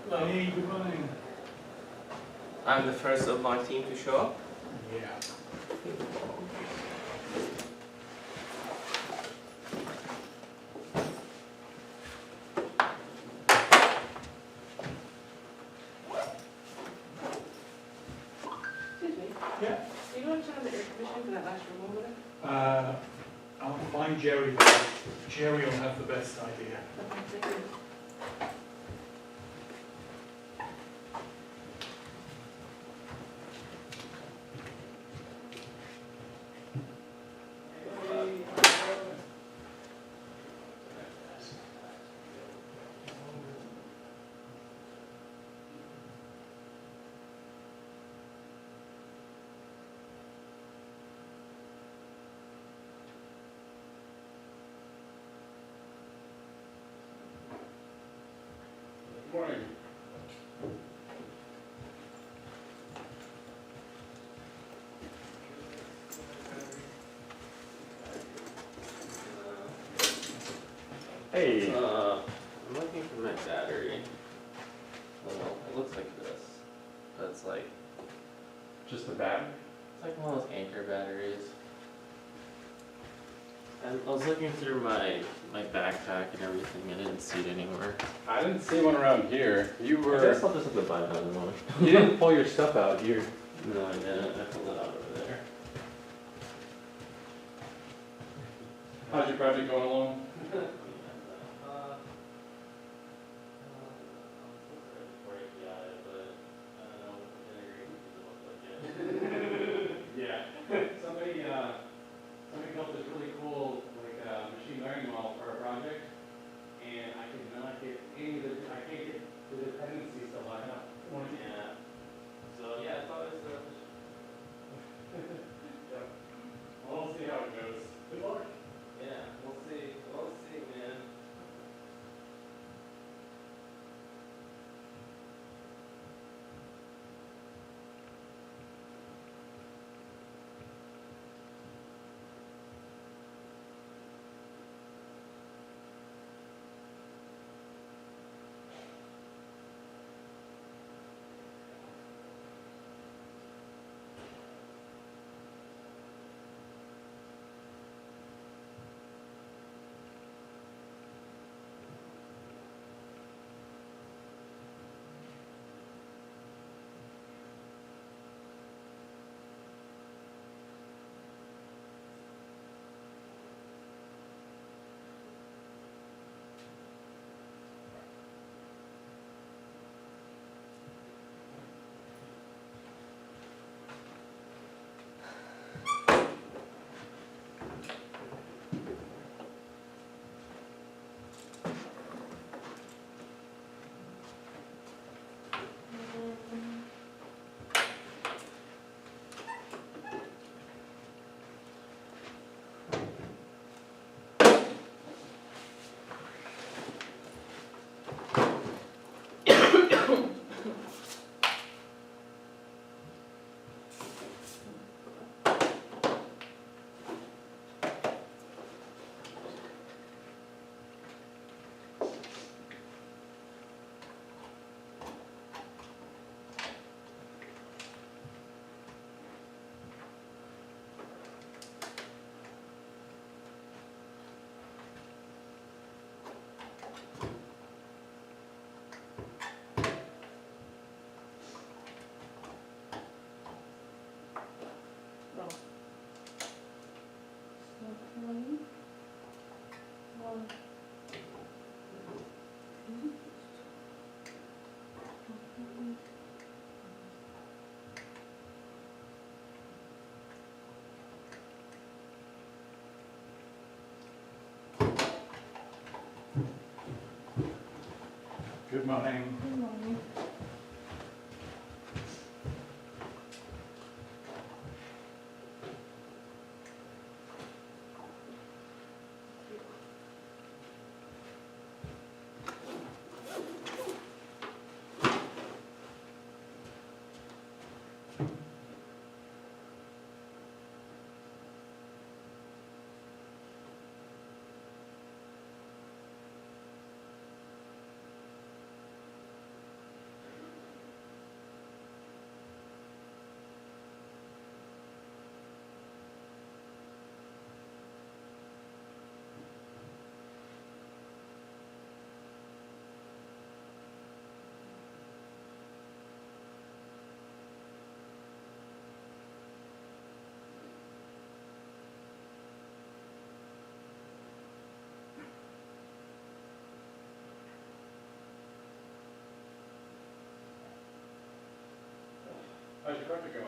Hey, good morning. I'm the first of my team to show up. Yeah. Excuse me, Yeah. do you know what time the air conditioning for that last room over there? I'll find Jerry. Jerry will have the best idea. Okay, thank you. Morning. Hey. I'm looking for my battery. Well, it looks like this. But it's like, Just the battery? it's like one of those anchor batteries. And I was looking through my backpack and everything, I didn't see it anywhere. I didn't see one around here. You I guess were. I'll just have to buy another one. You didn't pull your stuff out here. No, I didn't. I pulled it out over there. How's your project going along? Yeah. Somebody built this really cool machine learning model for our project, and I cannot get I can't get the dependencies to line up. Yeah. So yeah, it's always Yep. Well, we'll see how it goes. Good luck. yeah, we'll see. We'll see, man. Roll. One. One. Good morning. Good morning. How's your project going?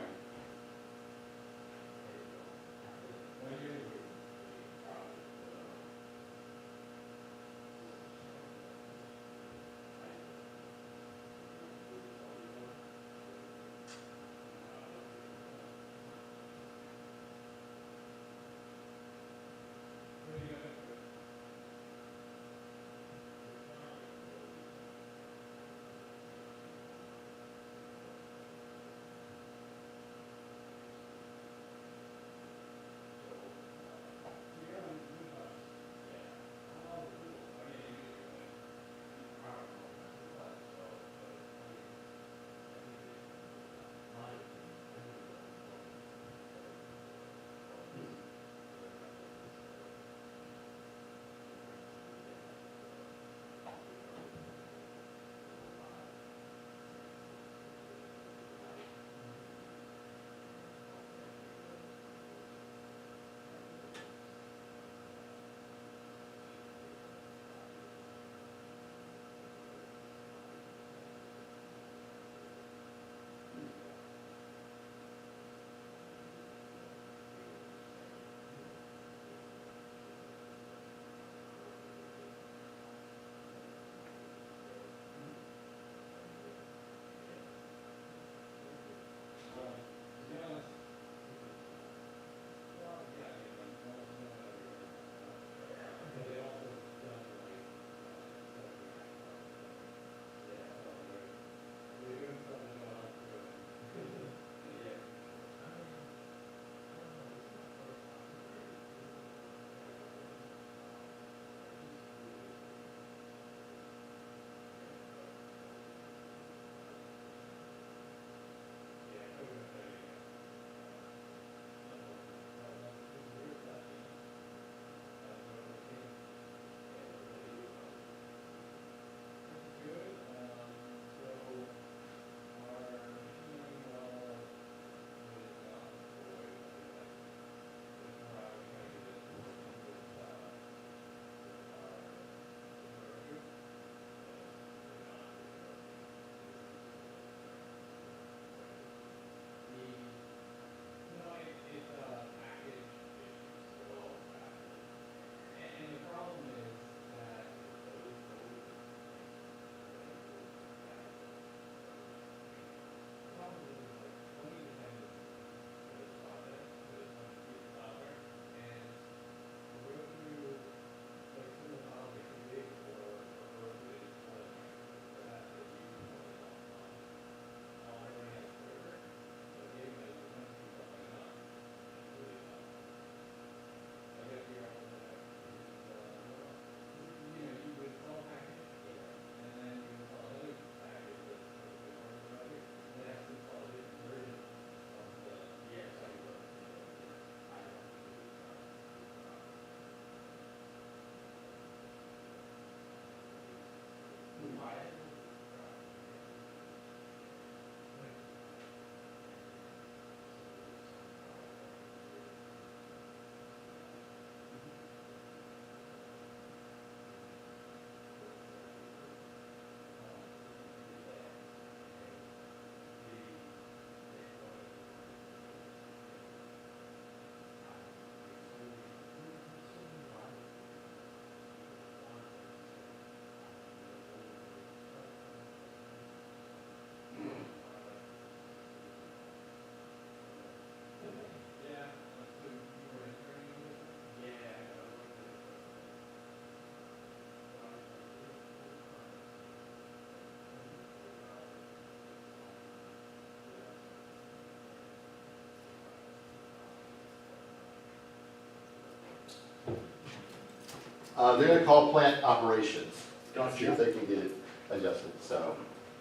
They're gonna call plant operations. See Gotcha. if they can get it adjusted, so.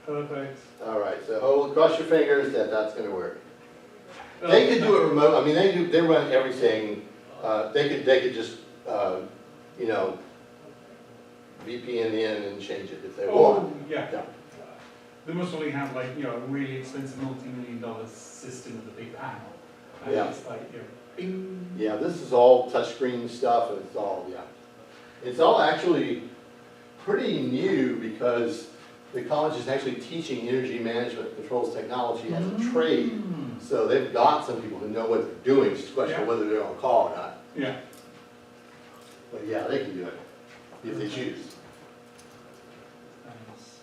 Perfect. All right, so hold, cross your fingers that that's gonna work. They could do it remote, I mean, they run everything, they could just, you know, VPN in and change it if they want. Oh, yeah. Yeah. They must only have like, you know, a really expensive multi-million-dollar system with a big panel. And Yeah. it's like, you know, bing. Yeah, this is all touchscreen stuff, and it's all, yeah. It's all actually pretty new because the college is actually teaching energy management controls technology as a trade. So they've got some people who know what they're doing, it's just a question of whether they're on call or not. Yeah. But yeah, they can do it, if they choose. Thanks.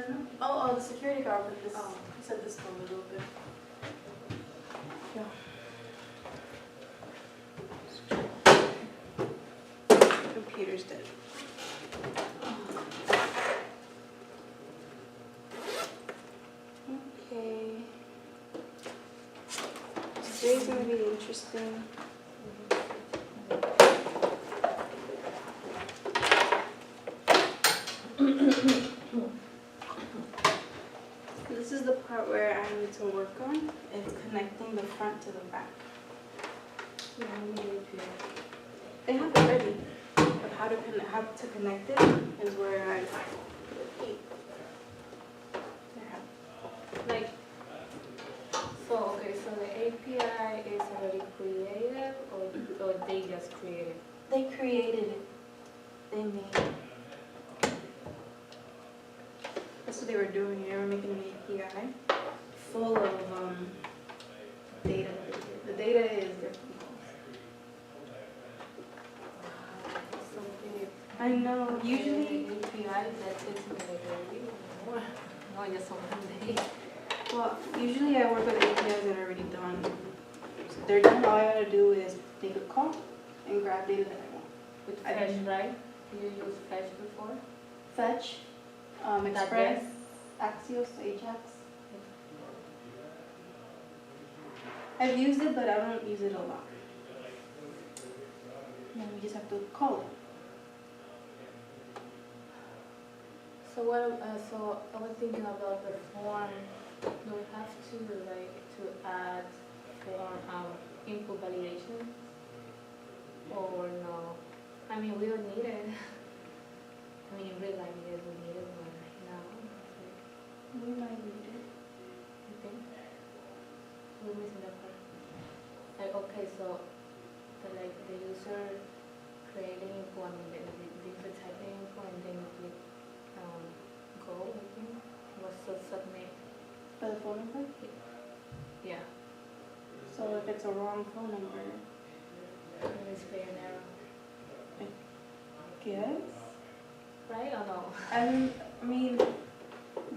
no. Oh, the security guard with this, Oh. he said this one a little bit. Yeah. Computer's dead. Okay. Today's gonna be interesting. This is the part where I need to work on, is connecting the front to the back. They have it ready, but how to connect it is where I Like, so, okay, so the API is already created or they just created? They created it. They made it. That's what they were doing. They were making an API full of data. The data is their Something. I know. Usually, API that it's already more, not just something they. well, usually I work with APIs that are already done. So they're done. All I gotta do is make a call and grab data that I want. With I Fetch, just- right? You use Fetch before? Fetch, Express, Axios, Ajax. I've used it, but I don't use it a lot. No, we just have to call it. So so I was thinking about the form. Do we have to add form input validation? Or no? I mean, we don't need it. I mean, in real life, yes, we need it, but now, We might need it. you think? We're missing that part. Like, okay, so the user creating info and then the user typing info and then click go, I think, was submit. For the phone number? Yeah, So if it's a wrong phone number, and it's fair and error, guess? right or no? I mean,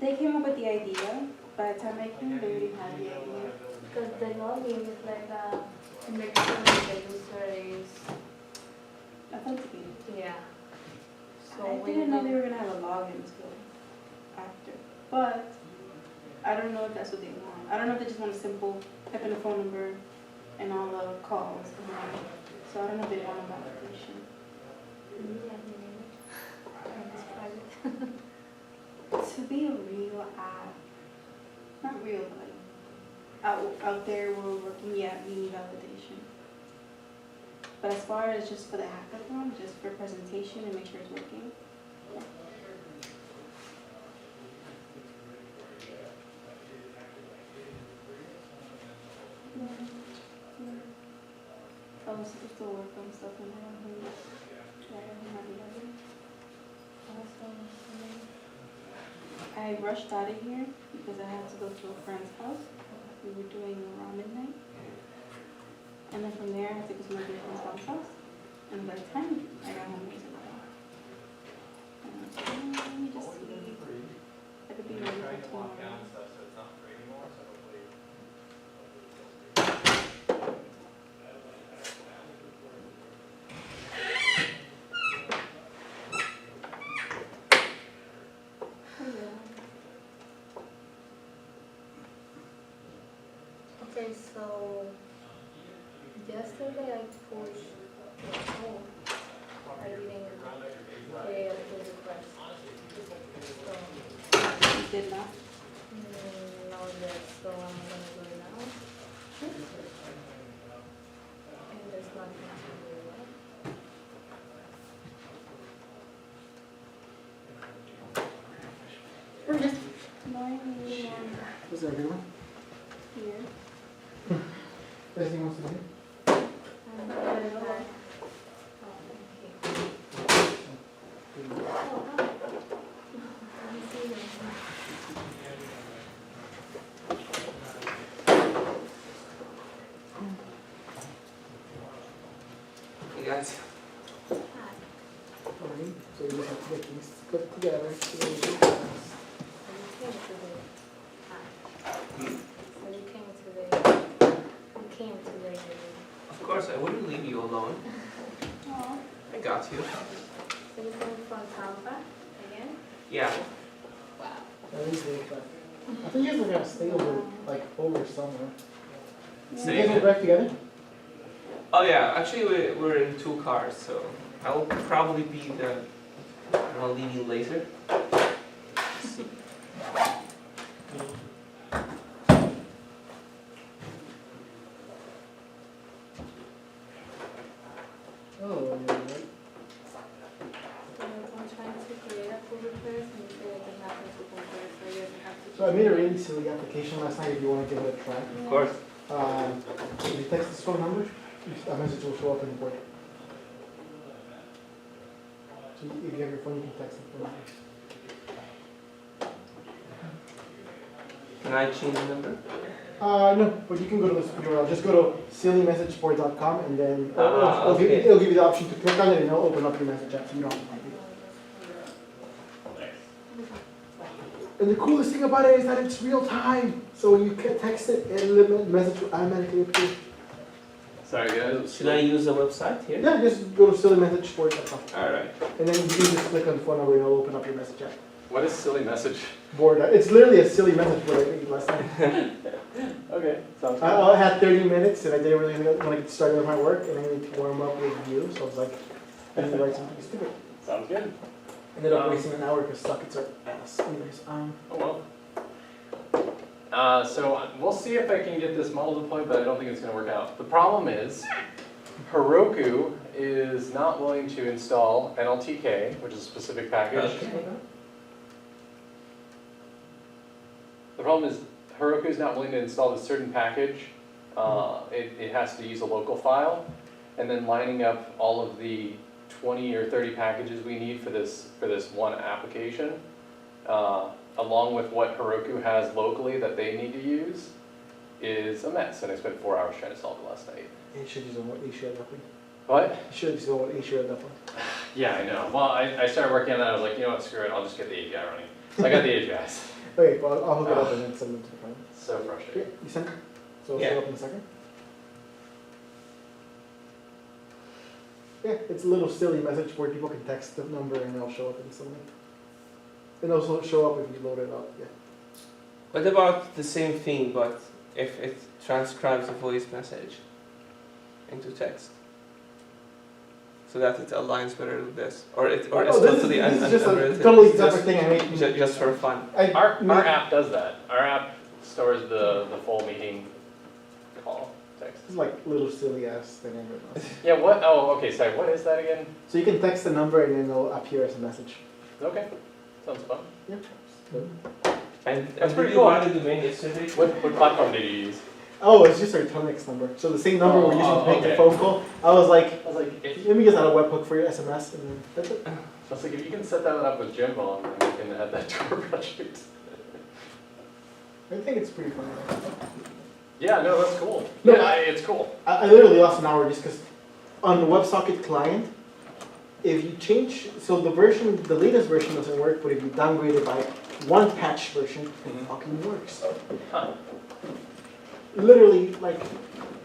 they came up with the idea. By the time I came, they already had the idea. Because the login is like to make sure that the user is, Authenticated. yeah. So I didn't know they were gonna have a login until after. But I don't know if that's what they want. I don't know if they just want a simple type in the phone number and all the calls. So I don't know if they want a validation. To be a real app, not real, but out there where we're working, yeah, we need validation. But as far as just for the hackathon, just for presentation and make sure it's working. I was supposed to work on stuff and I don't have it ready. I rushed out of here because I had to go to a friend's house. We were doing ramen night. And then from there, I had to go to my boyfriend's mom's house. And by the time I got home, it was like, let me just see. I could be ready for tomorrow. Okay, so yesterday I pushed the phone. I didn't create a pull request. So, You did not? no yet, so I'm gonna do it now. And there's nothing to do yet. Morning. Is everyone? Here. Anything else to do? I'm gonna do that. Oh, okay. Oh, hi. Let me see you. Hey guys. Hi. Alright, so you just have to get things put together. So you do this. you alone. Aw. I got you. So you're coming from Tampa again? Yeah. Wow. That is really fun. I think you guys are gonna stay over somewhere. You Say guys will again? drive together? Oh yeah, actually we're in 2 cars, so I'll probably be I'll leave you later. Let's see. Oh, yeah, right. So I'm trying to create a pull request and it doesn't happen to compare, so you have to. So I made a really silly application last night if you want to give it a try. Of course. If you text this phone number, a message will show up in the board. So if you have your phone, you can text the phone number. Can I change the number? No, but you can go to this URL. Just go to silly-messageboard.com and then Okay. it'll give you the option to click on it and it'll open up your message app so you don't have to type it. And the coolest thing about it is that it's real time. So when you text it, the message will automatically appear. Sorry guys. Should I use the website here? Yeah, just go to silly-messageboard.com. Alright. And then you can just click on the phone number and it'll open up your message app. What is silly message? Board. It's literally a silly message board I made last night. Okay, sounds good. I had 30 minutes and I didn't really want to get started with my work and I needed to warm up with you, so I was like, I need to write something stupid. Sounds good. Ended up wasting an hour because sockets are ass. Anyways, Oh well. So we'll see if I can get this model deployed, but I don't think it's going to work out. The problem is Heroku is not willing to install NLTK, which is a specific package. Okay. The problem is Heroku is not willing to install a certain package. It has to use a local file, and then lining up all of the 20 or 30 packages we need for this one application, along with what Heroku has locally that they need to use, is a mess. And I spent 4 hours trying to solve it last night. you should use what you shared up with. What? You should use what you shared up with. Yeah, I know. Well, I started working on that. I was like, you know what, screw it. I'll just get the API running. So I got the APIs. Okay, well, I'll hook it up and then send them to the client. So Yeah, frustrating. you sent it? So it'll Yeah. show up in a second? Yeah, it's a little silly message board. People can text the number and it'll show up instantly. And it'll show up if you load it up, yeah. What about the same thing, but if it transcribes a voice message into text? So that it aligns better with this? Or it's totally this is just unrelated? a totally It's separate thing I made. just for fun. Our app does that. Our app stores the full meeting call text. It's like little silly ass thing I made. Yeah, what? Oh, okay, sorry. What is that again? So you can text the number and then it'll appear as a message. Okay, sounds fun. Yeah. So- And That's did pretty you cool. buy the domain yesterday? What platform did you use? Oh, it's just our Telex number. So the same number we're using to make the okay. phone call. I was like, If, let me just add a webhook for your SMS and then that's it. I was like, if you can set that one up with Jimbo, then you can add that to our project. I think it's pretty funny. Yeah, no, that's cool. No, Yeah, it's cool. I literally lost an hour just because on the WebSocket client, if you change, so the latest version doesn't work, but if you downgrade it by one patch version, it Mhm. fucking works. Huh. Literally, like,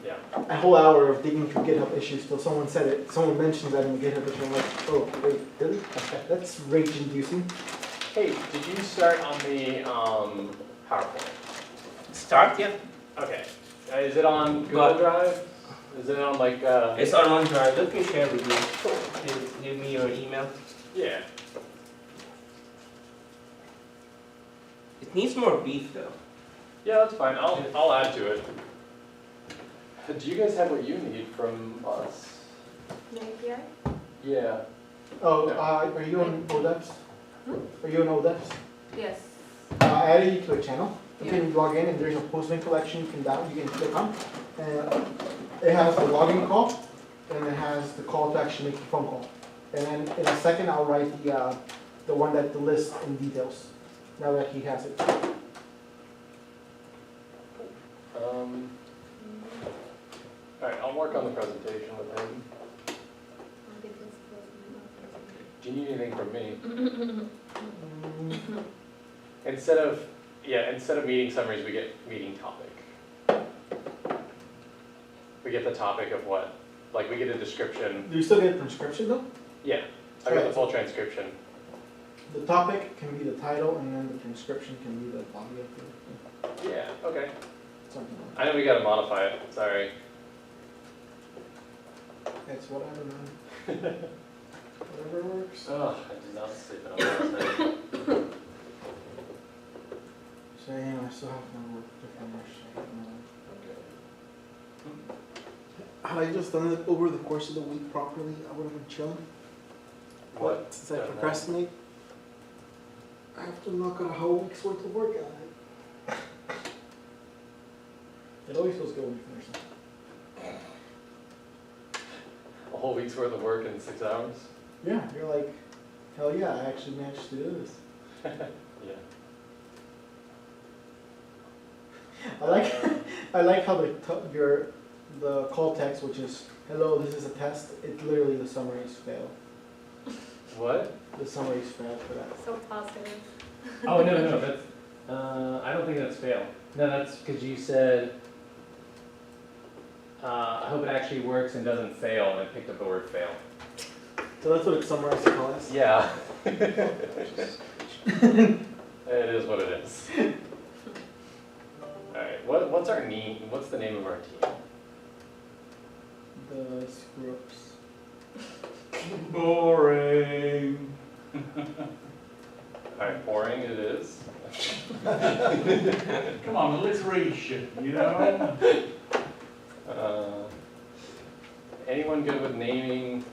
Yeah. a whole hour of digging through GitHub issues till someone said it, someone mentioned that in the GitHub issue, I'm like, oh, wait, really? That's rage-inducing. Hey, did you start on the PowerPoint? Start, yeah. Okay. Is it on Google But- Drive? Is it on like? It's on OneDrive. Let me share with you. Give me your email. Yeah. It needs more beef though. Yeah, that's fine. I'll add to it. Do you guys have what you need from us? The API? Yeah. Oh, are you on ODEPS? Are you on ODEPS? Yes. I added you to a channel. You can log in and there's a postman collection you can click on. And it has the login call and it has the call to actually make the phone call. And then in a second I'll write the one that the list in details, now that he has it. All right, I'll work on the presentation with him. Do you need anything from me? Instead of meeting summaries, we get meeting topic. We get the topic of what like we get a description. Do you still get a transcription though? Yeah, I got the full transcription. The topic can be the title, and then the transcription can be the body of the, Yeah, okay. something like I know we gotta modify it, sorry. that. It's whatever, man. Whatever works. Oh, I did not sleep in on last night. So anyway, I still have my work to finish. Had I just done it over the course of the week properly, I would have been chilling. What? But since I Don't know. procrastinate, I have to knock out a whole week's worth of work out of it. It always feels good when you finish something. A whole week's worth of work in 6 hours? Yeah, you're like, hell yeah, I actually managed to do this. Yeah. I like how the call text, which is, hello, this is a test, it literally, the summaries fail. What? The summaries fail for that. So positive. Oh, no, that's, I don't think that's fail. No, that's because you said, I hope it actually works and doesn't fail, and it picked up the word fail. So that's what it summarized to call us? Yeah. It is what it is. Alright, what's our name, what's the name of our team? The screw ups. Boring. Alright, boring it is. Come on, alliteration, you know? Anyone good with naming,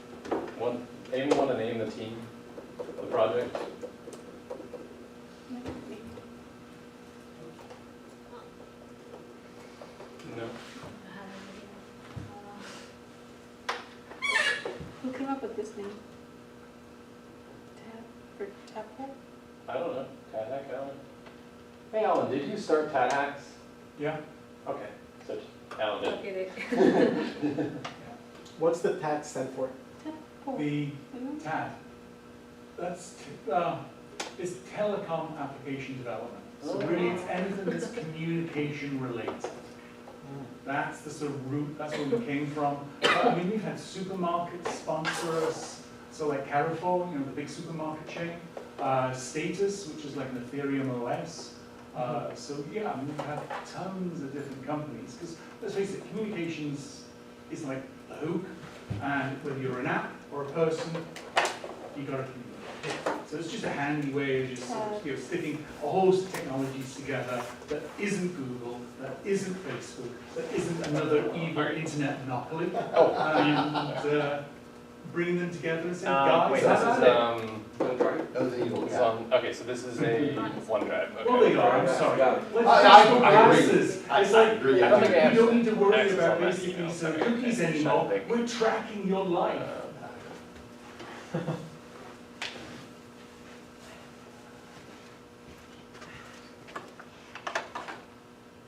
anyone want to name the team, the project? No? Who came up with this name? TADHack? I don't know. TADHack, Alan? Hey Alan, did you start TADHacks? Yeah. Okay, so Alan did. Look at it. What's the TAD stand for? The TAD. That's, it's telecom application development. So really, it's anything that's communication related. That's the sort of route, that's where we came from. I mean, we've had supermarkets sponsor us, so like Carrefour, you know, the big supermarket chain. Status, which is like an Ethereum OS. So yeah, I mean, we've had tons of different companies, because let's face it, communications is like the hook, and whether you're an app or a person, you got to communicate. So it's just a handy way of just sort of, you know, sticking a host of technologies together that isn't Google, that isn't Facebook, that isn't another evil internet monopoly, and bringing them together and saying, guys, Wait, this have is, at it. That was an evil this is cat. on, okay, so this is a OneDrive, okay. Well, they are, I'm sorry. Got it. Let's I just put agree. glasses. I It's like, agree. I don't think I have you don't need to worry access about on my basically email, some so cookies I'm anymore. trying to think. We're tracking your life.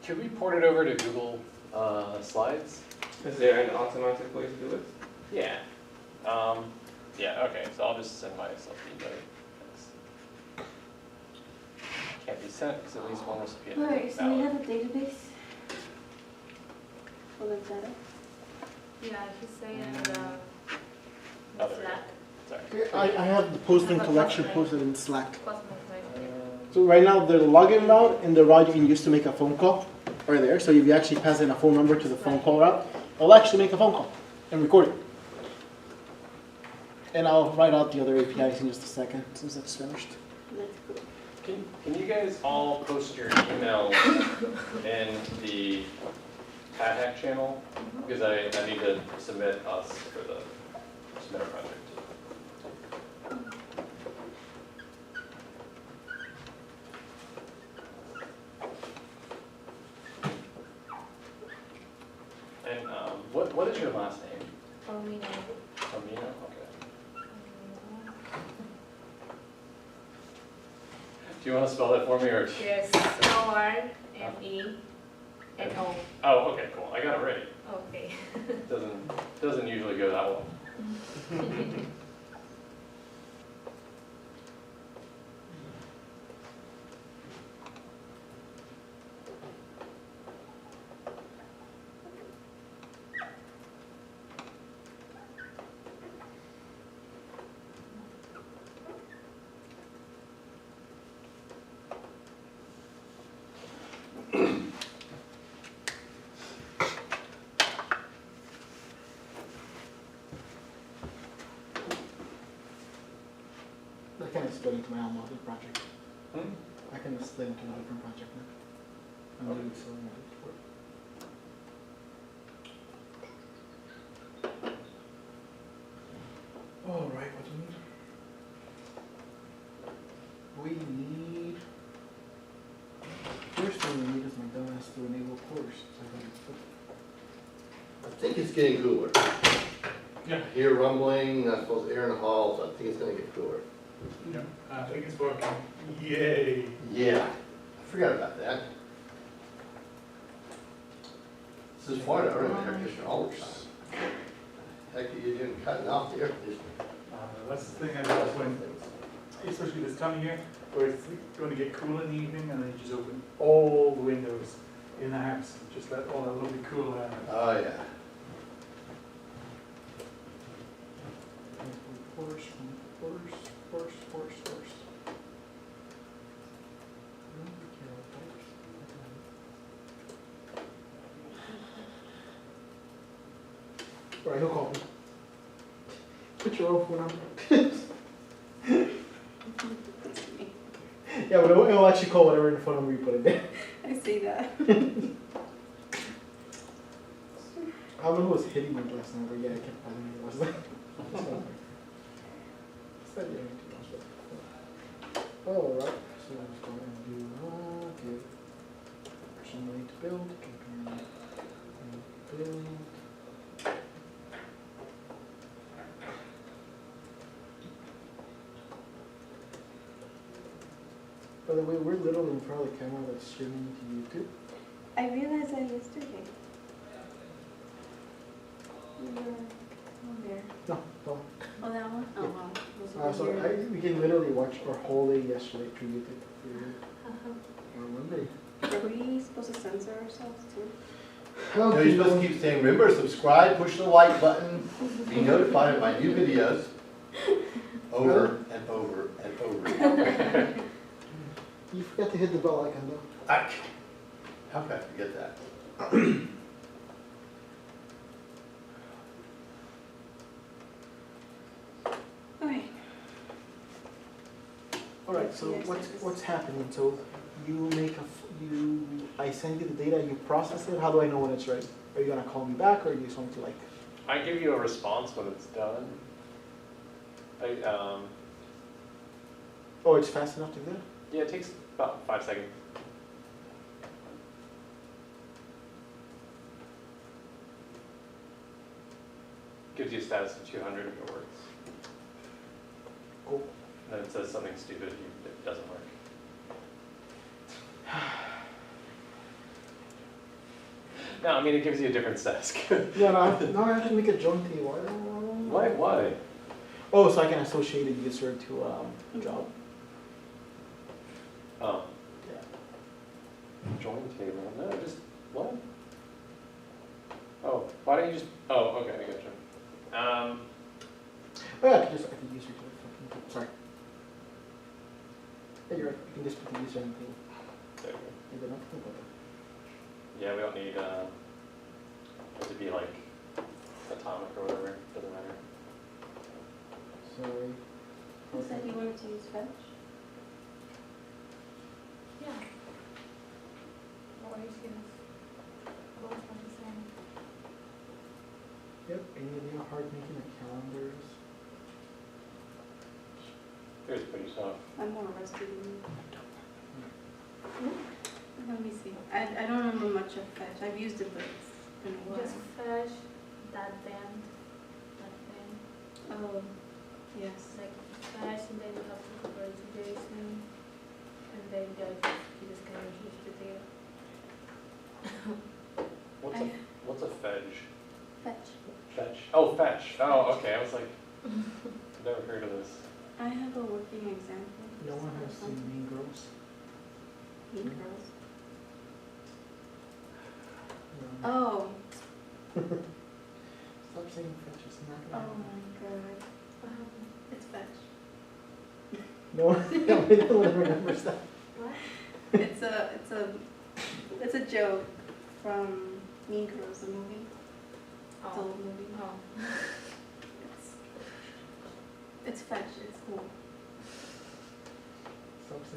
Should we port it over to Google Slides? Is there an automatic way to do it? Yeah. Yeah, okay, so I'll just send myself the invite. Thanks. Can't be sent, because at least one recipient Alright, is so we valid. have a database for the data. Yeah, he's saying Oh, there we go. Slack. Sorry. I have the posting collection posted in Slack. Cosmos, right? So right now, the login route and the route you can use to make a phone call are there. So if you actually pass in a phone number to the phone call route, it'll actually make a phone call and record it. And I'll write out the other APIs in just a second, since that's finished. Let's go. Can you guys all post your emails in the TADHack channel? Because I need to submit us for the submit project. And what is your last name? For me, Amina? Okay. Do you want to spell that for me, or? yes, O-R-M-E-N-O. Oh, okay, cool. I got it right. Okay. Doesn't usually go that well. split into my own model project. Hmm? I can split into a different project now. I'm doing so much work. All right, what do we need? We need, first thing we need is McDonald's to enable course. So I think it's getting cooler. Yeah. I hear rumbling, I suppose air in the hall, so I think it's gonna get cooler. Yeah, I think it's working. Yay. Yeah, I forgot about that. This is Florida, I run the air conditioner all the time. Heck, you're doing cutting off the air conditioner. That's the thing I noticed when, especially this time of year, where it's going to get cool in the evening and then you just open all the windows in the house. Just let all that lovely cool air. Oh, yeah. Force. All right, he'll call me. Put your own phone number. Yeah, but it'll actually call whatever phone number you put in there. I see that. I don't know who was hitting me last night, but yeah, I kept calling me. Was that? All right, so let's go ahead and do, okay. Person ready to build, build. By the way, we're literally in front of the camera that's streaming to YouTube. I realized that yesterday. You were on there. No, don't. Oh, that one? Oh, wow. So we can literally watch our whole day yesterday through YouTube. On Monday. Are we supposed to censor ourselves too? No, you're supposed to keep saying, remember, subscribe, push the like button, be notified of my new videos. Over and over and over. You forgot to hit the bell icon though. How could I forget that? Okay. All right, so what's happening? So you I send you the data, you process it. How do I know when it's ready? Are you gonna call me back, or you just want to like? I give you a response when it's done. Oh, it's fast enough to do that? Yeah, it takes about 5 seconds. Gives you a status of 200 if it works. Cool. And then it says something stupid if it doesn't work. No, I mean, it gives you a different status. Yeah, no, I have to make a joint table. Why? Oh, so I can associate a user to a job. Oh, Yeah. join table. No, just, what? Oh, why don't you just, oh, okay, I gotcha. Oh yeah, I can use your fucking, sorry. Yeah, you're right. You can just put the user in the table. There you go. Is it not? No problem. Yeah, we don't need, it to be like atomic or whatever, doesn't matter. Sorry. You said you wanted to use fetch? Yeah. Or you can both are the same. Yep, any idea hard making the calendars? Here's pretty soft. I'm more rusty than you. Let me see. I don't remember much of fetch. I've used it, but it's been a while. Just fetch that band, that thing. Oh, yes. It's like fetch, and then you have to convert it to JSON, and then you just kind of use the data. What's a fetch? Fetch. Fetch? Oh, fetch. Oh, okay, I was like, I've never heard of this. I have a working example. No one has seen Mean Girls. Mean Girls. No. Oh. Stop saying fetch, it's not Oh gonna my god. It's fetch. happen. No one remembers that. What? It's a joke from Mean Girls, the movie. It's an Oh. old movie. Oh. It's fetch. It's cool. So,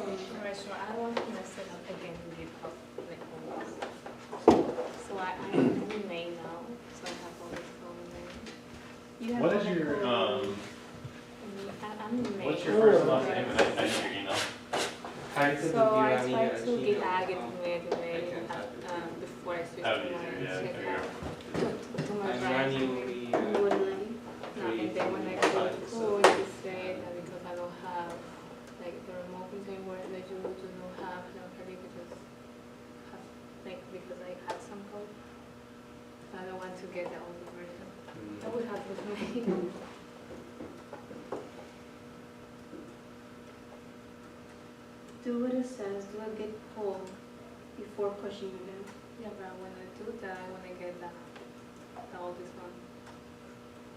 alright, so I don't want to mess it up again with GitHub, like always. So I'm in May now, so I have all this code in there. You have What all is the your, code. I'm in May. what's your first and last name? I need your email. So I tried to get added before I switched That to would be my easier, yeah, check there you out. To my And branch. manually, You wouldn't let me? No, and then when I go to code, it said that because I don't have, like, the remote control word that you do not have, no, because I had some code. So I don't want to get the older version. That would have with me. Do what it says, do a git pull before pushing again. Yeah, but when I do that, I want to get the oldest one.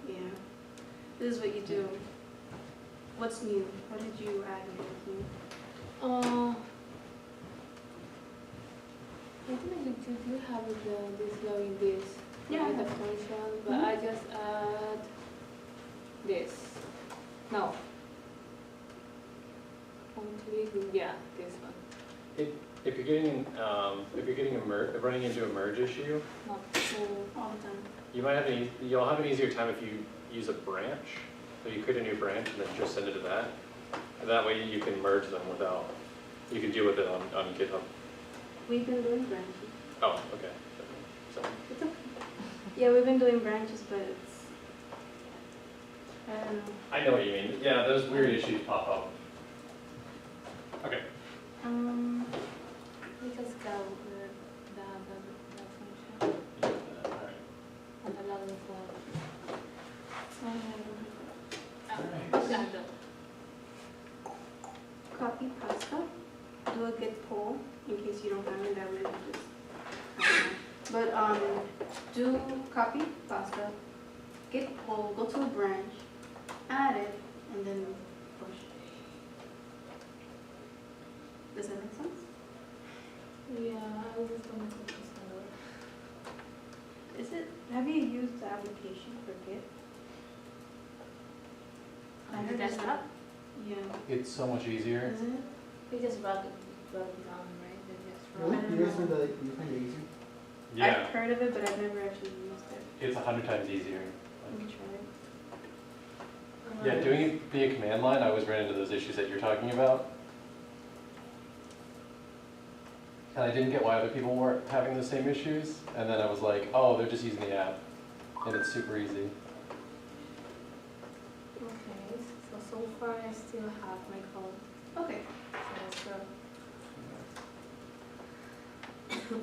Yeah. This is what you do. What's new? What did you add new? I think that you do have this loading this. Yeah, I The have. function, but I just add this. No. Yeah, this one. If you're getting, running into a merge issue, Not full. All the time. you might have you'll have an easier time if you use a branch. So you create a new branch and then just send it to that. And that way you can merge them without, you can deal with it on GitHub. We've been doing branches. Oh, okay. So, It's okay. Yeah, we've been doing branches, but it's, I don't know. I know what you mean. Yeah, those weird issues pop up. Okay. We just got the function Alright. and the login form. Alright. Got them. Copy pasta, do a git pull in case you don't have it, that way you just, but do copy pasta, git pull, go to a branch, add it, and then push. Does that make sense? Yeah, I was just gonna put this on. Is it, have you used the application for Git? I heard That's it's up. Yeah. It's so much easier. Is it? We just wrote it down, right? They just Really? wrote You guys find that, you find it easy? Yeah, I've heard of it, but I've never actually used it. it's 100 times easier. Let me try it. Yeah, doing it via command line, I always ran into those issues that you're talking about. And I didn't get why other people weren't having the same issues. And then I was like, oh, they're just using the app. And it's super easy. Okay, so far I still have my code. Okay. So let's go.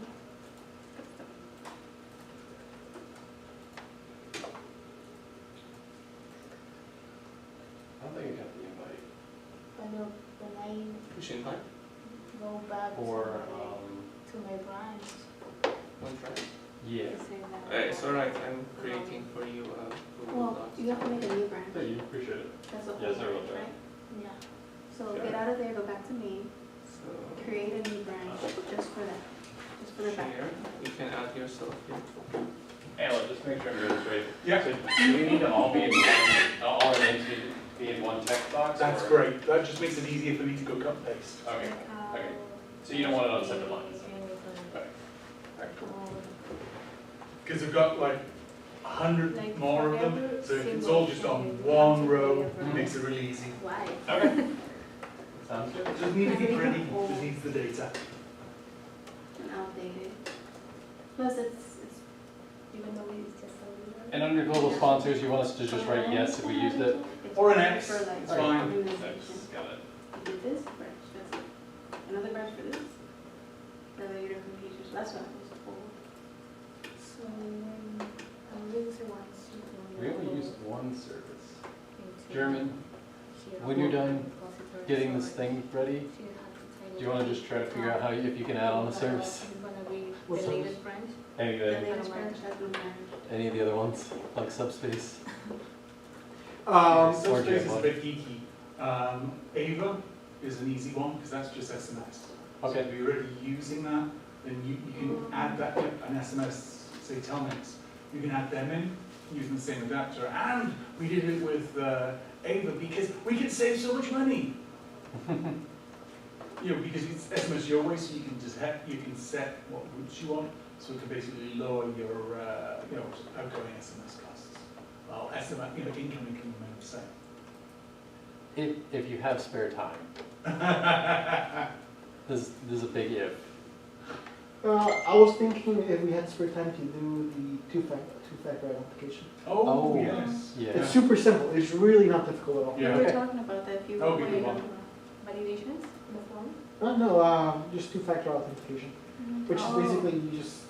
I don't think I got the invite. But no, when I push invite, go back Or, to my branch, one try. yeah. it says that. It's alright, I'm creating for you Google Well, Docs. you have to make a new branch. Thank you, appreciate it. That's the whole Yes, I will branch, try. right? Yeah. So Yeah. get out of there, go back to main, So create a new branch, just for that, just for the back. share, you can add yourself here. Alan, just make sure I'm doing this right. Yeah. So do we need to all be in one, all our names need to be in one text box? That's or- great. That just makes it easier for me to go cut and paste. Okay, Like, okay. So you don't want it on separate lines? anything. Okay. Alright, cool. Because I've got like 100 Like more of them, whatever so if it's symbol all just on you one have to row, be it around. makes it really easy. Why? Okay. Sounds good. It doesn't need to be pretty, it just needs the data. And outdated. Plus it's, Even though it's just a little. And under global sponsors, you want us to just write yes if we used it? it's Or an better X, for, like, it's fine. organization. Got it. You did this branch, that's it. Another branch for this. That way you don't confuse yourself. That's what I was told. So when a user wants to go We only local used one service. into German, Jira when you're done repository getting this storage, thing ready, she has to type do you want to just try to figure out how, if you can add on a service? It's gonna be What the service? latest branch. The Anything, latest branch has been managed. any of the other ones, like Subspace? Subspace is a bit geeky. Ava is an easy one, because that's just SMS. So Okay. if you're already using that, then you can add that, an SMS, say Telmex. You can add them in using the same adapter. And we did it with Ava because we could save so much money. You know, because it's SMS your way, so you can just you can set what routes you want, so it can basically lower your, you know, outgoing SMS costs. Well, SMS, you know, incoming can remain the same. If you have spare time, this is a big if. I was thinking if we had spare time to do the two-factor authentication. Oh, Oh. yes. Yeah. It's super simple, it's really not difficult at all. Yeah. We were Okay. talking about that, if you Oh, were good waiting one. on Validations, the form? No, just two-factor authentication, which is Oh. basically you just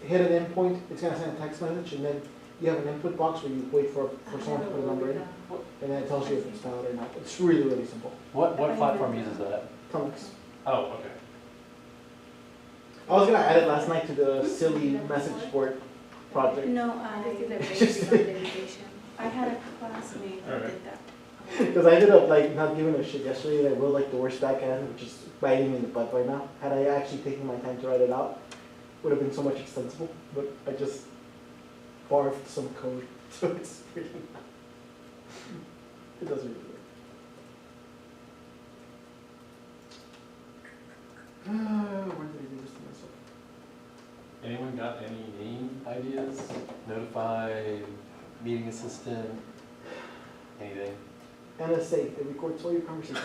hit an endpoint, it's gonna send a text message, and then you have an input box where you wait for someone to put a number in, and then it tells you if it's valid or not. It's really, really simple. What platform uses that? Comics. Oh, okay. I was gonna add it last night to the silly message board project. No, This is a I basic validation. had a classmate who Alright. did that. Because I ended up like not giving a shit yesterday, and I wrote like the worst backhand, which is biting me in the butt right now. Had I actually taken my time to write it out, would have been so much extensible, but I just barfed some code, so it's really not. It doesn't really work. Where did I do this to myself? Anyone got any name ideas? Notify, meeting assistant, anything? NSA, it records all your conversations.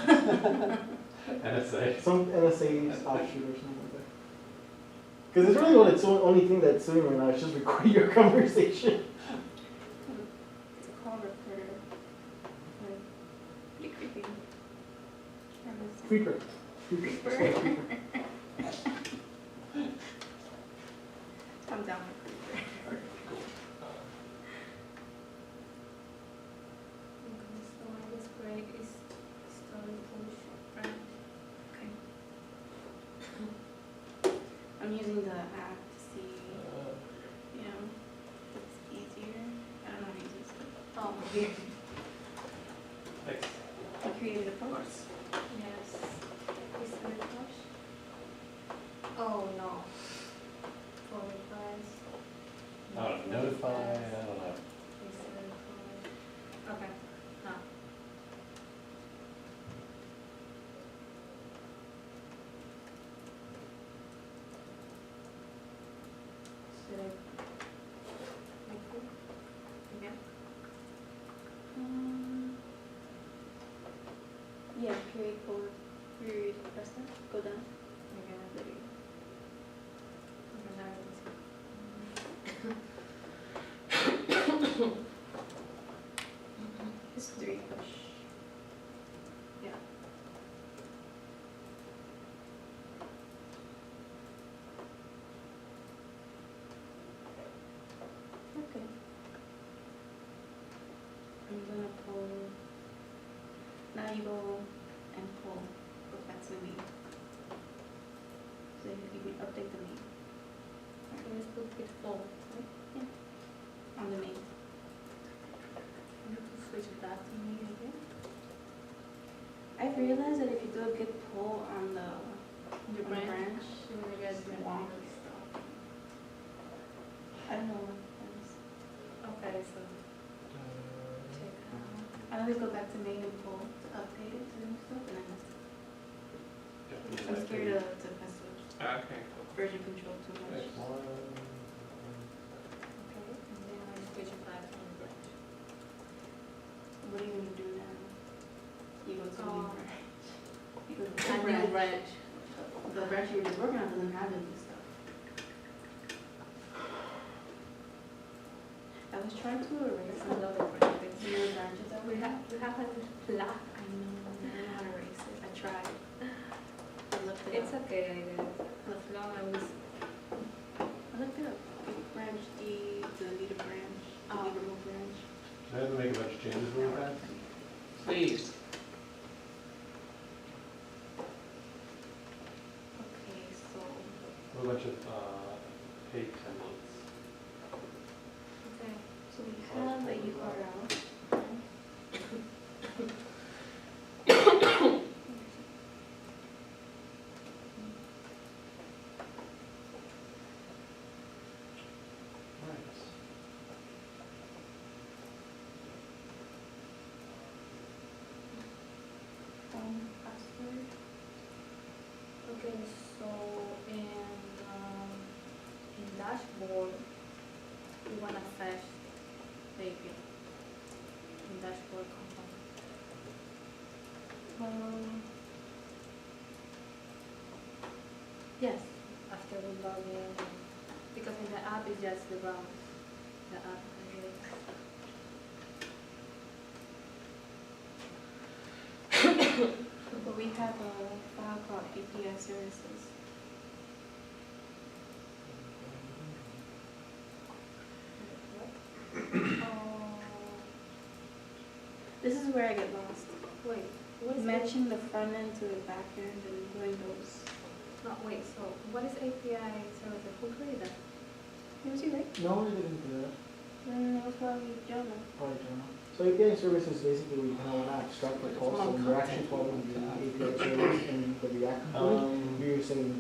NSA. Some NSA offshoot or something like that. Because it's really it's the only thing that's doing right now, it's just recording your conversation. It's a call recorder. Like, pretty creepy. Creeper. Creeper. It's called Creeper. I'm down for creeper. Okay, so I guess grade is story push, right? Okay. I'm using the app to see, you know, if it's easier. I don't know how to use this. Oh, here. Thanks. I created a post. Yes. Is it push? Oh, no. For replies. Oh, notify, I don't know. Is it reply? Okay, no. Should I? Like this? Again? Yeah, create post. Period. Press that. Go down. Again, There you okay, now I can see. It's 3 push. Yeah. Okay. I'm gonna pull. Now you go and pull. Go back to the main. So you can update the main. So let's put it full, right? On the main. I need to switch back to me again. I've realized that if you do a good pull on the Your on the branch, You're gonna get it's different wonky things. stuff. I don't know what that is. Okay, so check out. I always go back to main and pull to update it to new stuff, and then I'm scared to mess with Okay. version control too much. Okay, and then I switch it back to the branch. What are you gonna do now? You go to a new Oh. branch. You go to A the new branch. branch. The branch you were just working on doesn't have any stuff. I was trying to erase It's some a of lot of branches. the new branches that We we have. have a lot. I know, I don't know how to erase it. I tried. I looked it It's up. okay, I guess. As long as I looked it up. Branch D, delete a branch, delete remove branch. Should I have to make a bunch of changes really fast? Please. Okay, so A bunch of paid templates. okay. so we have a URL. Nice. Phone password. Okay, so in dashboard, we wanna fetch the API in dashboard component. Yes, after we log in, because in the app it's just the rounds, the app. But we have a file called API services. This is where I get lost. Wait, what is Matching the front end to the back end and doing those. No, wait, so what is API service? Who created that? It was you, right? No, we didn't do that. It was probably Jonah. Probably don't know. So API service is basically where you kind of want to abstract the call, so when you're actually calling the API service in the React component, you're saying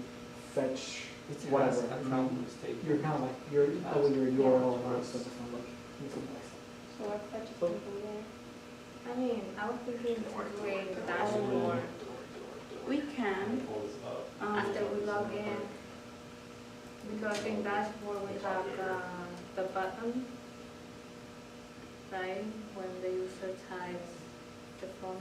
fetch whatever. A problem mistake. You're kind of like, you're telling your URL and all that stuff, it's not like, it's nice. So our fetch is going to go there. I mean, I was thinking to create a dashboard We can. Pulls up. after we log in. Because in dashboard we have the button, right? When the user types the phone.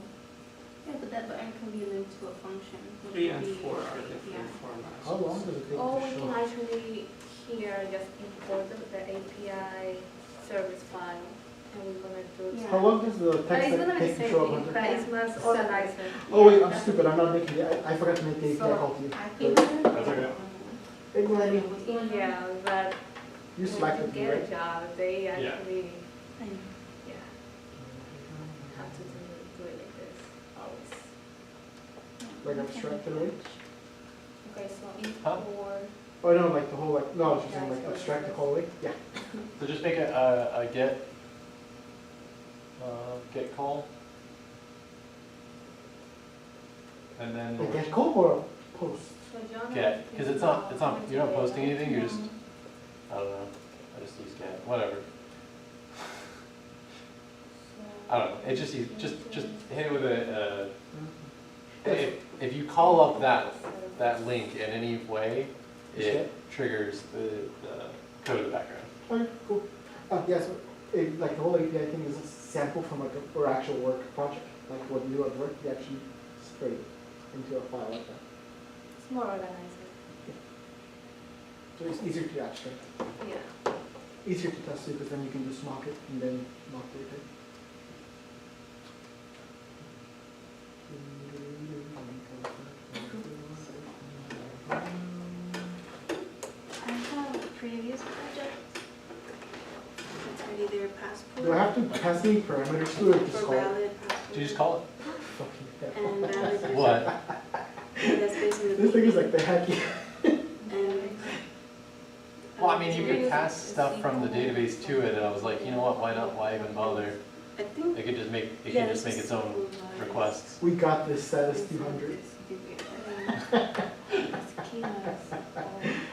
Yeah, but that button can be linked to a function. which 3 would and be 4 are API. different formats. How long does it take Or to we can show? actually here just import the API service file and we're gonna do it. Yeah. How long does the But text it's gonna be the take to same show thing, up? but it's not organized. Oh wait, I'm stupid, I'm not making it, I forgot to make the API call to you. I think That's okay. Ignore me. Yeah, but You when slacked you with me, get a right? job, they Yeah. actually, I know. yeah, have to do it like this, always. Like abstracted away? Okay, so Huh? import, Oh no, like the whole like, no, I was just saying like abstract the call away? Yeah. So just make a get call. And then Like get call or a post? so John. get, because it's not, you're not posting anything, you're just, I don't know, I just use get, whatever. I don't know, it just hit it with a, if you call up that link in any way, it triggers the code in the background. Okay, cool. Yeah, so like the whole API thing is a sample from like our actual work project. Like what we do at work, we actually spray it into a file like that. It's more organized, So it's easier to abstract. yeah. Easier to test it because then you can just mock it and then mock the API. I have a previous project. It's already their passport. Do I have to pass any parameters to it or just For call it? valid passport. Did you just call it? Fucking hell. And valid. What? That's basically the. This thing is like the hacky. And. Well, I mean, you could pass stuff from the database to it, and I was like, you know what, why not, why even bother? I think. It could just make, it yeah, can just this make is its own supervised. requests. We got this status 200.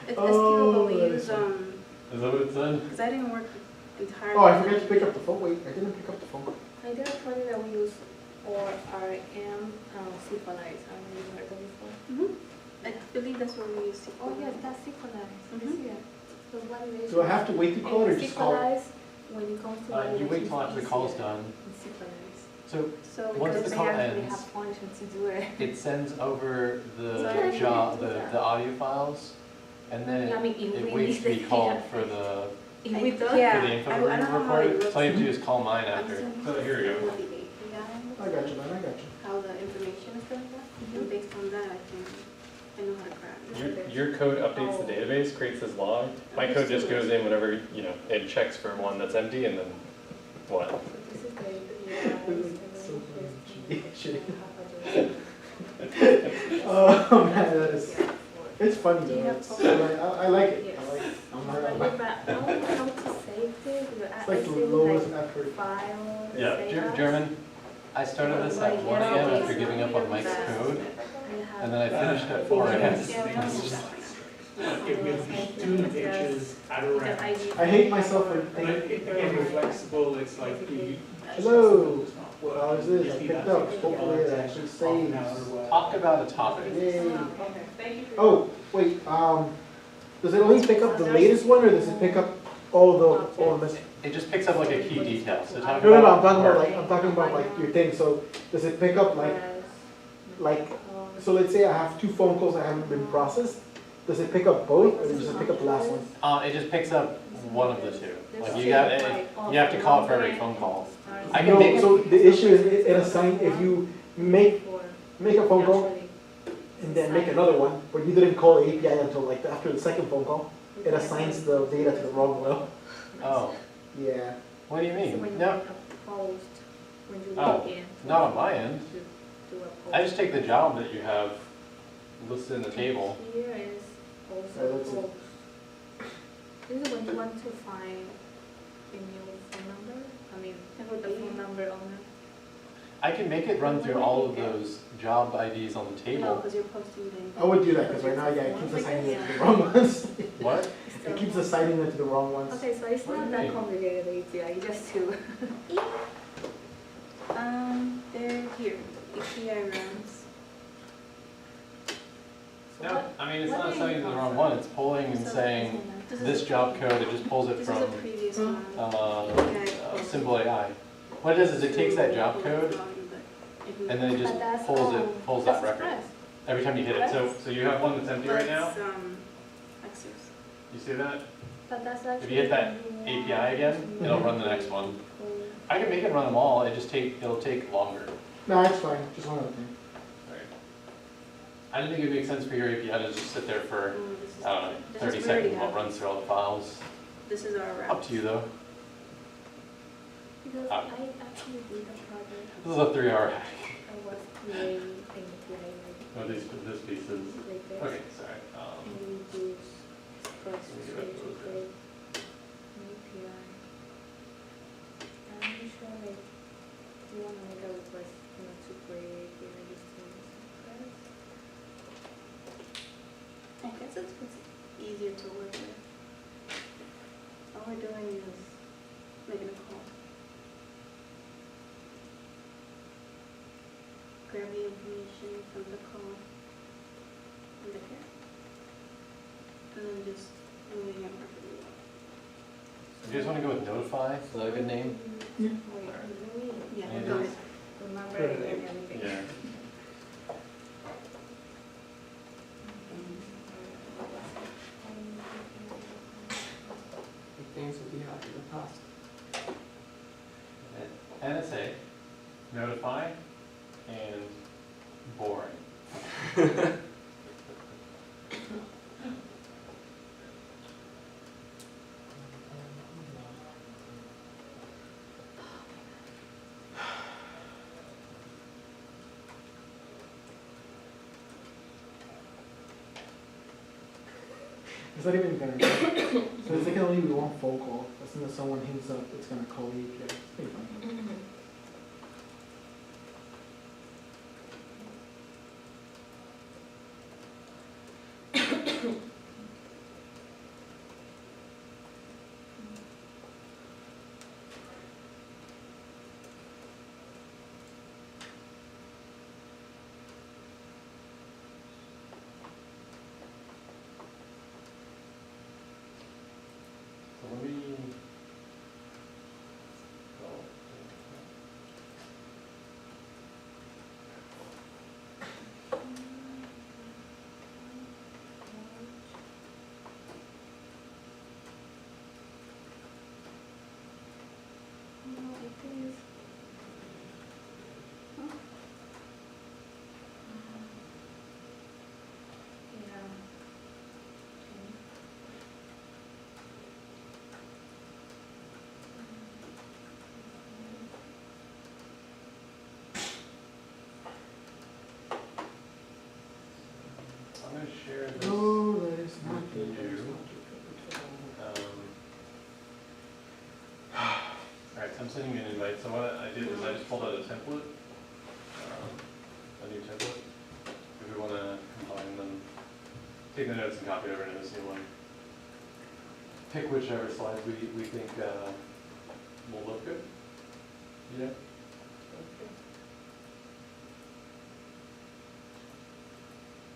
It's Oh, SQL, but we that is use, Is that what it said? because I didn't work entirely. Oh, I forgot to pick up the phone. Wait, I didn't pick up the phone. I did a project that we use or RM synchronize. I don't know if you've heard that before. I believe that's what we use. Oh yes, that's synchronize. Mhm. Yeah. So what it is. Do I have to wait to call it or just call it? Synchronize when it comes to. You wait till after the call's done. Synchronize. So So Once Because the they call actually ends, have functions to do it. it sends over Sorry. the audio files, and then I mean, it in waits to be Windows, called for the If we don't. Yeah. for the info I to be don't know how recorded. it looks. So all you have to do is call mine I'm after. sending So here we go. the API, I got you, man. I got you. how the information is going back. And based on that, I know how to craft. Your code updates the database, creates this log. My code just goes in whenever, it checks for one that's empty and then what? This is the It's so funny. Oh man, that is. It's funny Do you though. have It's, problems? I like it. Yes. I like it. I'm But not. I don't know how to save this. It's like the lowest effort. File. Yeah, save as. German, I started this at 1 a.m. after giving up on Mike's code, and then I finished at 4 a.m. It will be 2 inches at around. I hate myself for But thinking. it can be flexible, it's like you. Hello. What ours is, I picked up, hopefully it actually saves. Talk about a topic. Yay. Okay, thank you. Oh, wait, does it only pick up the latest one, or does it pick up all the missing? It just picks up like a key detail, so talk No, about. I'm talking about like your thing, so does it pick up like, so let's say I have 2 phone calls that haven't been processed, does it pick up both, or does it pick up the last one? It just picks up one of the two. Like you have to call it for every phone call. I can No, make it. so the issue is it assigns, if you make a phone call and then make another one, but you didn't call the API until like after the second phone call, it assigns the data to the wrong well. Oh, Yeah. what do you So mean? when you No, make a post, when you Oh, log in. not on my end. to do a post. I just take the job that you have listed in the table. Here is Right, also let's see. post. This is when you want to find a new phone number, I mean, the phone number owner. I can make it run through all of those job IDs on the No, table. because you're posting them. I would do that, because right now, yeah, it keeps assigning it to the wrong ones. What? It keeps assigning it to the wrong ones. Okay, so it's What do not you that mean? complicated, it's just to. They're here, API runs. No, I mean, it's what not do you assigning it to the wrong one, it's pulling and saying, This this is- job code, it just pulls it This from, is a previous one. Symbol AI. What it does is it takes that job code and then it just But that's, pulls that that's record. Express. Every time you hit it, so you have one that's empty right now, Access. you see that? But that's actually. If you hit that when you API want again, to it'll run the next one. go- I can make it run them all, it'll take longer. No, it's fine, just one other thing. I didn't think it'd make sense for your API to just sit there for, I don't know, This 30 is where seconds we while it have- runs through all the files. This is our route. Up to you though. Because Ah. I actually did a project This is a 3-hour hack. that was creating API Oh, this piece is, like this. okay, sorry. And we use Express Let me to get back to it. create an API. I'm not sure like, do you want to make a request, to create API just to use Express? I guess it's easier to work with. All we're doing is making a call. Grab the information from the call and the care. And then just moving it properly. You guys wanna go with notify? Is that a good name? Wait, really? Yeah, Yeah, go it ahead. Remember Good and name. everything. Things will be hard in the past. NSA, notify, and boring. It's not even gonna, so it's like only be one phone call, as soon as someone hangs up, it's gonna call the API. It's pretty funny. So let me. No, I think it's. Yeah. Okay. I'm gonna share this. No, that is not You. good. That is not Alright, so I'm sending you an invite, so what I did is I just pulled out a template, a new template. If we wanna combine them, take the notes and copy over into this new one. Pick whichever slides we think will look good. Yeah?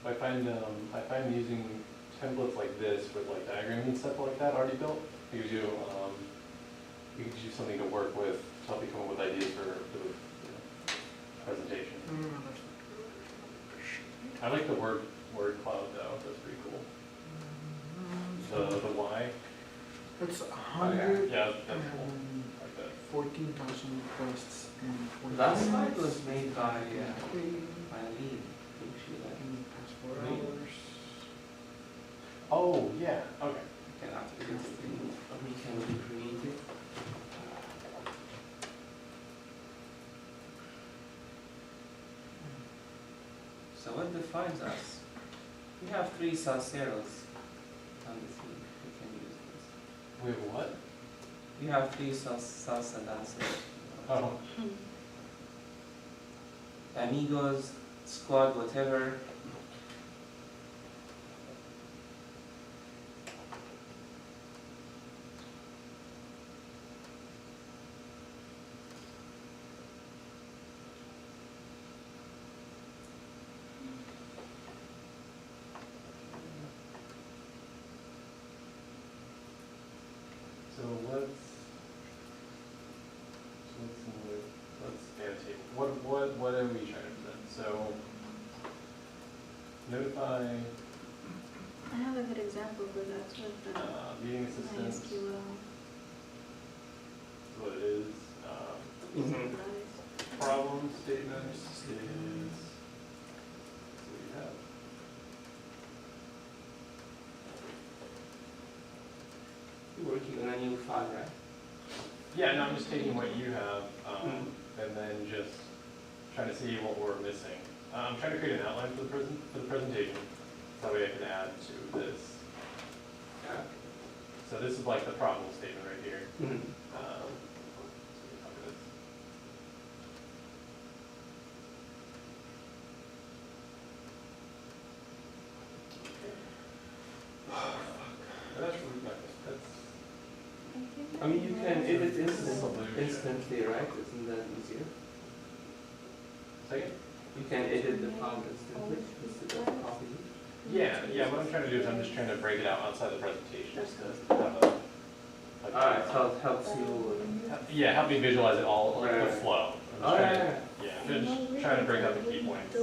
I find using templates like this with like diagrams and stuff like that already built, it gives you, it gives you something to work with to help you come up with ideas for the presentation. I like the word cloud though, that's pretty cool. The Y. It's 100. Yeah, that's cool. Like that. 14,000 requests and 20. That slide was made by Lee. Didn't she like Past 4 hours. Oh, yeah, okay. can after this thing we can recreate it. So what defines us? We have 3 cells on the thing. We can use this. Wait, what? We have 3 cells and answers. Oh. Amigos, squad, whatever. So let's add a table. What are we trying to present? So notify I have a good example for that with the meeting assistants. MySQL. Is what it is. Mhm. Problem statements is what we have. You're working on a new file, right? Yeah, no, I'm just taking what you have and then just trying to see what we're missing. I'm trying to create an outline for the presentation. So that way I can add to this. Yeah. So this is like the problem statement right here. Mhm. I mean, you can edit instantly, right? Isn't that easier? Second? You can edit the file instantly instead of copying it. Yeah, what I'm trying to do is I'm just trying to break it out outside the presentation just to have a. Alright, so it helps you. Yeah, help me visualize it all, like the Right. flow. I'm just trying to, I'm just trying to break out the key points. I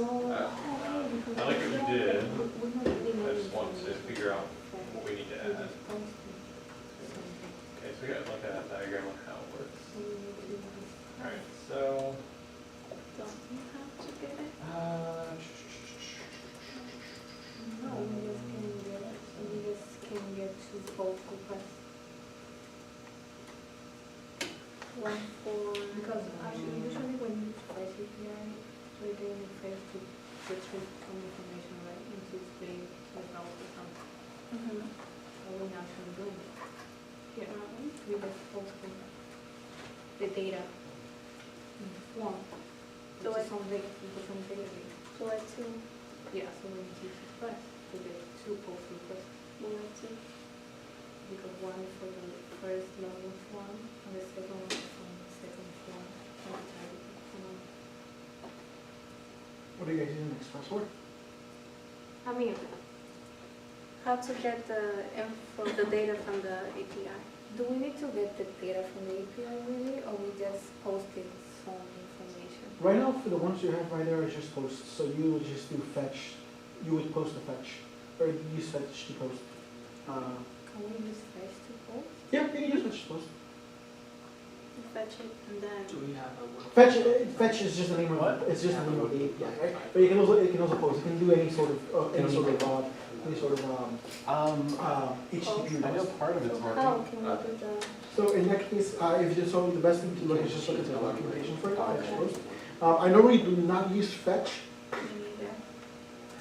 like what you did. I just want to figure out what we need to add. Okay, so we got like a diagram on how it works. Alright, so. Don't you have to get it? No, we just can get 2 poll requests. One for, because actually usually when you refresh API, we're going to refresh to retrieve some information, right, into display result or something. So we're not actually doing it. Here, we just posting the data in the form. So Which is some database. So I too. Yeah, so we need to express to get 2 post requests. Because one is for the first login form and the second one is from the second form and the targeting form. What are you guys using Express for? I mean, How to get the info, the data from the API? do we need to get the data from the API really, or we just posted some information? Right now, for the ones you have right there, it's just posts. So you would just do fetch. You would post a fetch, or use fetch to post. Can we use fetch to post? Yeah, you can use fetch to post. Fetch it and then. Do we have a work? Fetch is just the name of What? it's just the name of the API, right? But you can also post. You can do any sort of HTTP I know post. part of it's So working. how can we do that? So in that case, if you so the best thing to look is just look at the documentation for it. Fetch post. I normally do not use fetch,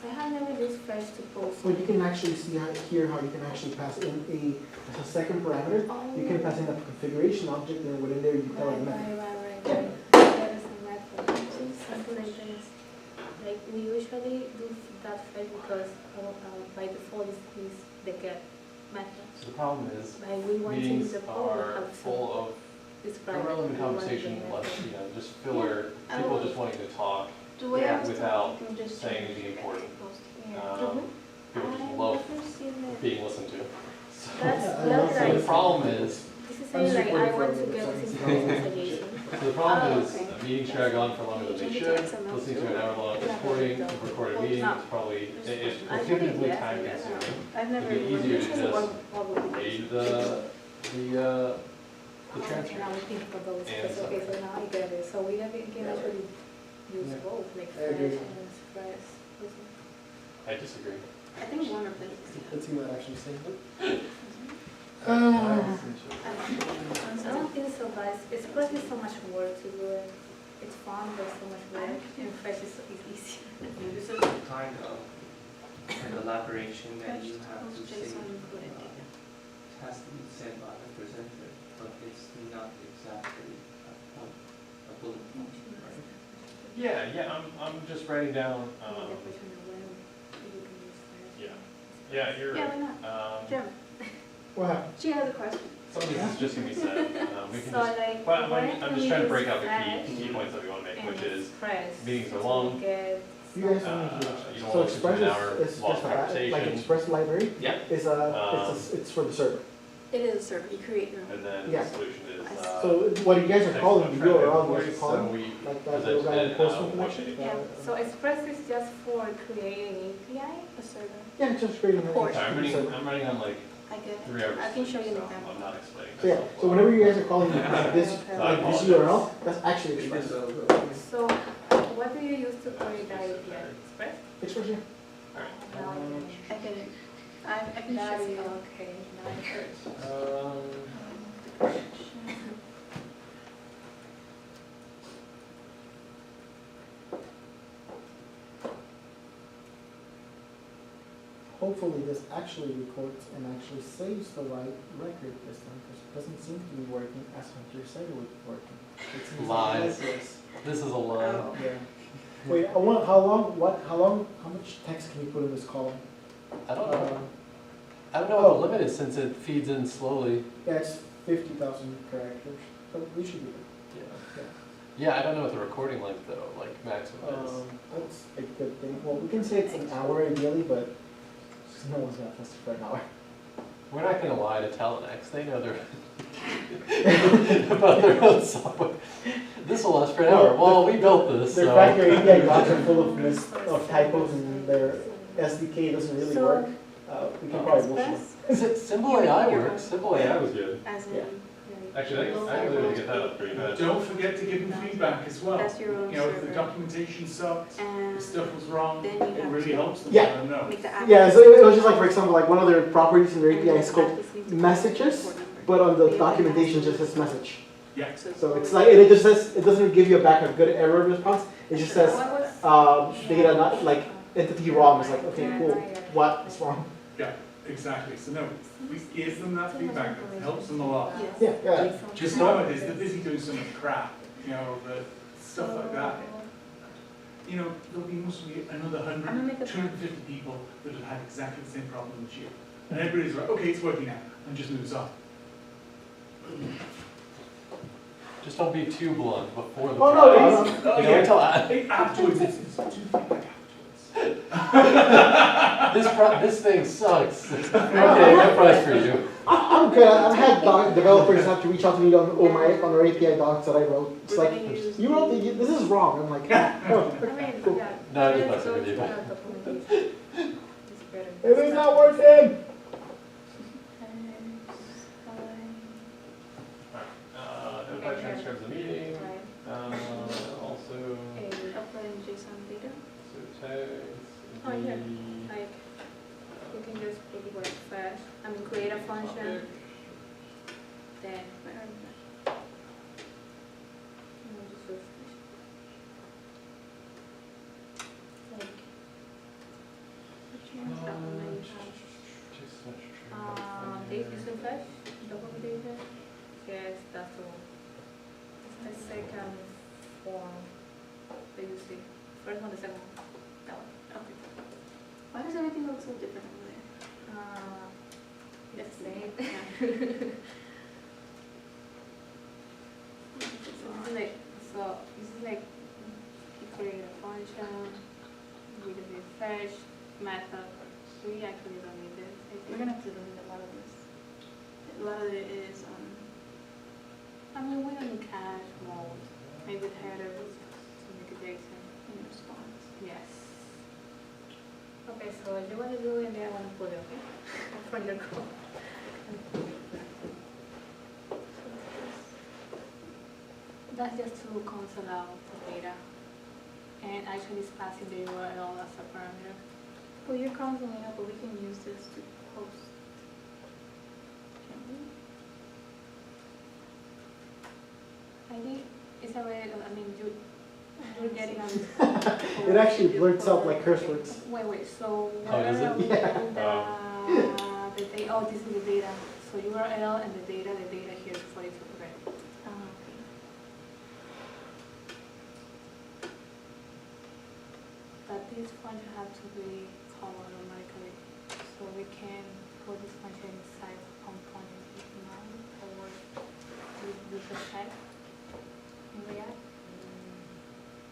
I have never used fetch to post. but you can actually see here how you can actually pass in a second parameter. You can pass in a configuration object, and within there you can tell it a method. Right. That is a method. Something like this. Like we usually do that fetch because by default is the get method. So the problem is, Like we want to use meetings the poll are have full of describe irrelevant we want the conversation, method. less, just filler, people just wanting to talk Do we Yeah, have to without you can just saying change anything it important. post? Yeah. problem is, This is I'm saying just like, I waiting for want to the get website. this investigation. so the problem Oh, is, okay. meetings drag on for longer than they Change it should, to XML listening to too. an hour-long recording, of recorded meeting is probably, it's I think prohibitively yes, I time guess. consuming. I've never. It'd be easier to This is just one of the read the And transcript. I'm looking for those, And because, okay, so now I get it, so we can actually use Yeah. both, like I agree. fresh and express. I disagree. I think one replaces the Let's see what actually says. I don't think so, but express is so much work to do it. It's fun, but so much work, and fresh is easier. This is the kind of an elaboration that you have to say. JSON included data. It has to be said by the presenter, but it's not exactly a bullet point, right? Yeah, I'm just writing down, yeah, you're Yeah, right. why not? Jim, What happened? she has a question. Some of this is just gonna be said, we can So just, like, but when I'm can just we trying to use break out the fresh key points that we wanna make, and which is, express meetings are to long. get You guys some- don't need to. you don't So want to listen to Express an hour is long just like conversation. Express library Yeah. is it's for the server. It is a server, you create your own. And then Yeah. the solution is, So what you guys are text calling of the URL, voice, you guys are so calling, we like that little presented guy in it, Postman one connection. day. Yeah, so express is just for creating API. A server. Yeah, it's just creating a Port. Sorry, server. I'm running on like I get it. 3 hours. I can show you an so example. I'm not explaining So yeah, myself so well. whenever you guys are calling this I apologize. URL, that's actually Express. So what do you use to create the API? Express? Express, yeah. Now I get it. I can that show is you. okay. Now Hopefully this actually records and actually saves the right record this time, because it doesn't seem to be working as Hunter said it would be working. It seems like Lies. this. This is a lie. Oh. Yeah. Wait, how much text can you put in this column? I don't know. Uh, I don't know what the limit is since it feeds in slowly. Yeah, it's 50,000 characters, but we should be good. Yeah. Yeah, I don't know what the recording length though, like maximum is. That's a good thing. Well, we can say it's an hour ideally, but no one's gonna test it for an hour. We're not gonna lie to Telenex, they know their about their own software. This will last for an hour, well, we built this, Their so. factory API docs are full of typos and their SDK doesn't really So- work. We can probably bullshit. Express Simple AI works, Simple AI was good. as in, Yeah. Actually, I literally get that up pretty bad. Don't forget to give them feedback as well. that's your own You know, if the server. documentation sucked, if And stuff was wrong, then you it have really to helps them Yeah. let them know. make the app. Yeah, so it was just like, for example, like one of their properties in their And API then is called app is linked to messages, the report number. but on the But you only documentation have just to- says message. Yeah. So it's like, it just says, it doesn't give you back a good error response, it just says, what was? data not, like, entity wrong, it's like, okay, cool, what is wrong? Yeah, exactly. So no, we give them that feedback. It helps them a lot. Yeah, yeah. Just nowadays, they're busy doing so much crap, you know, the stuff like that. You know, there'll be must be another I'm gonna make 100, a 250 people that have had exactly the same problem as you. And everybody's like, okay, it's working now, and just moves on. Just don't be too blunt before the Oh, no, prize. no, You know, until I, Hey, afterwards, it's too feedback afterwards. this thing sucks. Okay, no prize for you. I'm good. I've had developers have to reach out to me on our API docs that I wrote. It's We're like, gonna use you wrote this is wrong. I'm like, oh, I mean, cool. yeah. No, I'm just let's messing go with you. to the documentation. It's better. It is not working. Notify transcribes the meeting, Right. also, Uploading JSON data. so tags, Oh, yeah. the, Like, you can just put word first, I mean, create a function, then, Where are you? just refresh. Like, Which one? document you have, this is refresh, documentation, yes, that's all. It's the second form that you see, first one, the second one, that one. Okay. Why does everything look so different over there? It's the same. Yeah. So this is like you create a function with a refresh method. We actually don't need this. I We're think. gonna have to delete a lot of this. A lot of it is, I mean, we don't need cache mode. maybe the header to make it data in response. Yes. Okay, so if you want to do it, and then I want to put it, okay? For your code. That's just to console out the data. And actually it's passing the URL as a parameter. Well, you're consoling out, but we can use this to post. Can we? I think it's already, I mean, you're getting on. It actually blurts out like curse words. Wait, so Oh, does it? where are we Yeah. putting the data? Oh, this is the data. So URL and the data here is 42, okay. But this function has to be called automatically. So we can put this function inside the component if not, or with the check in React.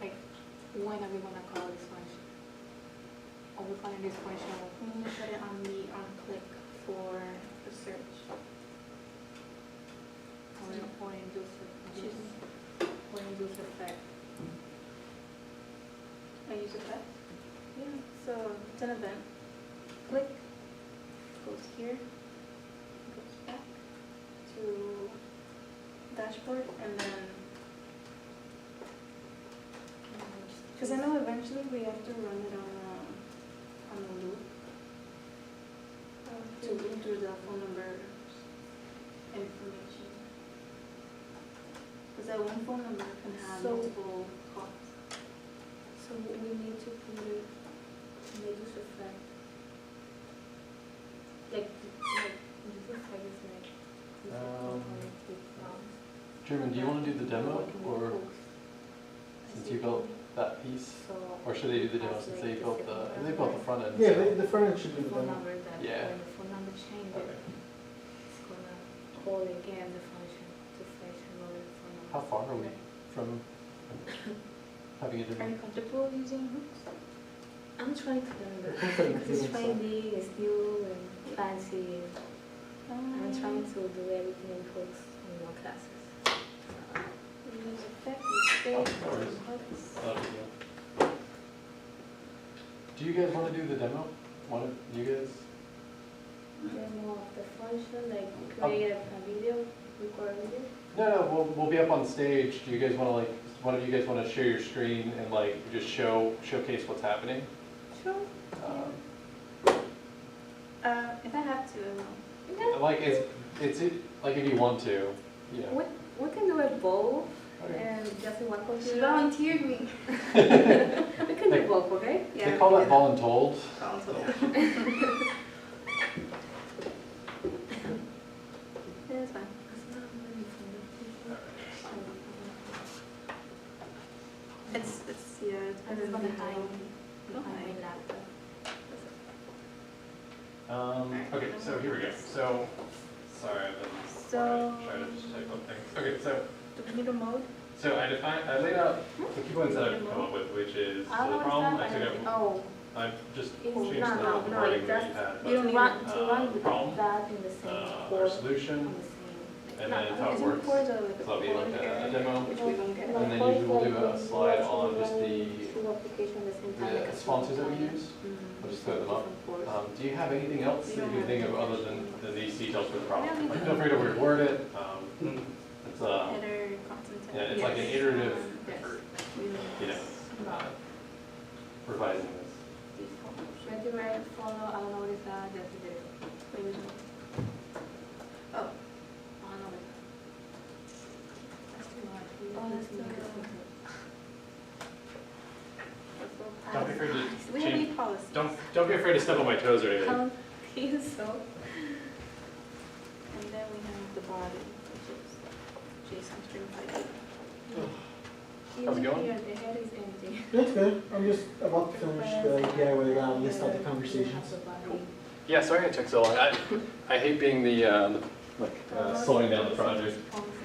Like, when are we gonna call this function? Or we calling this function? We need to put it on the on-click for the search. Or induce effect. I use effect. Yeah, so it's an event. Click, goes here, goes back to dashboard, and then, because I know eventually we have to run it on a loop to enter the phone number information. Because that one phone number can have So- multiple calls. So we need to put it in the induce effect. Like induce effect is like this component with German, do you want to do the demo, or since you built that piece? Or should they do the demo since they built the front end? Yeah, so- the front end should be the phone demo. number that Yeah. when the phone number changes, Okay. it's gonna call again the function to fetch another phone number. How far are we from having a Are demo? you comfortable using hooks? I'm trying to learn that. Perfect, It's yeah. trendy, it's new and fancy. I'm trying to do everything in hooks in more classes. Use effect, use space, No worries. use hooks. Do you guys want to do the demo? You guys? Demo of the function, like create a video, record a video. No, we'll be up on stage. Do you guys want to one of you guys want to share your screen and just showcase what's happening? Sure. Um, If I have to, it's if you want to, you know. We can do it both Okay. and just in one she computer. volunteered me. We can do both, okay? Yeah, They call we that can voluntold. do that. Voluntold. Yeah, it's fine. It's yeah, it's I'm just better gonna than hide Don't behind hide. my laptop. Okay, so here we go. So, sorry, I've been So- trying to just type up things. Okay, so Do we need a mode? I laid out the key points that I've come up with, which is I don't the know problem. what's I that, took oh, I've just It's changed not- the no, wording that that's- you had. You But, don't need to run with problem, that in the same our core, on solution, the same. and then how it works. So that'll be like a demo. Which we won't get. And then usually we'll do a slide on just the sponsors that we use. Mm-hmm. We'll just throw them up. Do you have anything else that you can think of other than these details for the problem? Like, feel free to reword it. It's Header, content yeah, type. it's like an iterative Yes. effort, We- you know, revising this. Ready, right, follow, I don't know what is that, just do it. Wait, which one? Oh, I don't know what is that. That's too much. We Oh, need that's to too make it much. simpler. Don't be afraid to we have any change. policies? Don't be afraid to step on my toes or anything. I don't think so. And then we have the body, which is JSON string type. How's it going? Here, the head is empty. It's good. I'm just about to finish the guy where they gotta list out the conversations. Yeah, sorry it took so long. I hate being slowing down the project.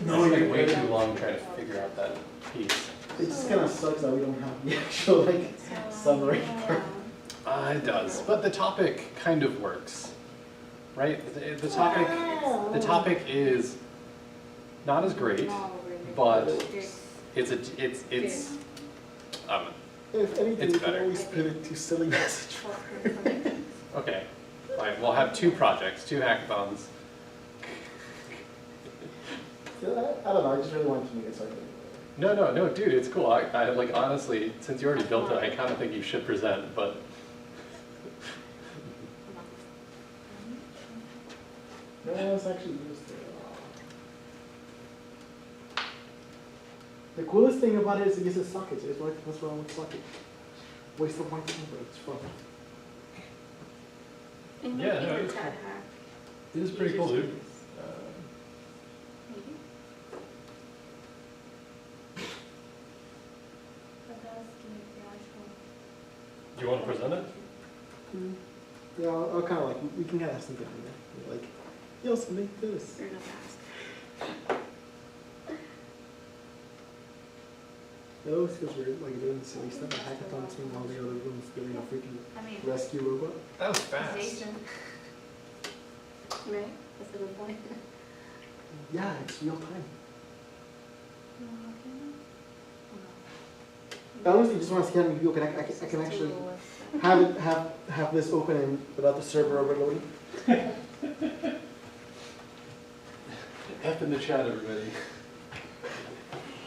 No, It's you're way good. too long trying to figure out that piece. It just kinda sucks that we don't have the actual summary part. It does, but the topic kind of works. right? The topic is not as great, but it's If anything, It's we can better. always pivot to silly message. okay. Fine. We'll have 2 projects, 2 hackathons. I don't know, I just really wanted to make it so I could. No, dude, it's cool. I like honestly, since you already built it, I kind of think you should present, but No, it's actually used to. The coolest thing about it is it uses sockets. It's what's wrong with socket? Waste of point, but it's fun. And Yeah, maybe no, the it's TADHack. it is pretty cool, dude. Maybe. Do you want to present it? Yeah, I'll kind of like, we can kind of have something in there. Like, yo, so make this. They're not fast. It always feels weird, like doing silly stuff at hackathons while the other room's doing a freaking I mean, rescue robot. That was fast. Jason, Right? that's a good point. Yeah, it's real time. I honestly just want to see how many people can I can actually have this open and without the server overloading. F in the chat, everybody.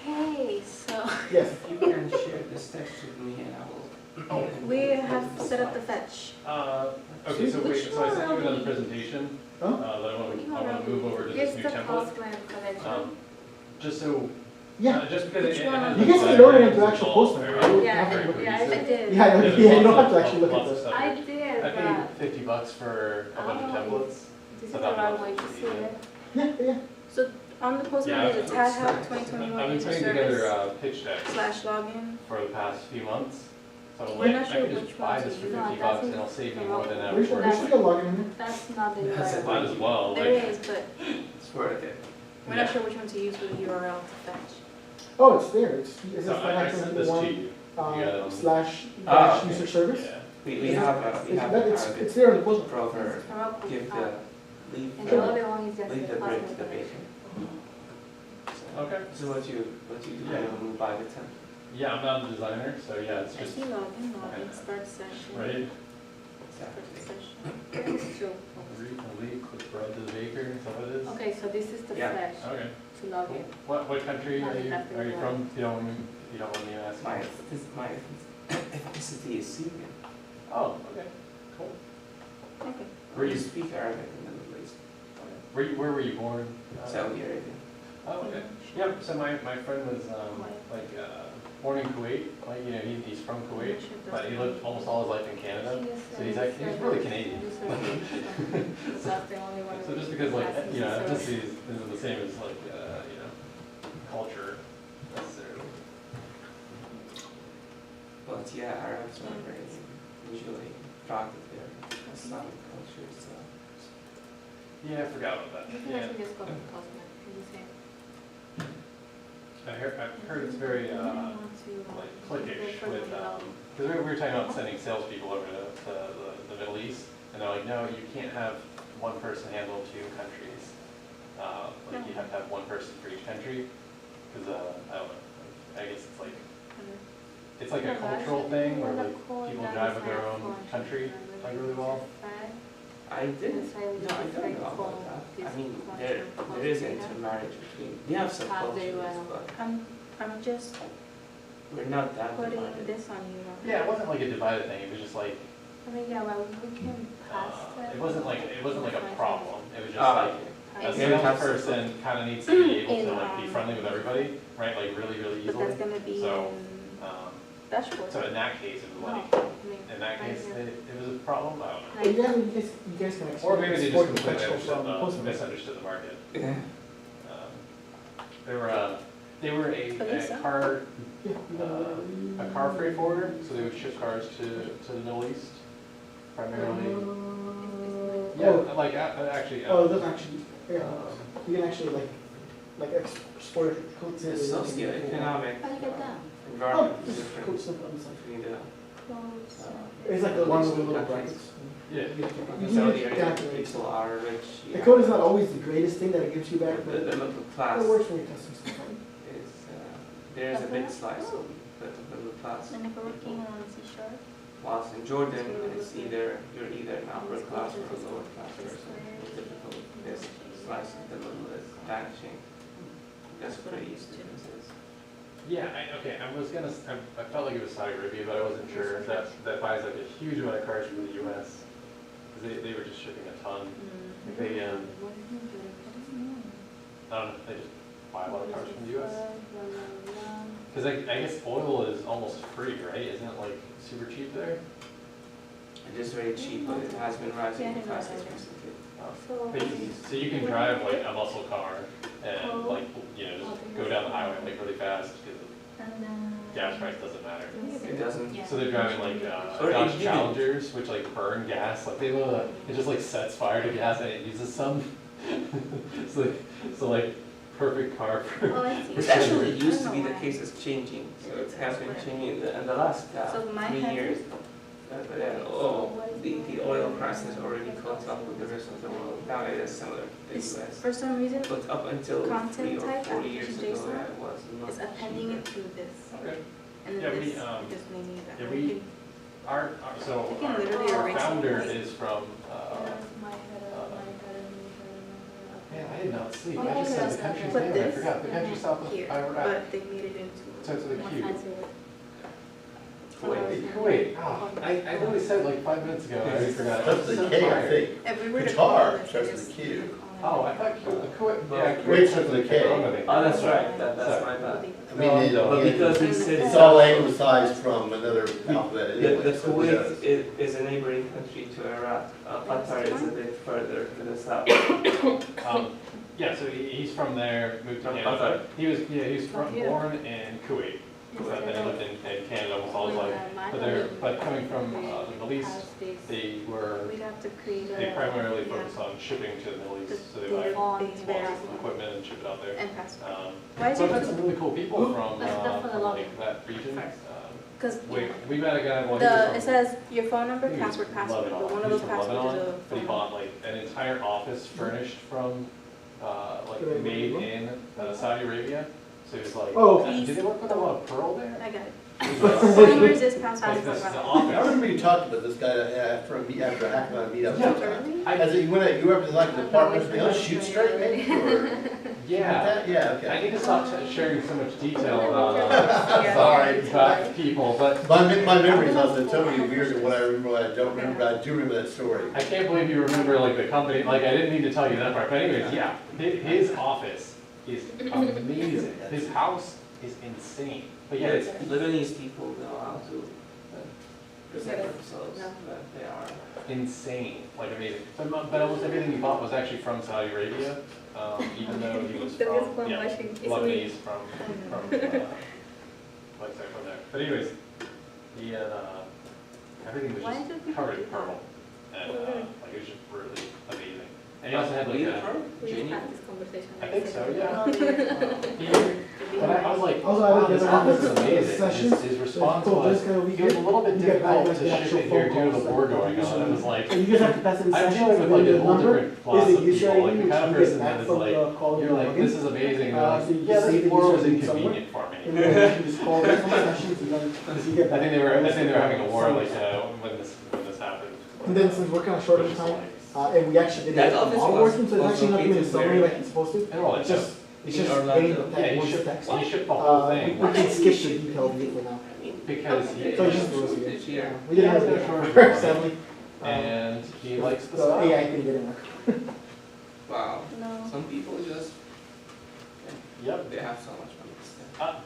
Hey, so Yes. You can share this text with me and I will. We have set up the fetch. Okay, so wait, so I sent you another presentation Huh? that I want to move over to this here's new the template. Postman collection. Just so, Yeah. just because Which it one? has You the can skip over diagrams into and actual all Postman. very- I don't Yeah, have to very look yeah, I cohesive. did. Yeah, Yeah, you don't have to lots actually look of at this. stuff. I did, I paid but $50 for a bunch of templates. this is So the that wrong was way to easy. see it. Yeah. So on the Postman, Yeah. there's a TADHack I've 2021 been user putting together service pitch decks slash login. for the past few months. So I'm We're like, not I sure can which just buy one to this for use. $50 No, and it'll save me more than that's- There's ever. still a login in there. That's not the That's it. URL. Might as well, There like, is, but It's worth it. we're not sure which one to use for the URL to fetch. Oh, it's there. It's so I sent this to one you. You got it on- slash Ah, user service. Yeah. We have It's there on the Postman. prover Heroku. give the leave And the other one is just leave the the bread to Postman the collection. bacon. Okay. So what you do Yeah. when you buy the template. Yeah, I'm not a designer, so yeah, it's I just, see login, start session. right? Start Exactly. session. It's true. Leak with bread to the baker, is that what it is? Okay, so this is the Yeah. fetch Okay. to log in. What country Not are you exactly right. from? If you don't want me to ask. My ethnicity is Syrian. Oh, okay, cool. Okay. Were We you, speak Arabic in the Middle East. where were you born? Saudi Arabia. Oh, okay. Yeah, so my friend was, born in Kuwait, like, he's from Kuwait, but he lived almost all his life in Canada, so he's really Canadian. That's the only one. So just because ethnicity isn't the same as culture necessarily. But yeah, Arabs are very usually proud of their Islamic culture, so. Yeah, I forgot about that. You can Yeah. actually just go to Postman, it's the same. I've heard it's very, like cliquish with, because we were talking about sending salespeople over to the Middle East, and they're like, no, you can't have one person handle 2 countries. Like you have to have one person for each country, because, I don't know, I guess it's like a cultural thing where like people drive with their own country like really well. I didn't, no, I don't know about that. I mean, there is intermarriage between, we have some cultures, but I'm just we're not that putting divided. this on you. Yeah, it wasn't like a divided thing, it was just like, I mean, yeah, well, we can pass that. it wasn't like a problem, it was just Oh, like, okay. a And- Yeah, we have some- salesperson kind of needs to be able to like be In, friendly with everybody, right, like really, really But easily. that's gonna be So, in um, dashboard. so in that case, it was No, like, I mean, in that right case, here. it was a problem, I don't know. But yeah, you guys can Or maybe they just export the completely textual from Postman. misunderstood the market. Yeah. They were Elisa? a car freight forwarder, so they would ship cars to the Middle East, primarily. Yeah, like actually. Oh, that's actually, yeah, you can actually like export codes The in. socioeconomic I get that. environment Oh, is this is different cool stuff on the side. between the Clothes. It's like the one with the little brackets. Yeah. You Saudi can Arabia, calculate. people are rich. The code is not always the greatest thing that it gives you back, but The it middle class works when you're testing stuff, right? is, there's a big slice of the middle class. And if we're working on C#, Whilst in Jordan, it's either, you're either an upper class or a lower class person. It's difficult. This slice in the middle is vanishing. That's pretty differences. Yeah, okay, I felt like it was Saudi Arabia, but I wasn't sure. That buys like a huge amount of cars from the US. Because they were just shipping a ton. Like they, I don't know, they just buy a lot of cars from the US. Because I guess oil is almost free, right? Isn't it like super cheap there? It is very cheap, but it has been rising in prices recently. So you can drive like a muscle car and like, just go down the highway like really fast because gas price doesn't matter. It doesn't. So they're driving like Dodge Challengers, which like burn gas. Like it just like sets fire to gas and it uses some. so like perfect car for. Oh, I see. It actually used to be the case is changing. So it has been changing in the last So my 3 head- years. But then, the oil prices already caught up with the rest of the world. Now it is similar to the It's, US. for some reason, But up until content 3 or type 4 years application ago, JSON that was not is appending cheaper. it to this. Okay. And Yeah, then we, this just made me that. yeah, way. we- Our You can literally our erase founder it. is from. Man, I did not sleep. Oh, I just said the okay. country's But name. I this forgot the country south of here, Iraq. but they made it into. Starts with a Q. Kuwait. Kuwait. Oh, I literally said it like 5 minutes ago. I already forgot. Starts with I'm a so K, I tired. think. If we were to Qatar call this, starts I with a guess Q. we could Oh, call I it thought Kuwait. Yeah, Kuwait starts with a K. Oh, that's right. That's my bad. I mean, But because we said it's all anglicized from another alphabet the anyway. so it does. Kuwait is a neighboring country to Iraq. Qatar is a bit further to the south. Yeah, so he's from there, moved to From Canada. Qatar. He was born in Kuwait. But then he lived in Canada almost all his life. But coming from the Middle East, they We'd have to create a. primarily focus on shipping to the Middle East. So they buy lots of And equipment and ship it out there. passport. Why is So it? I've met some really cool people from That's for the from lobby. like that region. Because We met a guy, well, he was it from, says your phone number, he was password, password, Lebanon. but one of He was those from passwords is Lebanon, a but he phone bought like an entire office furnished from made in Saudi Arabia. So he was like, Oh. do they work with a lot of pearl there? I got it. He was Phone like, number is this, password like, is this is the this. I office. remember you talked about this guy after a hackathon meetup. Yeah. sometime. As you went, you were like the department, they all shoot straight maybe, or? Yeah. Yeah, I okay. need to stop sharing so much detail Sorry. about people, but My memory's also totally weird and what I remember, what I don't remember, but I do remember that story. I can't believe you remember like the company, like I didn't mean to tell you that part, but anyways, yeah, his office is amazing. His house is insane. But yeah, it's Lebanese people know how to present themselves. No. But they are. insane, like amazing. But almost everything he bought was actually from Saudi Arabia, even though he was from, yeah, Lebanese from like sorry, from there. But anyways, he had, everything was Why just do people covered in do pearl. And Really? like it was just really amazing. And he also had like Real a, pearl? We just Genuine? had this conversation. I think so, yeah. Yeah. But I was like, Also, I wow, would this never have office is this amazing. sessions. His response Cool, was, this guy will be it was a good. little bit You get back, difficult like, to the ship actual it here phone due to the calls, war like, going on. It was like, And you just have to pass it in I'm sessions, dealing with and like then a the whole number different class is of the user people. ID, Like the which kind of you get person back that is from like, the call you're you like, log in. this is amazing. And So they're you like, yeah, just save this the war user was ID somewhere. inconvenient for me. And then you just call them from sessions, and then you get I back. think they were having a war like when this happened. And then since we're kind of short on time, and we actually did That it office all was- working, so it's was actually not doing the located summary where? like it's supposed to. And all that It's just, In getting Orlando. the Yeah, text, he what's the shipped, text. he shipped the whole We thing can skip the detailed view for now. because he, So it's just those again. Yeah. Yeah, we didn't have Yeah, it sure. before, sadly. and he likes the The style. AI thing didn't work. Wow. No. Some people just, Yep. they have so much money.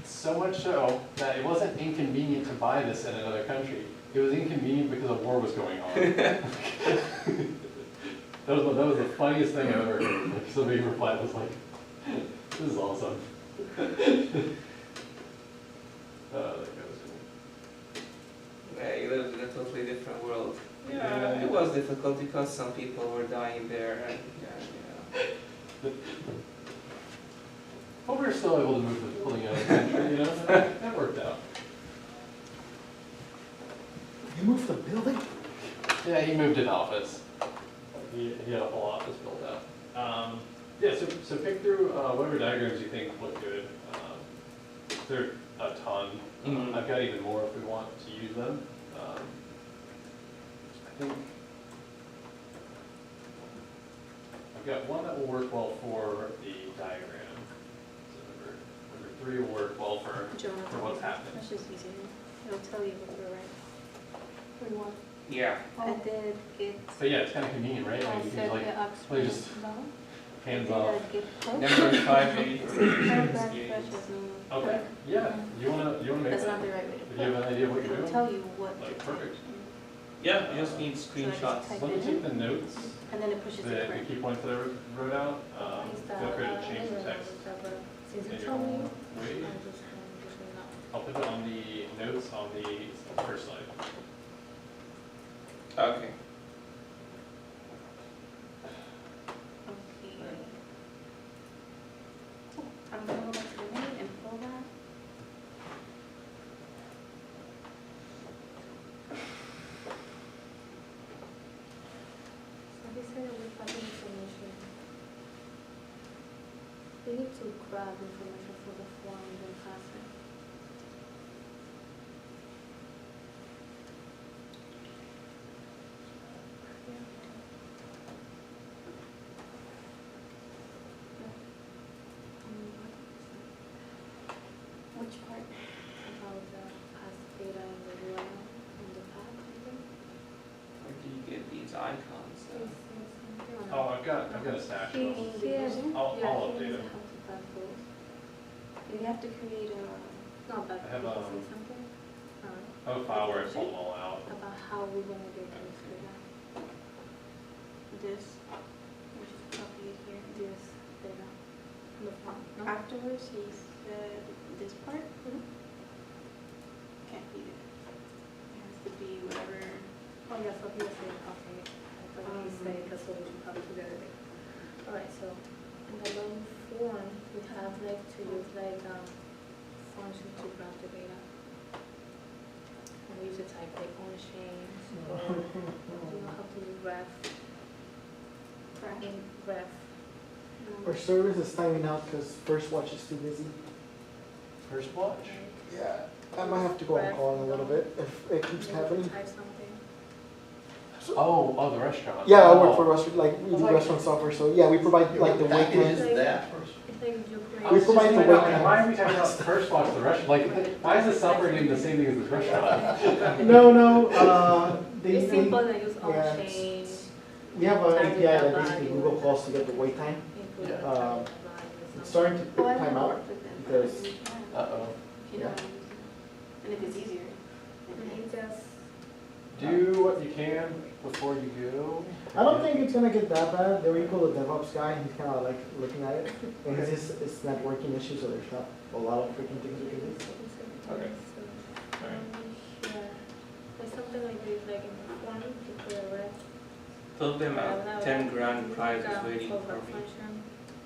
So much so that it wasn't inconvenient to buy this in another country. It was inconvenient because a war was going on. That was the funniest thing I've ever heard. Like somebody replied was like, "This is awesome." That goes. Yeah, you lived in a totally different world. Yeah. It was difficult because some people were dying there and, But we were still able to move the building out of the country, you know. That worked out. moved the building? Yeah, he moved an office. He had a whole office built out. Yeah, so pick through whatever diagrams you think look good. There are a ton. I've got even more if we want to use them. I think I've got one that will work well for the diagram. So number 3 will work well for what's happening. That's just easier. It'll tell you if you're right. We want. Yeah. I did get. But yeah, it's kind of convenient, right? Like you can like really just hands off. Number 5 maybe. Okay. Yeah. You wanna make That's that? not the right way to Do put you have it. an idea of what you're It'll doing? tell you what. Like perfect. Yeah, you just need So I just screenshots. type Let me it take in, the notes, and then it pushes the it correct. key points that I wrote out. Feel free to change the text Since in you your told me, own I'm way. just pushing up. I'll put it on the notes on the first slide. Okay. Okay. I'm gonna go back to the main and pull that. So he said we have information. We need to grab information for the form and then pass it. Which part? About the past data and the URL and the path, I think. Where do you get these icons? Oh, I've got a stash of them. I'll update them. How to pass those. You have to create a. No, but I have, you can say something I have a file where I pull them all out. about how we're gonna get this data. This, which is copy it here. This data. In the form, no? Afterwards, he said this part Mhm. can't be there. It has to be whatever. Oh, yeah, so he was saying, okay, I thought he said the solution come together. Alright, so in the loan form, we have like to use like function to grab the data. And we use a type like on change or you know how to use ref in ref. Our service is timing out because First Watch is too busy. First watch. Yeah. I might have to go on call in a little bit if it keeps You happening. type something. Oh, the restaurant. Yeah, I work Oh. for restaurant, like, we do restaurant software, so yeah, we provide like the wait Package times. is that first? It's like you I create. was just provide the thinking, wait like, time. why are we talking about first watch the restaurant? Like, why is this software doing the same thing as this restaurant? No, It's simple, they use on yeah, change. we have an Target API that that basically value. Google calls to get the wait time. Include Yeah. the target value or It's something. starting to Oh, I time haven't out worked with them. because You can, Uh-oh. if you know how to use it. And if it's easier. And he just, Do what you can before you go. I don't think it's gonna get that bad. They were equal to DevOps guy, he's kinda like looking at it. And it's not working issue, so there's not a lot of freaking things we can do. Okay. so, here, there's something like this, like in the form, you put a ref. Tell them Now, 10 grand prize is grab waiting for for the me. function,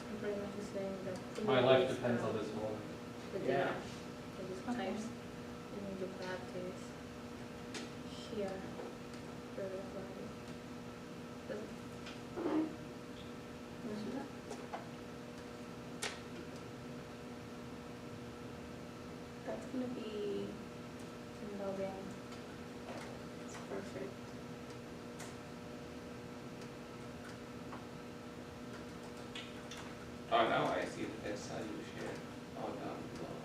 and pretty much is saying that. My life depends on this one. The data, and these types, and then you grab this here, the ref value. That's gonna be, And login. it's perfect. Oh, now I see the text that you shared. Oh, down below.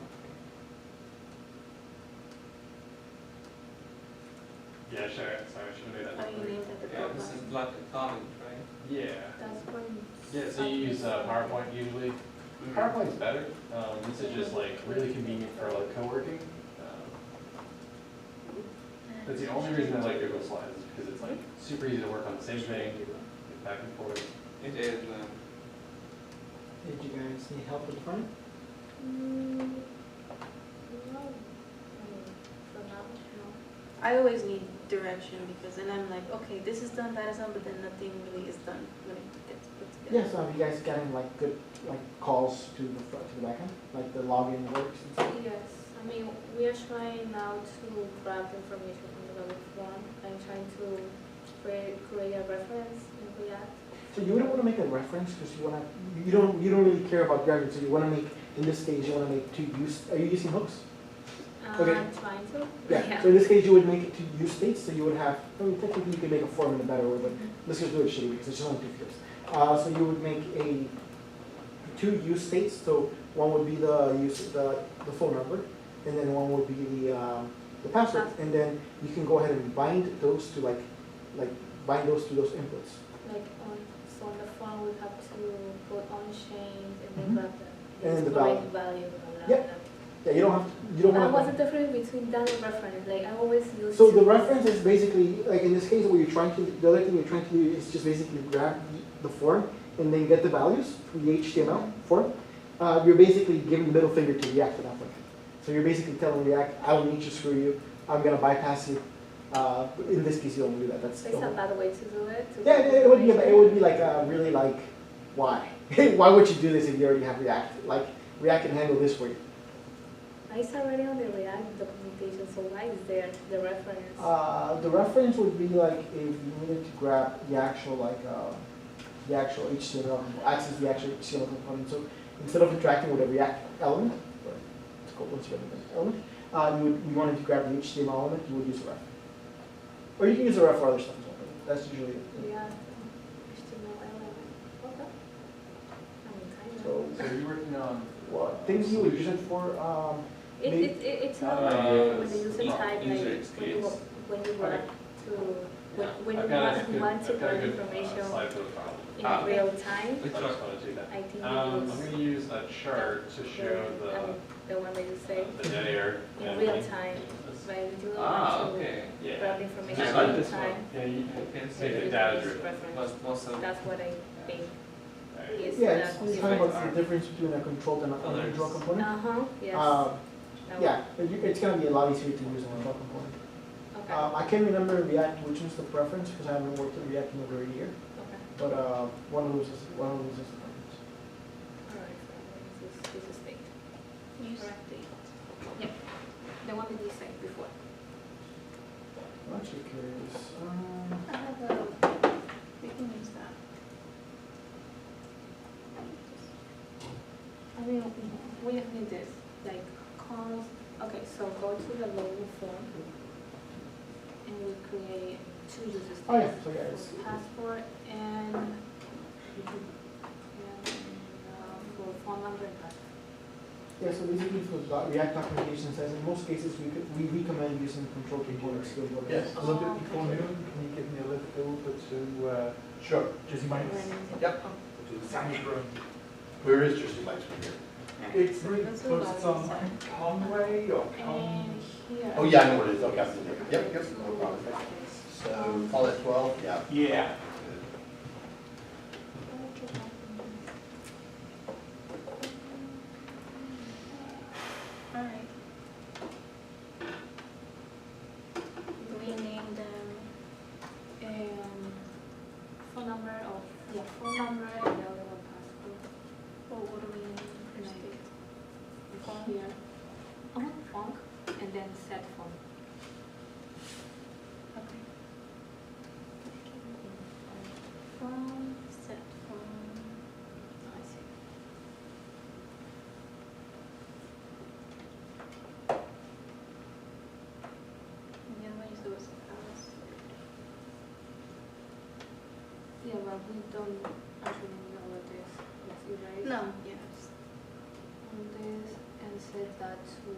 Yeah, sure. Sorry, I should have made that. Oh, you named it the Okay. Yeah, this is profile. like a comment, right? Yeah. That's when. Yeah, so you use PowerPoint usually. PowerPoint's better. This is just like really convenient for like co-working. That's the only reason I like Google Slides is because it's like super easy to work on the same thing, get back and forth. It is, Did you guys need help with the front? No. For now, no. I always need direction because then I'm like, okay, this is done, that is done, but then nothing really is done when it gets put together. Yeah, so have you guys gotten like good, like calls to the backend, like the login works and stuff? Yes, I mean, we are trying now to grab information from the about the form. I'm trying to create a reference in React. So you wouldn't want to make a reference because you don't really care about grabbing. So you want to make, in this case, you want to make are you using hooks? Okay. I'm trying to. Yeah. So in this case, you would make it to use states. So you would have, I mean, technically you can make a form in a better way, but let's just do it shitty because it's just only 2 fields. So you would make two use states. So one would be the phone number, and then one would be the password. And then you can go ahead and bind those to bind those to those inputs. So on the phone we have to put on chain and then grab the And then the correct value. value. Yep. Yeah, you don't want What's the difference between that and reference? Like I always use. So the reference is basically, like in this case, what you're trying to, the other thing you're trying to do is just basically grab the form and then get the values from the HTML form. You're basically giving the middle finger to React at that point. So you're basically telling React, I don't need to screw you, I'm gonna bypass you. In this case, you don't do that. That's It's a bad way to do it. yeah, it would be like really like, why? Why would you do this if you already have React? Like React can handle this for you. It's already on the React documentation, so why is there the reference? The reference would be like if you needed to grab the actual HTML, access the actual HTML component. So instead of interacting with a React element, or it's called once you get an element, you wanted to grab the HTML element, you would use a ref. Or you can use a ref for other stuff as well. But that's usually it. Yeah, HTML element. Okay. I mean, kind of. So you're working on what things you would use it for? It's not like when the user no, type, like user when you experience. when you want to when you I've got a want to I've got a get good information slide for the problem. in real time. I just want to do that. I think I'm it going to use a chart to show the one that you say the dead air. in real time. Right, you don't want to Yeah. grab information I in like real this one. time. Yeah, you can So make you it use data driven. reference. That's what I think is Yeah, the it's talking difference. about the difference between a controlled and an uncontrolled component. Yes. That Yeah, it's going to be a lot easier to use a control component. one. Okay. I can't remember in React which was the preference because I haven't worked in React in over a year. Okay. But one of those is the preference. All right. So this is state. Correct date. Yep. The one that you said before. I'm actually curious. I have a, we can use that. I mean, we need this, like, okay, so go to the logo form, and we create 2 user states. Oh yeah, so yeah, it's, Passport and for phone number and passport. yeah. So basically, for React documentation says in most cases we recommend using control components to avoid Yes. A little bit before noon, can you give me a little bit to Sure. Jesse Mike's? Yep. Sounds good. Where is Jersey Mike's from here? It's really close to Conway or And here. Oh, yeah, I know what it is. Okay. Yep, no problem. So call it 12, yeah. Yeah. All right. Do we name them? Phone number of, phone number and the other one passport. What do we name them for state? Here. Funk, and then set phone. Okay. Phone, set phone. I see. And the other one you said was Alice. Yeah, but we don't actually know what this is, you right? No, yes. On this, and set that to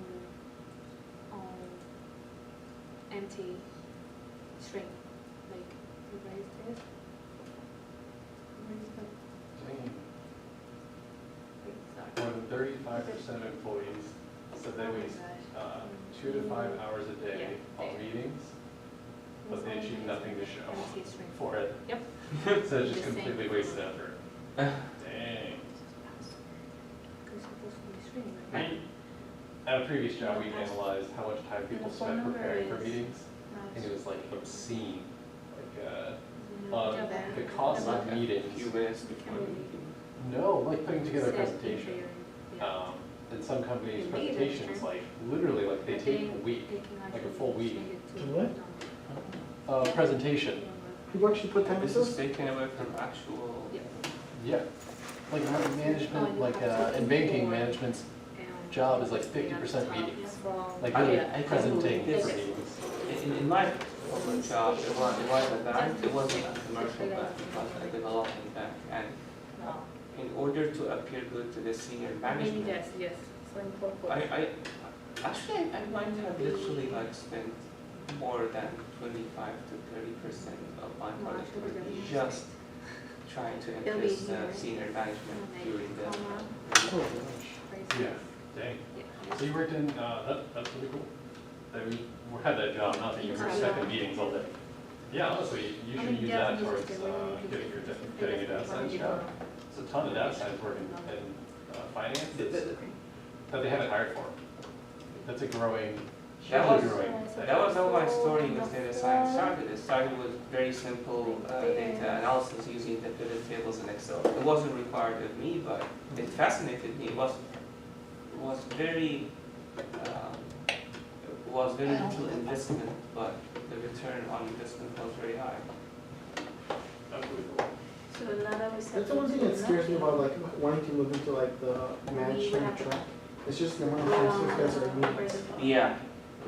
empty string, like erase this. Erase the, wait, sorry. More than 35% of employees said they waste 2 to 5 hours a day on meetings, but they achieve nothing to show Empty string. for it. Yep. So it's just The same. completely wasted effort. Dang. Because it's supposed to be string, right? At a previous job, we analyzed how much time people The phone spent number preparing for is- meetings, and it was like obscene. Like, Yeah, the cost of but meetings. we can really No, like putting together a set presentation. here, yeah. In some companies, You need it, presentations, sure. like, literally, like, they But take a week. they can like a actually full week. change it To what? presentation. People actually put time This into is this? taken away from actual. Yeah. Like management, like in banking, management's job is like 50% meetings. Like really I presenting this. for meetings. In my former job, it was a bank, it wasn't a commercial bank, it was a development bank. And in order to appear good to the senior management, Yes, so important. I might have literally like spent more than 25 to 30% of my productivity just trying to It'll be impress here. senior management during the. Oh, gosh. Yeah, dang. So you worked in, that's really cool. That we had that job, not that you were stuck in meetings all day. Yeah, honestly, you should use that towards getting a data science job. There's a ton of data science work in finance that they haven't hired for. That's a growing, That hugely was- growing thing. That was how my story with data science started. It started with very simple data analysis using the pivot tables in Excel. It wasn't required of me, but it fascinated me. It was very little investment, but the return on investment was very high. That's really cool. So now That's the one thing that scares me about like wanting to move into like the management track. It's just the amount of times you guys are meeting. Yeah.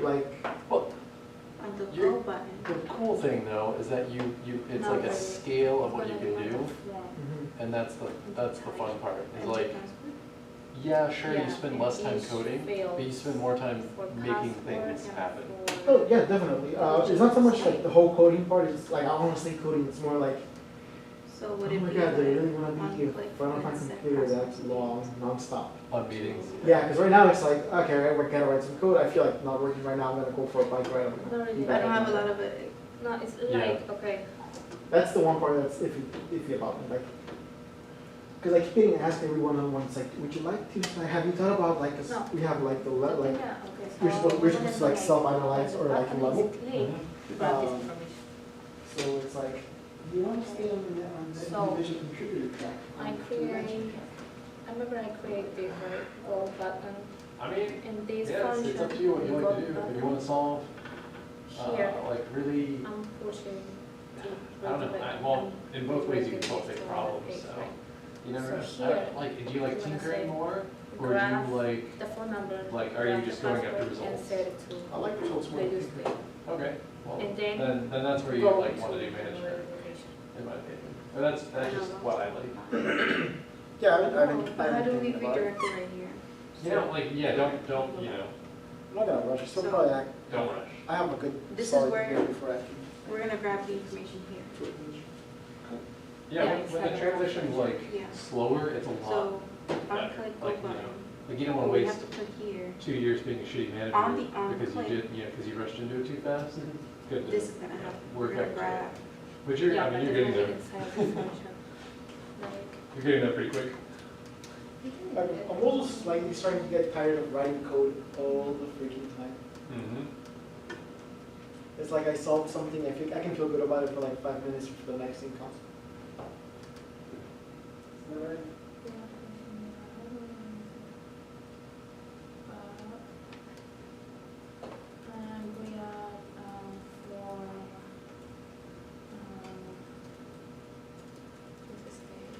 Like, On the You're- go button. The cool thing though is that it's like a scale of what you can do, and that's the fun part. Is like, yeah, sure, you spend less time coding, but you spend more time making things happen. oh yeah, definitely. It's not so much like the whole coding part. It's like I want to say coding. It's more like, So oh would it my be god, do I really like want to one be here click in front of my and set computer password? that's long, nonstop? On meetings. Yeah, because right now it's like, okay, I gotta write some code. I feel like not working right now. I'm gonna go for a bike ride. I'm gonna Not really. be I back don't in have a the- lot of it. No, it's Yeah. like, okay, That's the one part that's iffy about me. Like, because I keep getting asked every one-on-one, it's like, would you like to, have you thought about like, No. we have like the, like, yeah, okay, so. we're supposed to like self-analyze or like button level. is click, Mhm. you got this Um, information. So it's like, do you want to stay on the So, individual contributor track? I remember I created a goal button I mean, in this yeah, function. it's up to you what you like goal to do. If you button. want to solve, Here, like really, I'm pushing to. I don't know. redirect- Well, I'm in both ways you can redirecting solve this big to problems. another page, So right? you never. So I here, don't, like, do you like I'm gonna tinkering say more, or do graph you like? the phone number. Like, are you graph just the going after password, results? And set it to I like results more. the use case. Okay. Well, And then then that's where you go like want to do the management, verification. in my opinion. But that's just what I like. Yeah, But how do we redirect it right here? You know, like, yeah, don't, you know, I'm not gonna rush, I still So- probably act, don't rush. I have a good This is solid where- year before acting. We're gonna grab the information here. Yeah, Yeah, when the exactly. transition's like Yeah. slower, it's a lot. So better. on click go Like, you button. know, like you don't want to We waste have to put here. 2 years being a shitty manager On the on because click. you did, because you rushed into it too fast. Good This to is gonna happen. work We're gonna out. grab. But you're, Yeah, I mean, but you're then getting we there. inside the function. Like, You're getting there pretty quick. I'm also slightly starting to get tired of writing code all the freaking time. Mm-hmm. It's like I solved something, I can feel good about it for like 5 minutes before the next thing comes. Isn't that right? And we are for this thing,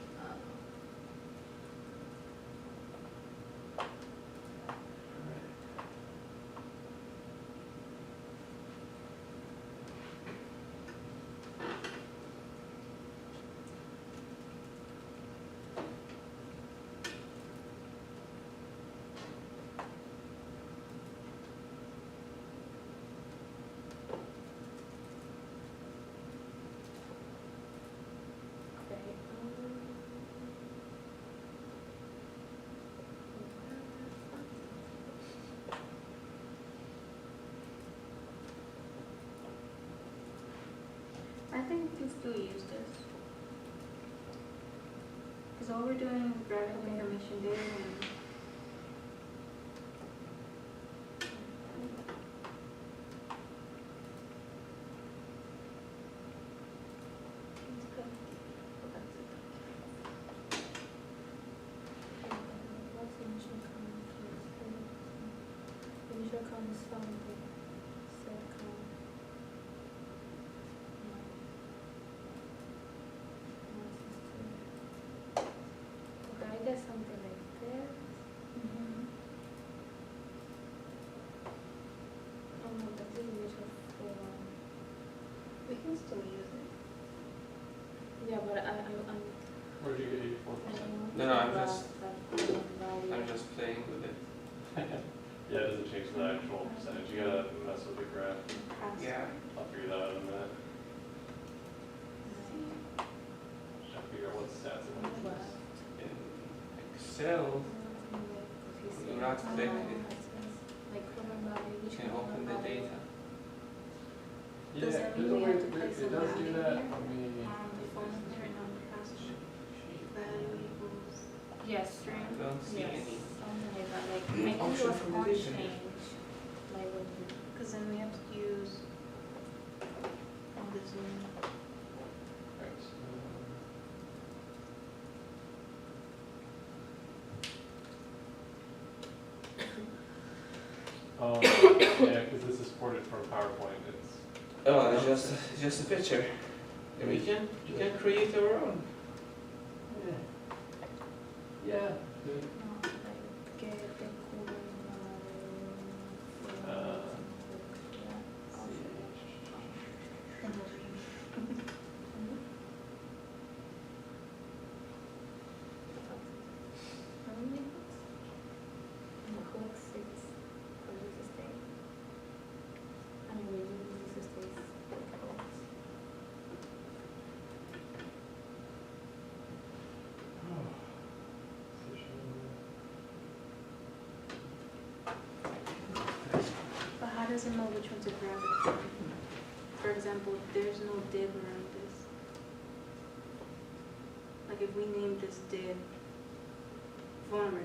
okay. I think we can still use this. Because all we're doing is grabbing the information there and Initial count is found, set count. get something like this. Oh no, but this is just for, We can still use it. yeah, but I'm, Where'd you get I 84%? don't want No, to no, I'm grab just- that value. I'm just playing with it. Yeah, it doesn't change the actual percentage, you gotta mess with the graph. Yeah. I'll figure that out in a minute. Just trying to figure out what stats it was. In Excel, you not click it, Like cover value, you which can cover open the value? data. Yeah, Does that there's mean a we way, have to place it a does do value that, here? let me, The phone number and on the password. Value equals Yes. string. I don't see Yes, any. something like that, like, I can do a Option from the font dictionary. change, like when you, Because then we have to use all the Zoom. right, Yeah, because this is ported from PowerPoint, it's, Oh, it's just a picture. And we can create our own. yeah, good. like, get the cover Uh, How many books? And the code 6 for user state. And we use user states codes. But how does it know which one to grab it from? For example, there's no div around this. Like if we name this div phone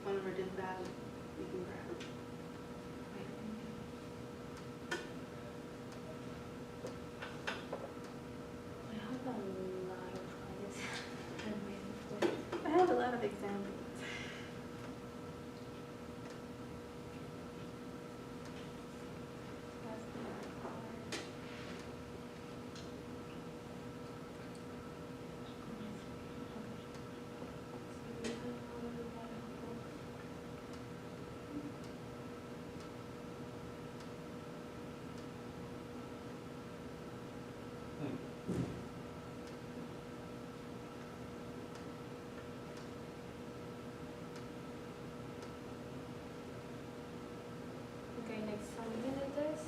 number div value, we can grab it. I have a lot of projects that I made before. I have a lot of examples. That's not hard. So we have all of that books. Okay, next something like this,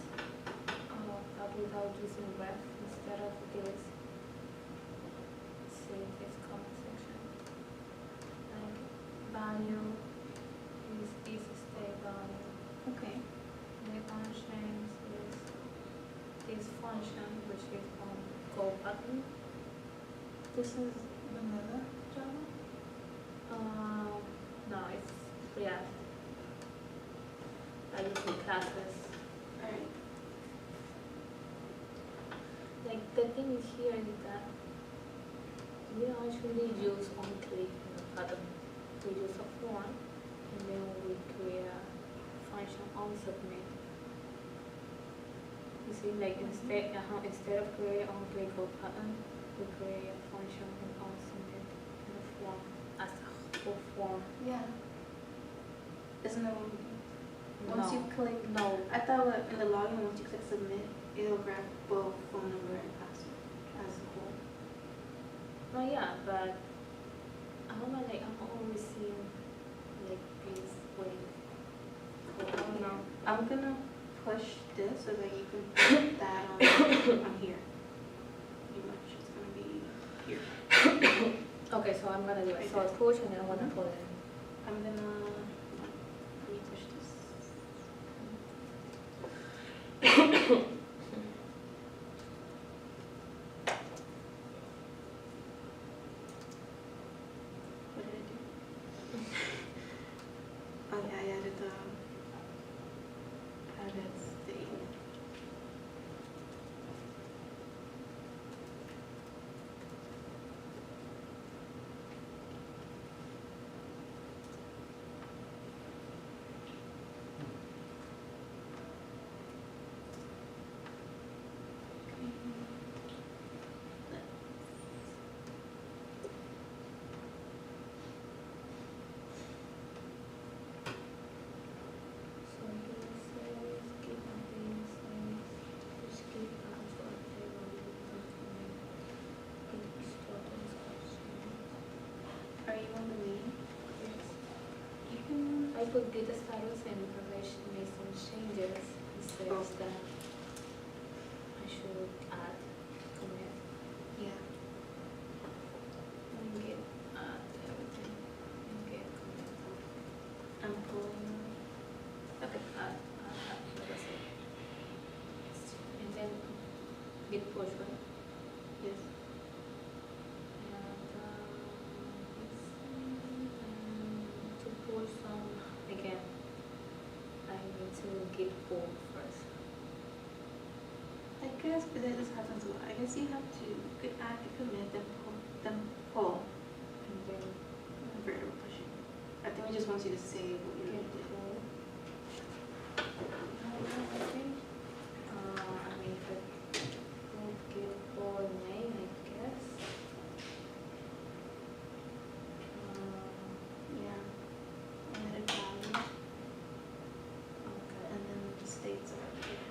but without using ref instead of this. See this comment section. Like value is state value. Okay. The functions is this function which is on go button. This is vanilla Java? No, it's React. I use the classes. Alright. Like the thing is here is that we don't actually use on click in the button. We use a form and then we create a function on submit. You see, like instead of create on click or button, we create a function and on submit in the form as a whole form. Yeah. Isn't that what we do? Once you click, No. I thought what in the login, once you click submit, it'll grab both phone number and password as a whole. No, yeah, but I'm always seeing like this way. I don't know. I'm gonna push this so that you can put that on here. Pretty much, it's gonna be here. Okay, so I'm gonna do it. So I push and then I'm gonna pull it in. I'm gonna, let me push this. What did I do? Oh yeah, I added the state. put get status and because I should make some changes, it says that I should add commit. Yeah. And get add everything and get commit. I'm pulling. Okay, add, that's it. And then git push, right? Yes. To pull some, again, I need to git pull first. I guess this happens a lot. I guess you have to add the commit, then pull, And then vertical pushing. I think it just wants you to save what you're git gonna do. pull. I mean, if I put git pull name, I guess. Yeah. And then a value, Okay. and then the states are up here.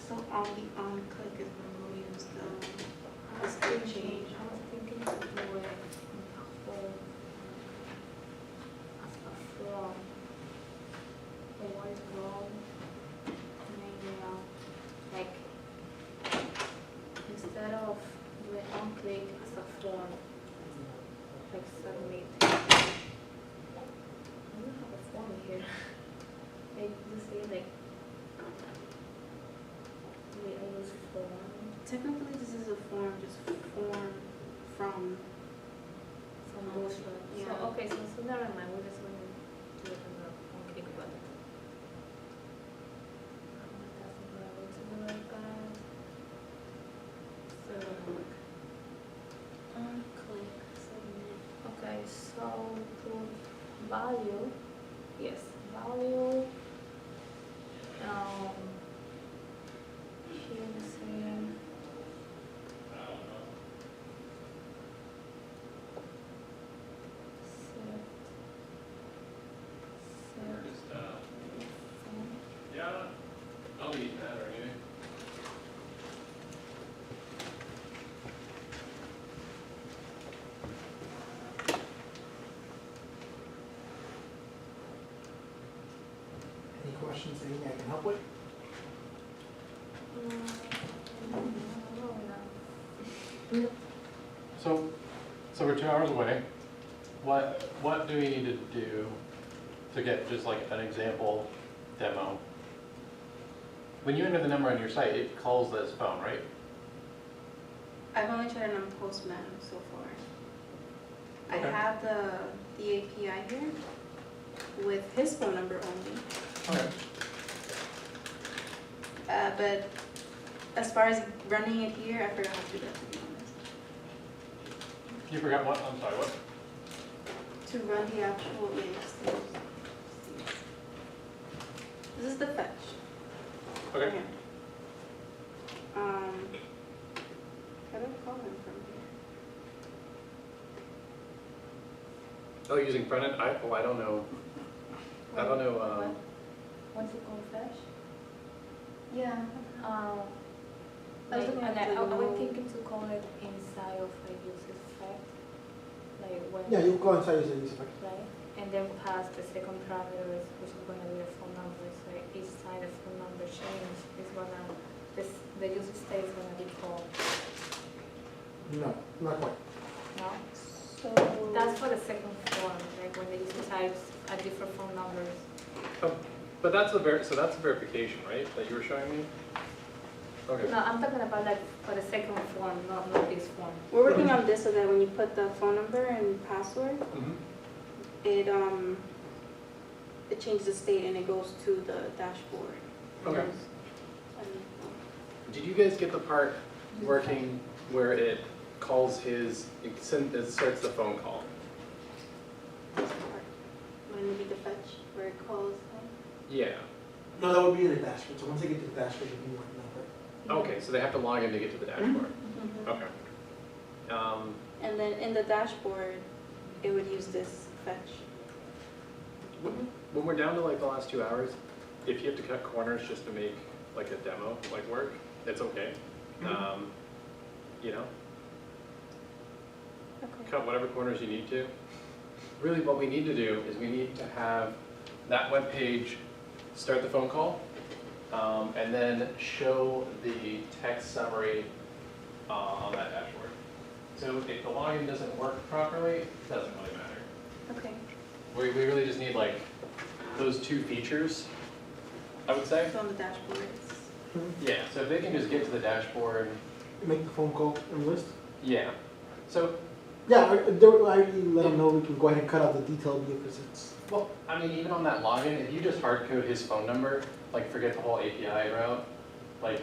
So on the on click is when we'll use the state change. I was thinking to do it in the whole, as a form. But what is wrong? Maybe, like, instead of doing on click as a form, like submit. I don't have a form here. Like, you see, like, I use form. Technically, this is a form, just form from. From Bushra. Yeah. So, okay, so never mind, we're just gonna do it on the on-click button. Doesn't allow it to do like that. So, it won't work. On click submit. Okay, so to value, yes, value, here we see, Yeah, I'll eat that or anything. Any questions, anything I can help with? So we're 2 hours away. What do we need to do to get just like an example demo? When you enter the number on your site, it calls this phone, right? I've only tried it on Postman so far. I Okay. have the API here with his phone number only. Okay. But as far as running it here, I forgot how to do that, to be honest. You forgot what? I'm sorry, what? To run the actual list. This is the fetch. Okay. Here. How do I call him from here? Oh, using front end? I don't know. I don't know, What? What's it called, fetch? Yeah. Like, looking at and the I was no- thinking to call it inside of a user effect, like when. Yeah, you go inside user effect. Right, and then pass the second parameters, which is gonna be the phone number, so each time the phone number change is gonna, the user state is gonna be called, No, not quite. no? So That's for the second form, like when the user types a different phone numbers. but that's so that's a verification, right, that you were showing me? Okay. No, I'm talking about like for the second form, not this form. we're working on this so that when you put the phone number and password, Mhm. it changes the state and it goes to the dashboard. Okay. And, Did you guys get the part working where it calls it starts the phone call? this part. Wouldn't it be the fetch where it calls him? Yeah. No, that would be in the dashboard, so once they get to the dashboard, you can work that. Okay, so they have to log in to get to the dashboard. Mhm. Okay. And then in the dashboard, it would use this fetch. When we're down to like the last 2 hours, if you have to cut corners just to make like a demo like work, it's okay. You know? Okay. cut whatever corners you need to. Really what we need to do is we need to have that web page start the phone call, and then show the text summary on that dashboard. So if the login doesn't work properly, it doesn't really matter. Okay. We really just need like those two features, I would say. So on the dashboard, it's, Yeah, so if they can just get to the dashboard, Make the phone call and list. yeah. So, Yeah, I already let them know we can go ahead and cut out the detail because it's. well, I mean, even on that login, if you just hard code his phone number, like forget the whole API route, like,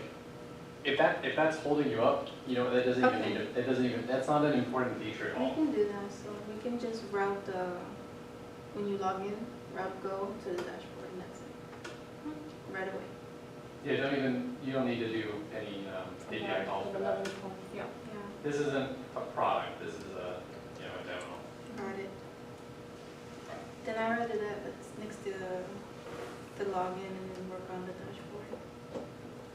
if that's holding you up, you know, that doesn't even Okay. need it, it doesn't even, that's not an important feature at we all. can do that, so we can just route the, when you log in, route go to the dashboard and that's it. Right away. Yeah, you don't need to do any API calls for that. Yeah. Yeah, This isn't a product, this is a, you know, a demo. got it. Then I rather that, that's next to the login and then work on the dashboard.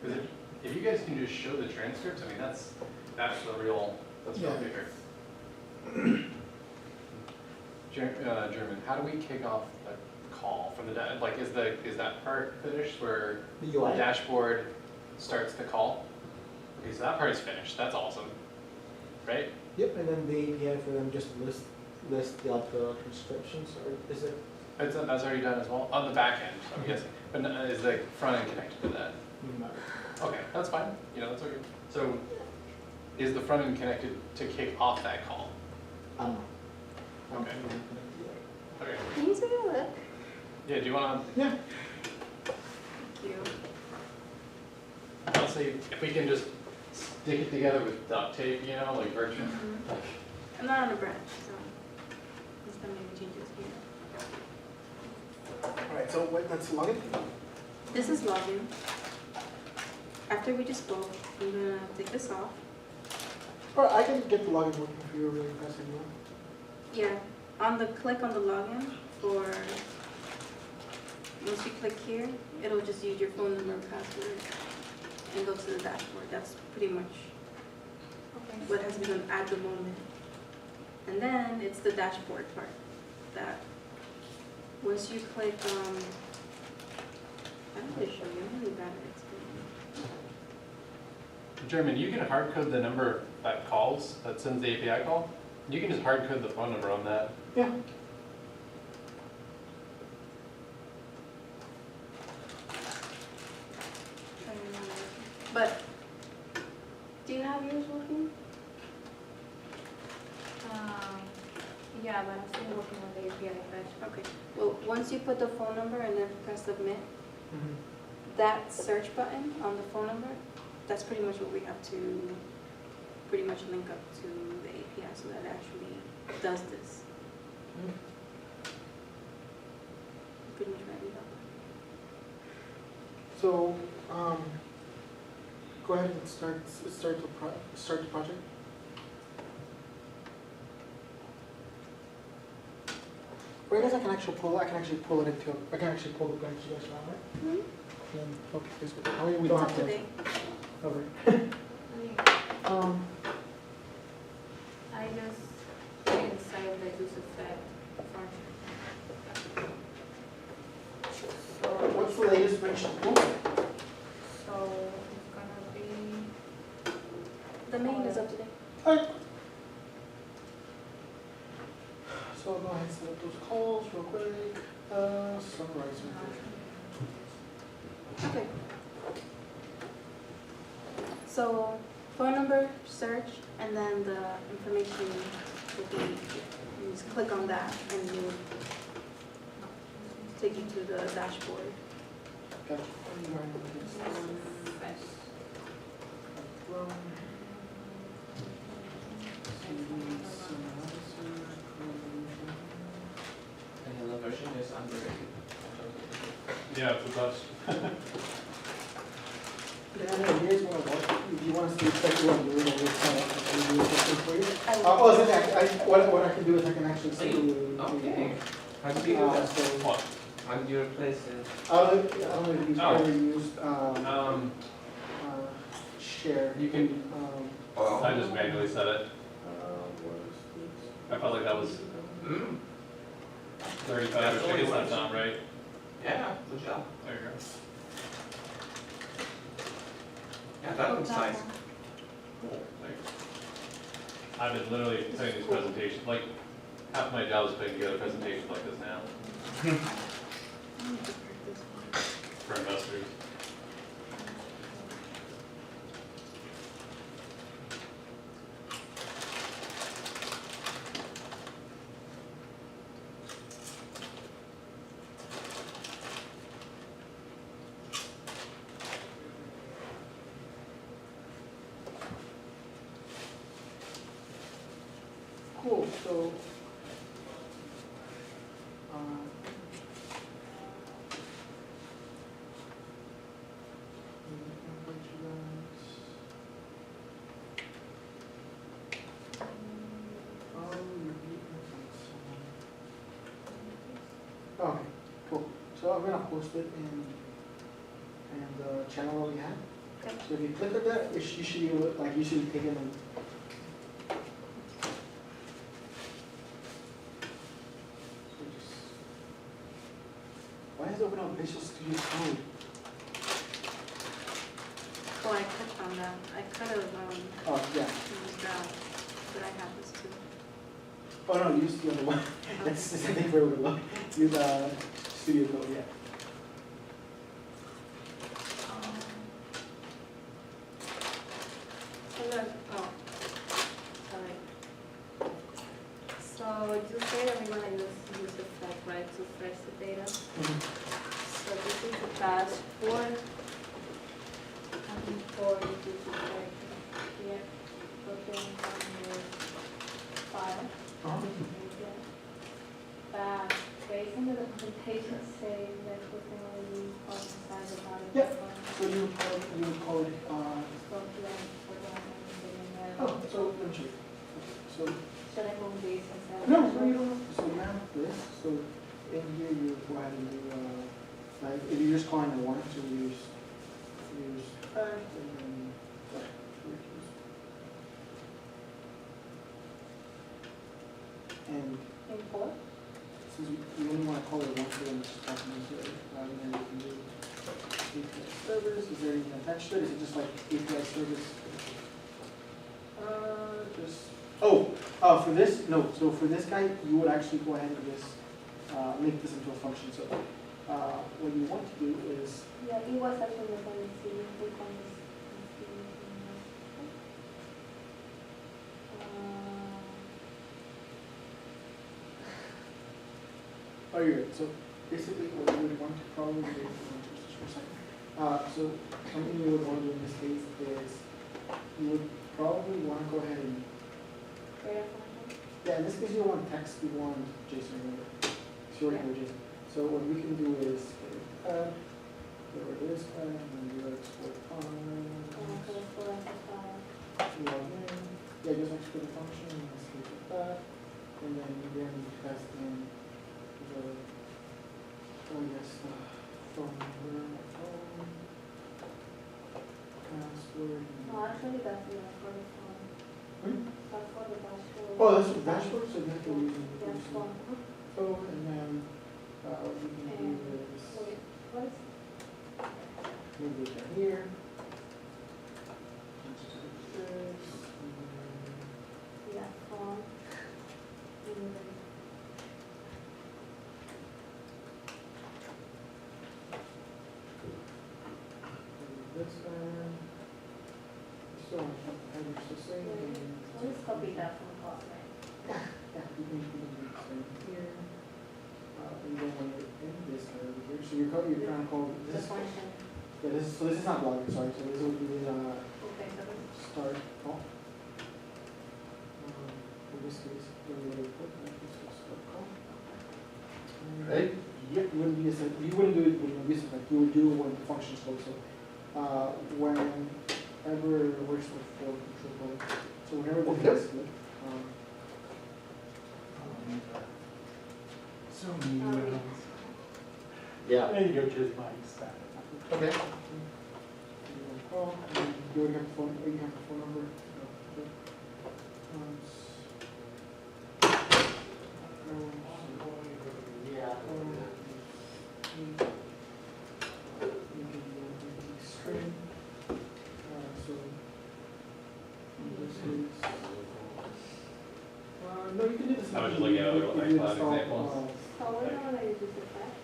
Because if you guys can just show the transcripts, I mean, that's the real, that's real Yeah. kicker. German, how do we kick off the call from the, like, is that part finished where The the UI. dashboard starts the call? Okay, so that part is finished, that's awesome, right? Yep, and then the API for them just list out the transcriptions, or is it? That's already done as well, on the back end, I'm guessing, but is the front end connected to that? No. Okay, that's fine, you know, that's okay. So, is the front end connected to kick off that call? I don't know. Okay. Okay. Can you take a look? Yeah, do you wanna, Yeah. Thank you. honestly, if we can just stick it together with duct tape, you know, like virtual. I'm not on a branch, so this time maybe changes here. Alright, so wait, that's login? This is login. After we just spoke, I'm gonna take this off. Or I can get the login working for you really fast if you want. Yeah, click on the login for, once you click here, it'll just use your phone number and password and go to the dashboard. That's pretty much what has been done at the moment. And then it's the dashboard part that, once you click, I don't really show you, I'm really bad at explaining. German, you can hard code the number that calls, that sends the API call. You can just hard code the phone number on that. Yeah. But, do you have yours working? Yeah, but I'm still working on the API first. Okay, well, once you put the phone number and then press submit, Mhm. that search button on the phone number, that's pretty much what we have to pretty much link up to the API so that it actually does this. Pretty much right now. So, go ahead and start the project. Or I guess I can actually pull it into, I can actually pull the branch you guys around it. Mm-hmm. And help you guys with it. I mean, we don't have to Today. cover. I just inside the use effect function. So, What's the latest branch to pull? so it's gonna be, The main is up today. Alright. So I'll go ahead and set up those calls real quick. Summarize real quick. Okay. So, phone number, search, and then the information will be, you just click on that and you'll take you to the dashboard. Gotcha. And the version is underrated. Yeah, it's the best. Yeah, here's what I want. If you want us to expect you on the room, we'll sign up and do something for you. I will- Oh, is it, what I can do is I can actually send you. Okay. How do you do that? So, What? How do you replace it? I don't know if you've Oh. ever used, share. You can, Um, I just manually set it. what is this? I felt like that was 35 or 60 cents on, right? Yeah, good job. There you go. Yeah, that looks nice. Cool, thanks. I've been literally putting these presentations, like, half my job is putting together presentations like this now for investors. Cool, so, okay, cool. So I'm gonna post it in the channel that we have. Okay. So if you click on that, you should be able, like, you should be taking them. So just, why is it open up Visual Studio Code? Oh, I clicked on that. I could have, Oh, yeah. used that, but I have this too. Oh, no, use the other one. That's the same thing for everyone. Use Studio Code, yeah. And then, oh, sorry. So you say that we're gonna use the flag, right, to fetch the data? So this is the dashboard. And before you do the like here, open on your file. But based on the documentation say that we can only emphasize about it. Yeah. So you would call it, oh, so let me check. So, Should I move this instead? no, so you don't, so you have this, so in here you go ahead and do, like, if you're just calling the one, so use fact, and then, and Import? since you only want to call it one, so then it's just talking to it, rather than you can do API service, is there anything attached to it, is it just like API service? For this, no, so for this guy, you would actually go ahead and just, make this into a function, so, what you want to do is, Yeah, it was actually the same thing, we can just. oh, you're good, so basically what you would want to probably do, just for a second, so something you would want to do in this case is, you would probably want to go ahead and, yeah, in this case you don't want text, you want JSON, remember, so you're working with JSON. So what we can do is, get rid of this guy, and then do export log in, yeah, just export the function, and let's keep it that, and then again, test in the, oh yes, phone number, password. No, actually that's the for the phone. That's for the dashboard. Oh, that's the dashboard, so you have to use Yes, phone. phone, and then, what we can do is, Wait, what is? move it down here. Let's do this, and Yeah, phone. then this guy. So, I was just saying, We'll just copy that from Cosmic. yeah, we can do the same here. And then when you're in this guy over here, so you're trying to call, The this is, function. yeah, so this is not login, sorry, so this would be, Okay, so this start call. In this case, we're going to put that, this is start call. Right? Yep, you wouldn't be a, you wouldn't do it when you use it, like you would do it when the function's called, so, whenever, where's the for control point? So whenever the Okay. is good, So many. Yeah. There you go, just by stack. Okay. Call, and you already have the phone, you have the phone number. Yeah. String. So this is. No, you can do this. I was just looking at other You like do cloud install, examples. So we're not gonna use this effect.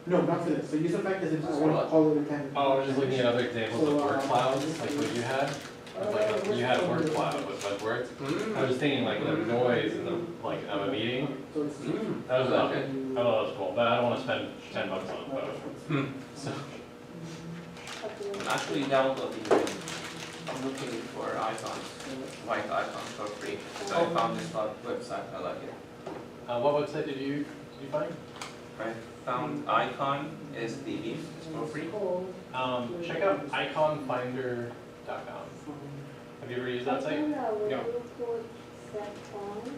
No, not for this. So use effect is if I want to call it a kind of. Oh, I was just looking at other examples of word So, clouds, like what you had. Like you had a word cloud with buzzwords. I was thinking like the noise in the like of a meeting. So it's. That was I thought that was cool, but I don't want to spend $10 on it. But, so I'm actually downloading it. I'm looking for icons, white icons for free. So I found this website, I like it. what website did you find? I found icon is the it's for free. Check out iconfinder.com. Have you ever used that site? When No. you put set phone, you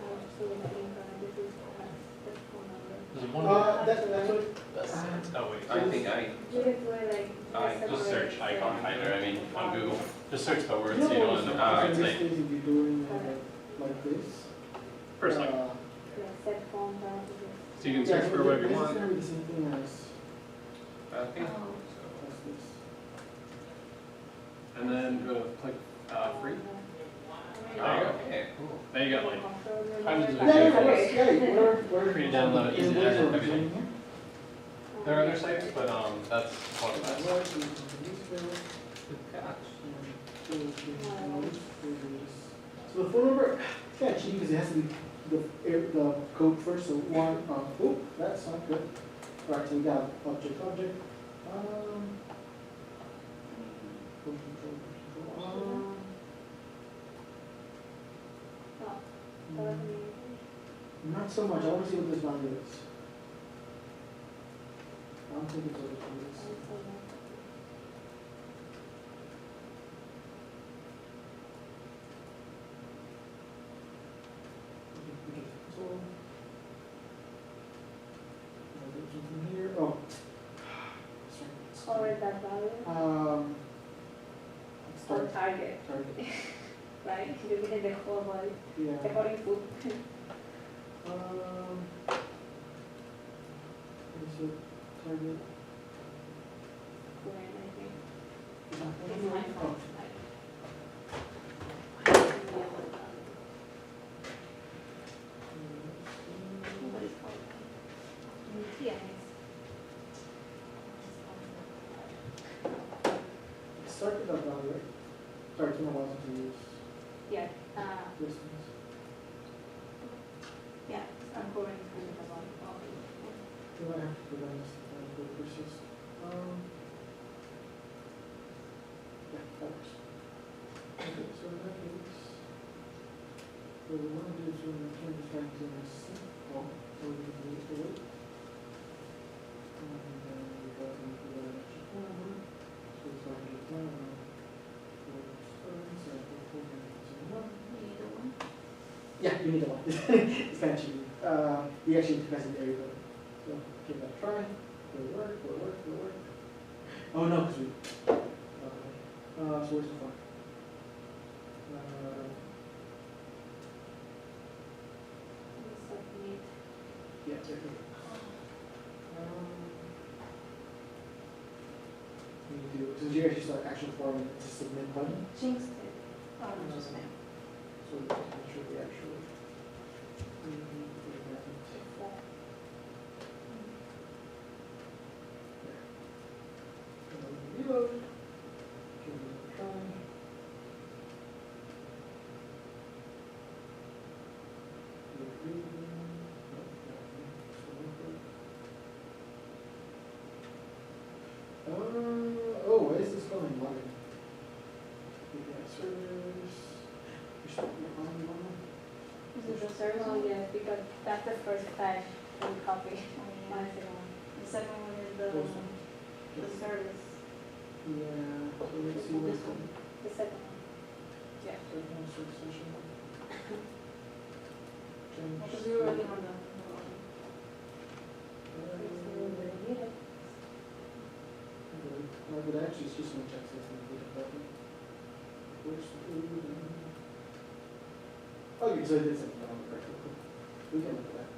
have to think this is set phone number. There's one. That's what. Oh wait. I think I You can do it like. Just search separate, icon like, finder. I mean on Google. Just search the words You so you don't end up on the in right this site. case, if you're doing like this. First link. Like set phone number. So you can search for whatever you This is want. gonna be the same thing as I think this. And then go to click free. okay. Cool. Now you got like hundreds of Yeah, yeah, examples. yeah, where. Free to download, easy to edit, everything. Um, There are other sites, but that's one of the best. So the phone number, it's kind of cheating because it has to be the code first, so one, oh, that's not good. All right, so we got object, code control, not so much, I want to see what this value is. I don't think it's what it is. From here, oh. Forward that value Um. on Start target, target, right? You get the whole value, yeah. the whole input. Is it target? When I think Is that it's one? my Oh. phone. Nobody's calling. Yeah. Start with that value, right? Sorry, it's been a while since we used Yeah, this one. yeah, I'm going to the one. You might have to prevent this, to persist. Yeah, that works. Okay, so in that case, what we want to do is we're going to turn this back to a simple, so we can do it the way. And then we go into the extra number, so it's like a number. Yeah, you need a one. It's kind of cheating. You actually need to press it there, but so give that a try. Will it work? Will it work? Will it work? Oh no, because we. So where's the fun? Submit. Yeah, there we go. You need to, since you actually start action form, it's a submit button. Jinxed it. Oh, no, just now. So we can make sure we actually. Reload. Give it a try. Oh, why is this going login? API servers. You should be on one. This is the service one, yes, because that's the first fetch we copy. One second one. The second one is the service, Yeah, so let's see what's on. the second one. Yeah. Second one, search session. Change. Because we were working on the. But actually, it's just much access and data button. Where's the food? Okay, so it is something on the record. we can look at that.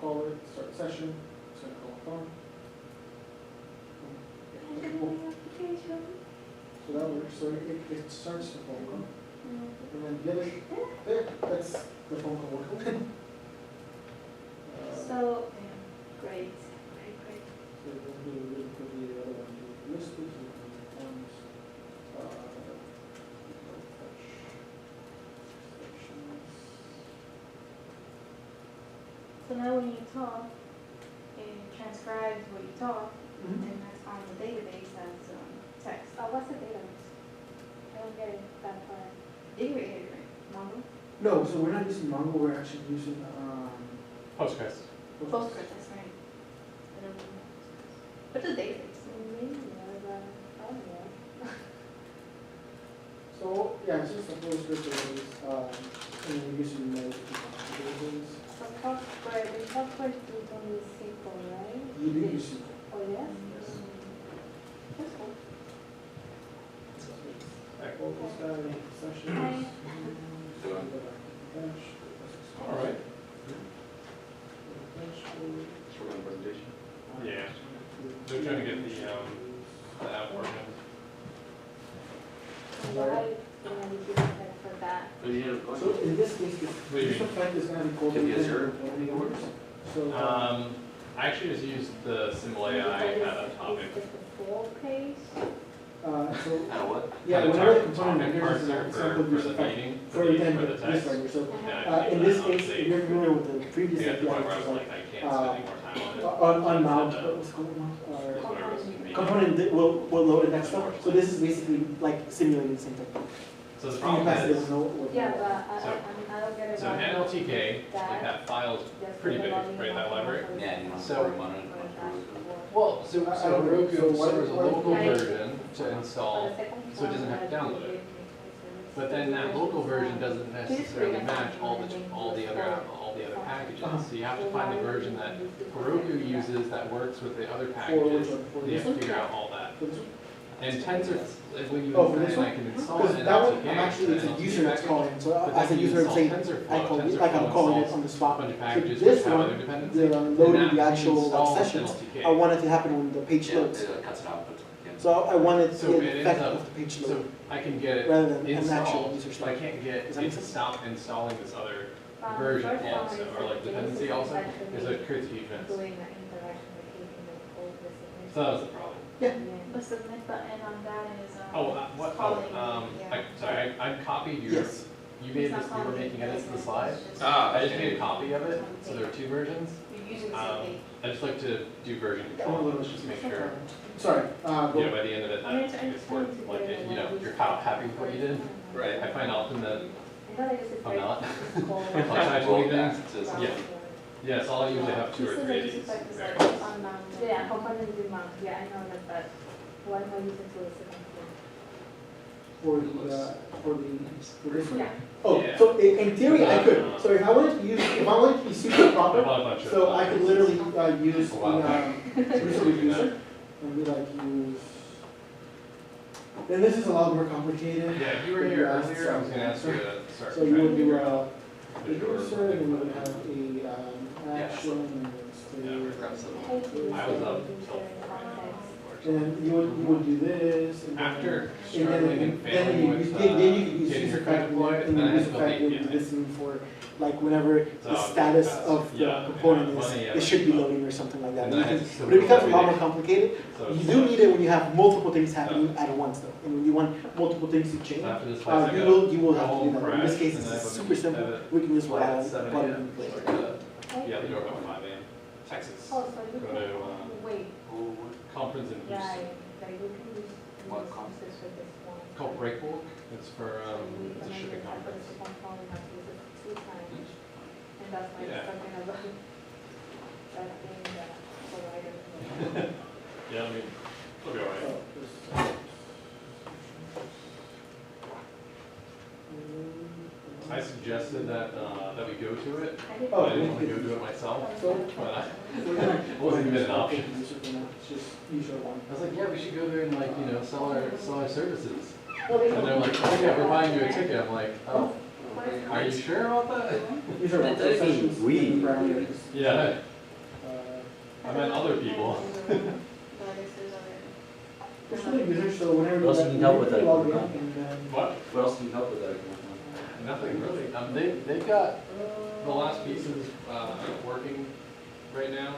Call it, start session, set a call phone. Application. So that works, so it starts the phone call, and then the other, there, that's the phone call work. So, great, great. So we'll do really quickly the other one, do listed, so forms, So now when you talk, it transcribes what you talk, Mhm. and that's on the database as text. Oh, what's the database? I don't get it that far. You read it, right? Mongo? No, so we're not using Mongo, we're actually using, Postgres. Postgres, that's right. I don't know. What's a database? Maybe, So, yeah, it's just a Postgres database, and we're using database. So software, the software is only SQL, right? You do use SQL. Oh, yes? Yes. That's cool. Focus guy, sessions. Hi. All right. Dashboard. Yeah. They're trying to get the app working. Why, you know, we do that for that? So in this case, What do you this mean? effect is gonna be called. So, I actually just used the Symbol AI kind of topic. Is this the full page? so, what? yeah, Kind of whenever the topic component renders is an parser example of for this the effect. meeting, For the then for the this text. render, so, And I in did this that on case, if stage. you're familiar with the I previous got to the API, point where I which was is like, I can't uh, spend any more time on it. unmount, So, what's it called, unmount, This is or where it was convenient. component that will load and that stuff. So this is basically like simulating the same thing. So the In the problem past, there is, was no. Yeah, but So- I mean, I don't get it. so an NLTK, like that file's pretty big, right, that library? Yeah, you know, So- Well, So I so don't know. Heroku So what- serves a what- local Yeah. version to install, so it doesn't have to download it. But then that local version doesn't necessarily match all the other packages. So you have to find the version that Heroku uses that works with the other packages. You have to figure out all that. And Tensor, like when you Oh, for this and I one? can install Because an that one, NLTK, I'm actually, it's a an user NLTK that's package, calling, so but as a then you user, I'm install saying, TensorFlow. like I'm TensorFlow calling it installs on the a spot. bunch of So packages this which have one, other dependencies. the and loading that the actual installs sessions, NLTK. I want it to happen when the page loads. cuts it out, but. So I wanted So the it ends effect up- of the page So load, I can get it rather than an actual installed, user but I stuff. can't get Does that it make to sense? stop installing this other version also, or like dependency also. There's a creates huge mess. So Doing the interaction between the code with that was the problem. The submit button on that is, Oh, what, calling, sorry, I copied your, Yes. you made this, you were making edits to the slide. Ah, I just made a copy of it, so there are two versions. You're using the Um, same page. I just like to do version Yeah, control, well, just to make sure, Sorry, you know, by the end of it, that it's worth, like, you know, you're kind of happy with what you did. Right. I find often that I know that this is I'm not. called. I'll try to do things. to Yeah. Yes, I'll usually have two or three of these. Yeah, component demand, yeah, I know that, but why am I using to the second for this one. floor? Yeah. Oh, Yeah. so in theory, I could, so if I wanted to use, if I wanted to be super I proper, bought a bunch of. so I could literally use the, Wow. user with user, and be like, use. Then this is a lot more complicated. Yeah, if you were here earlier, I was gonna ask you to start So trying you to would do figure a out the user, and you would have a action, and Yeah, it's grab some. I was up till and you would do this, and then. after And struggling and then failing you, with then you could use getting user your code effect, deployed, and then I then had user to build effect would the be API. listening for, like, whenever the So, status of the yeah, component yeah, is, money, yeah, it should be like, loading or something like that. and then I had to But it becomes a lot more everything. complicated. So You it's do like- need it when you have multiple things happening at once though, and when you want multiple things to change, So after this place, I you got will have to whole do that. In this crash, case, and then I it's would super simple, have it we can just like rely on at 7 plug a.m. and play. Yeah, the door about 5 a.m. Texas. Oh, so you Go can, to wait, conference in yeah, Houston that you can use What this conference? for this one. called Breakbulk. It's for So we it's a can shipping use that for the conference. second phone, we have to use it 2 times. And that's why Yeah. it's talking about that thing that provider. Yeah, I mean, it'll be alright. I suggested that that we go to it, I did. Oh, but I didn't want to go do it myself. But it wasn't even an option. It's just user one. I was like, yeah, we should go there and like, you know, sell our services. Oh, And they're like, oh yeah, we're buying you a ticket. I'm like, oh, Are you sure about that? These are That does mean sessions, we. different parameters. Yeah, Uh, I meant other people. It's for the user, so whenever What else do you need help with that? log in and then. What? What else do you help with that? Nothing really. They've got the last pieces working right now.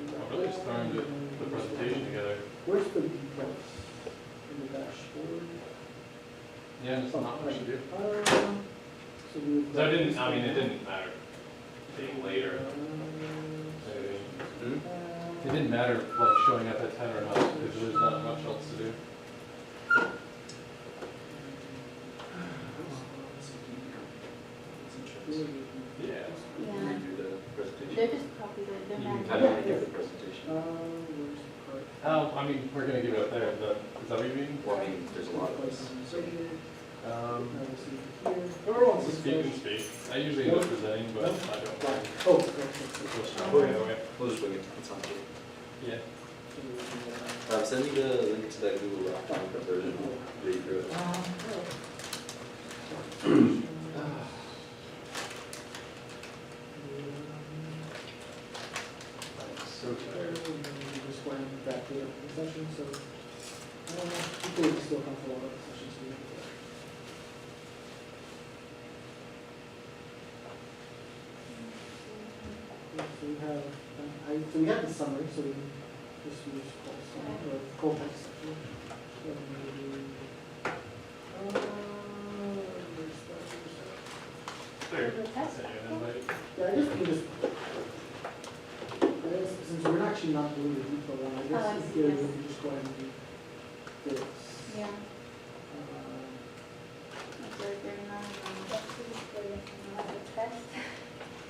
I'm really just throwing the presentation together. Where's the details? In the dashboard? Yeah, there's not much to do. So we. So it didn't matter being later. It didn't matter like showing up at 10 or not, because there's not much else to do. Yeah. Yeah, Do the presentation. they're just copied, they're You not. kind of give the presentation. Where's the card? I mean, we're gonna give it up there. Is that what you mean? Well, I mean, there's a lot of us. Whoever wants to speak can speak. I usually end up presenting, but I don't. Oh. We'll just wing it. It's on tape. Yeah. Send me the link to that Google Doc version. Read through it. I'm so tired. Just went back to the session, so, people would still come for a lot of the sessions. So we have, so we have the summary, so we just use call summary, or call text actually. There. Send you an invite. Yeah, I guess we can just, since we're actually not doing the detail one, I guess if we can just go ahead and do this. Yeah. Uh,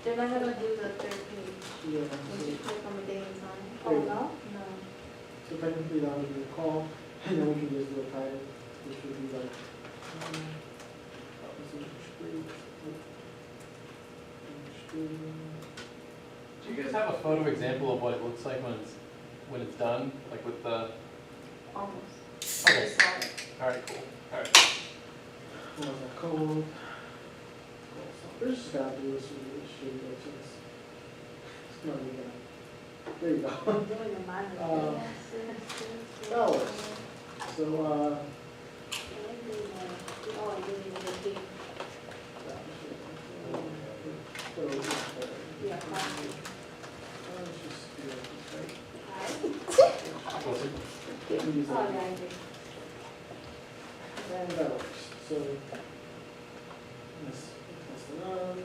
They're not gonna do the third page. Yeah, When you so, click on the date and time. There you Oh, go. no? so technically that would be a call, and then we can just do a title, which would be like, Do you guys have a photo example of what it looks like when it's done, like with the? Almost. Okay. I saw it. All right, cool. All right. what was that called? We're just gonna do this, we should go to this. It's not really gonna, there you go. I'm doing the manual. That works. So, Oh, I'm doing the date. Yeah. let's just do it this way. We'll see. Let me use Oh, that. yeah, I did. And that works. So, let's test it out.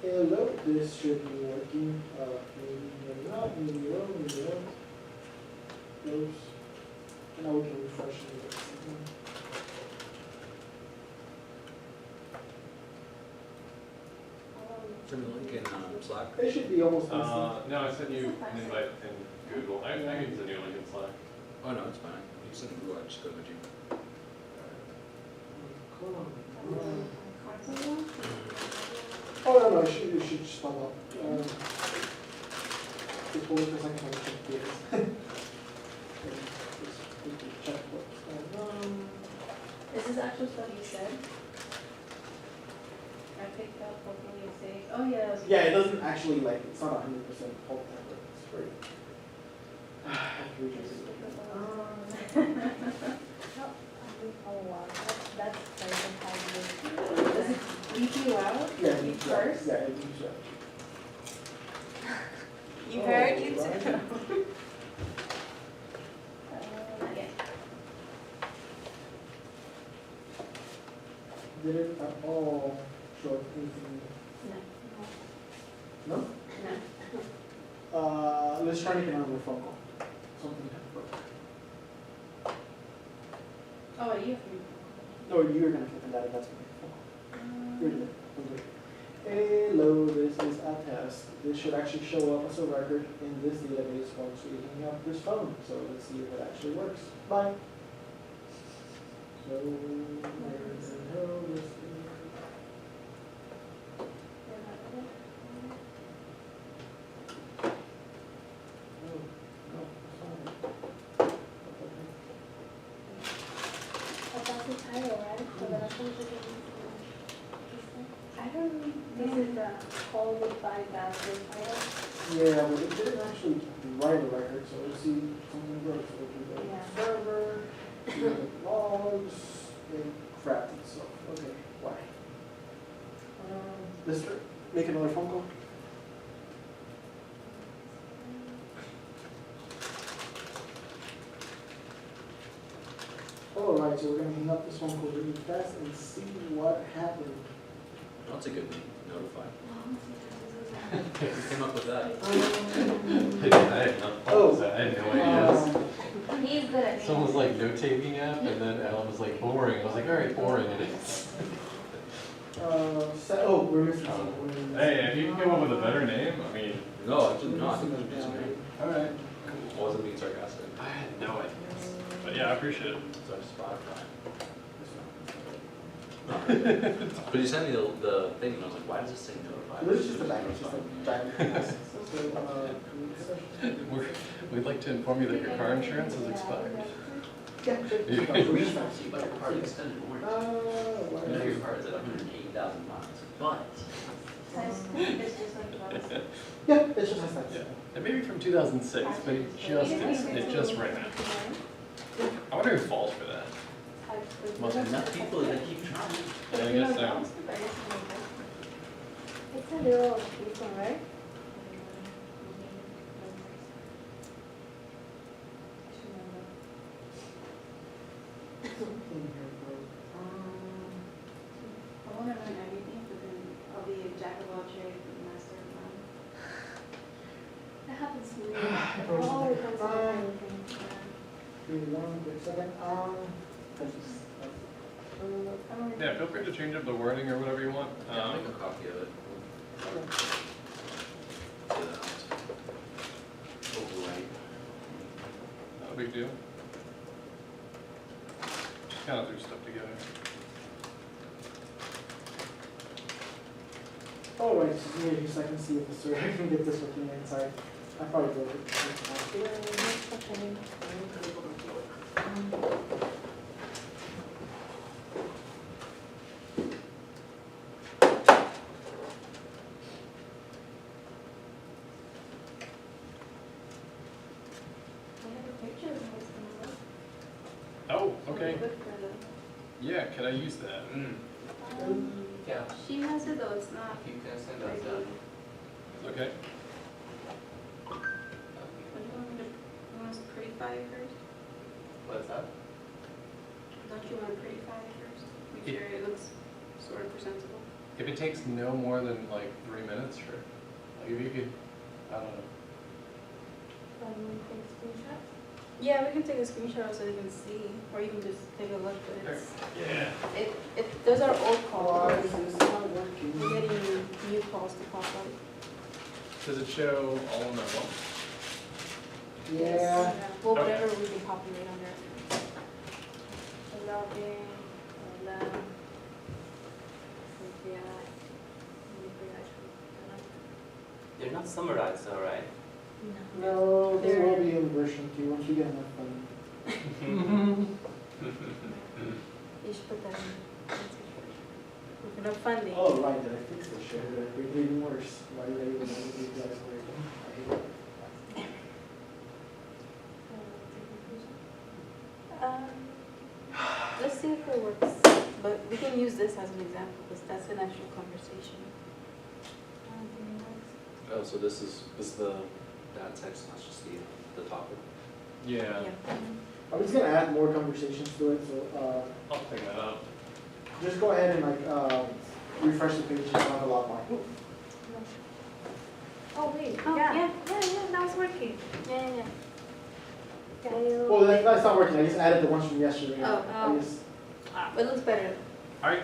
Hello, this should be working. Maybe not, maybe no, maybe no. Close. And now we can refresh it. Send the link in Slack. It should be almost instant. No, I sent you an invite in Google. I can send you a link in Slack. Oh, no, it's fine. You send it to Google, I just go to the Gmail. Come on. Oh, no, no, it should just pop up. Just 1% connection here. Just check what's going on. Is this actual stuff you said? I picked up, hopefully it says, oh yeah. Yeah, it doesn't actually like, it's not 100% whole time, but it's free. I have to retrace it. Oh wow, that's like does it beep you out? Yeah, Beep it's first? Yeah, it beeps you out. You Oh, heard you right. too. Not yet. Did it at all show up anything? No. No? No. Let's try making another phone call. Something broke. Oh, you have No, you're gonna click on that, that's my phone call. You're good. I'm good. Hello, this is a test. This should actually show up as a record in this database once we hang up this phone. So let's see if it actually works. Bye. So, there's hello, this is. Oh, no, sorry. I don't, this is the call goodbye password file. Yeah, but it didn't actually write a record, so let's see something broke. So we go Yeah. server, we go logs, and crap and stuff. Okay, why? Let's make another phone call. Alright, so we're gonna hang up this phone call really fast and see what happened. That's a good name, Notify. Who came up with that? I had no, Oh. I had no ideas. He's good at Someone was names. like note-taking app, and then Alan was like boring. I was like, all right, boring it is. Oh, we're missing something. Hey, if you can come up with a better name, I mean, No, actually, no, I think that's just great. all right. I wasn't being sarcastic. I had no ideas, but yeah, I appreciate it. So I just Spotify. But you sent me the thing, and I was like, why does it say Notify? This is just a language, just a diamond. We'd like to inform you that your car insurance has expired. Yeah, sure. You buy your car extended warranty. You know your car is at 180,000 miles, but It's just like that. Yeah, it's just a sense. Yeah, and maybe from 2006, but it just ran out. I wonder who falls for that. must be enough people that keep trying. Yeah, I guess so. It's a little different, right? I wanna learn everything, but then I'll be a jack of all trades, but master of none. That happens to me. It always comes to everything. Give me one quick second. Yeah, feel free to change up the wording or whatever you want. Yeah, I'll make a copy of it. Overwrite. Not a big deal. Just kind of threw stuff together. Alright, just give me a second to see if the server can get this working inside. I probably broke it. I have a picture of what's going Oh, on. okay. Good for the- Yeah, can I use that? Yeah, She has it though, it's not. you can send us that. Okay. What do you want me to, you want us to prettify it first? What's that? Don't you want to prettify it first? Make It- sure it looks sort of presentable. If it takes no more than like 3 minutes, sure. Like if you could, I don't know. You want to take screenshots? Yeah, we can take a screenshot so you can see, or you can just take a look, but it's, Yeah. those are old Why calls. is this not working? We're getting new calls to pop up. Does it show all in that one? Yeah. Well, Okay. whatever we can populate on there. The login, alarm, CPI, They're not summarized, though, right? No, they There- will be in version 2 once you get enough funding. You should put that in. With enough funding. Oh, right, did I fix this shit? Did I make it even worse? Why did I even know what these guys were? I hate it. Let's see if it works, but we can use this as an example, because that's an actual conversation. Oh, so this is the text, not just the topic. Yeah, I'm just gonna add more conversations to it, so, I'll pick that up. just go ahead and like, refresh the page, you'll have a lot more. Oh, wait, Oh, yeah, now it's working. Yeah. Well, that's not working, I just added the ones from yesterday. Oh. I just, It looks better. Alright,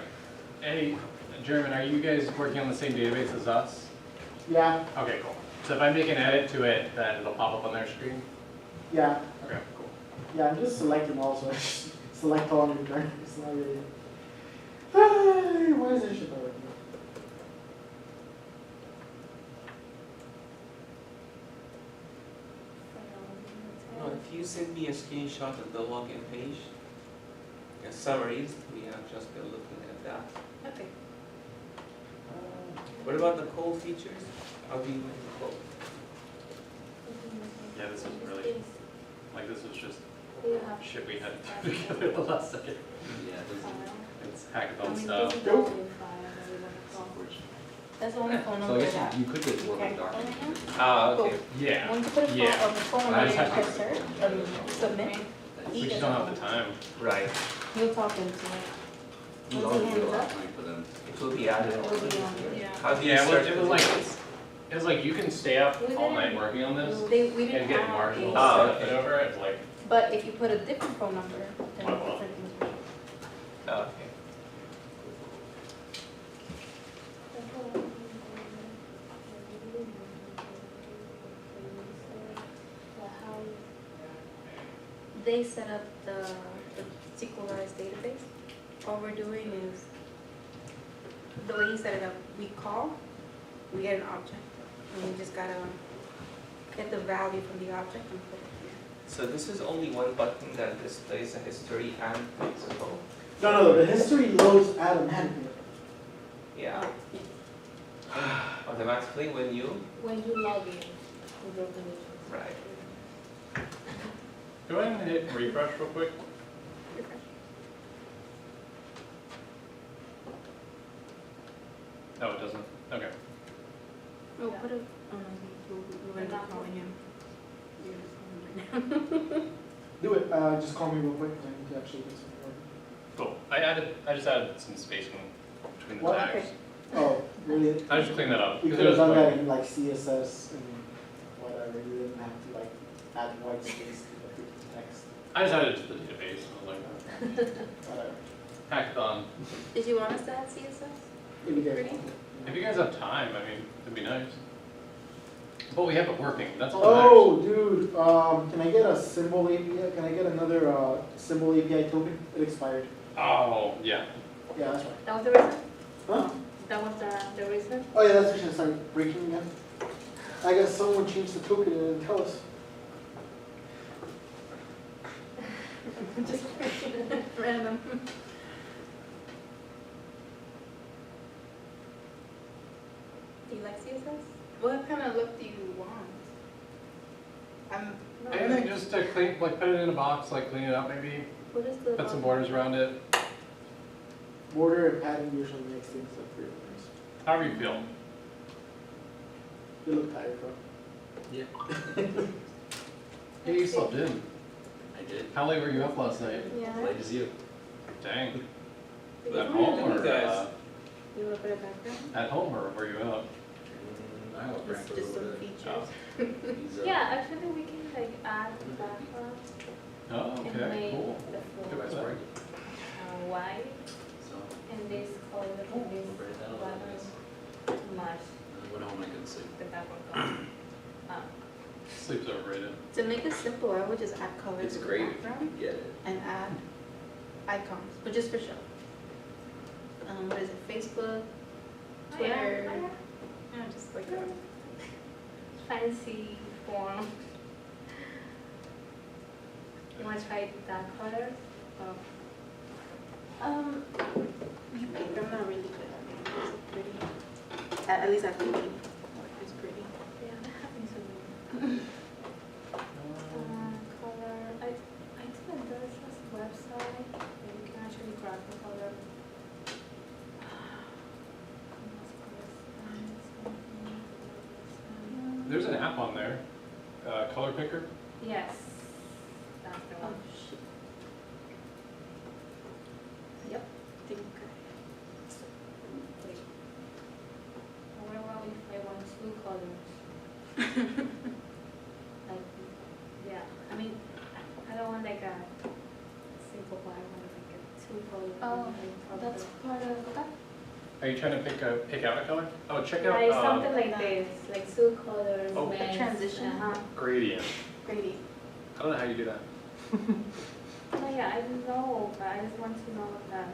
hey, German, are you guys working on the same database as us? yeah, Okay, cool. So if I make an edit to it, then it'll pop up on their screen? yeah, Okay, cool. yeah, I'm just selecting also, select all and return, it's not really. Why is this shit not working? No, if you send me a screenshot of the login page, summaries, we have just been looking at that. Okay. What about the cold features? How do you make the cold? Yeah, this is really, like, this was just You have shit we had to do together the last second. Yeah, it doesn't. It's I hackathon mean, style. this is the only file that we want to call. That's the only phone So I number guess that. you could get more of a Okay. document. Ah, okay. Yeah, Once you put a phone, Yeah. on the phone I number just and have to- press search, submit, we just don't have the time. Right. you'll talk into it. It would Once he always be a hangs lot up, of time for them. It will be added. it will be on there. Yeah. How do you Yeah, well, search it for was like- tickets? It was like, you can stay up We all didn't- night working on this We and didn't get have marginal a, Ah, benefit okay. over it, like, but if you put a different phone number, then Well, different things will. Ah, okay. They set up the SQLized database. All we're doing is, the way he set it up, we call, we get an object. And we just gotta get the value from the object and put it here. So this is only one button that displays a history and makes a call. No, the history loads automatically. Yeah. Automatically when you. When you log in with your permissions. Right. go ahead and hit refresh real quick. Oh, it doesn't, okay. Oh, put a, oh no, we're not calling him. We're just calling him right now. Do it, just call me real quick, 'cause I need to actually get something working. Cool. I just added some spacing between the What? tags. Okay. Oh, really? I just cleaned that up. You 'cause could it have was done like- that in like CSS and whatever, you didn't have to like add white space to the text, I just added it to the database, I was like, whatever. hackathon. Did you want us to add CSS? If you guys Pretty? want. If you guys have time, I mean, it'd be nice. But we have it working, that's all that matters. Oh, dude, can I get a symbol API, can I get another, symbol API token? It expired. Oh, yeah. Yeah, that's right. That was the reason? Huh? That was the reason? Oh yeah, that's what should start breaking again. I guess someone changed the token and didn't tell us. Just random. Do you like CSS? What kind of look do you want? Anything just to clean, like put it in a box, like clean it up maybe, What is the? put some borders around it, Border and padding usually makes things look pretty nice. however you feel. You look tired, bro. Yeah, Hey, you slept in. I did. How late were you up last night? Yeah. Late as you. Dang. You At home you or, guys? You want to put a background? at home or were you out? I was Just, praying just for a some little bit. features. He's, Yeah, actually we can like add the background Oh, and okay, make cool. the Goodbye, floor Spring. white So, and this color and we'll this break that a little bit. background match I went home, I couldn't sleep. the background color. Sleep's overrated. To make it simple, I would just add color It's to the great if background you get it. and add icons, but just for show. What is it, Facebook, Twitter? Yeah, just like a fancy form. You wanna try that color? You pick, I'm not really good at it, it's pretty. At least I think it's pretty. Yeah, I'm having some. Color, I think there's this website where you can actually grab the color. There's an app on there, color picker. Yes, that's the one. Yep, think. Wait. What about if I want two colors? Like, yeah, I mean, I don't want like a simple black, I want like a two color. Oh, that's part of that. Are you trying to pick out a color? Oh, check out, Like something like this, like two colors, Oh. mix, Transition. gradient. Gradient. I don't know how you do that. Oh yeah, I don't know, but I just want to know that.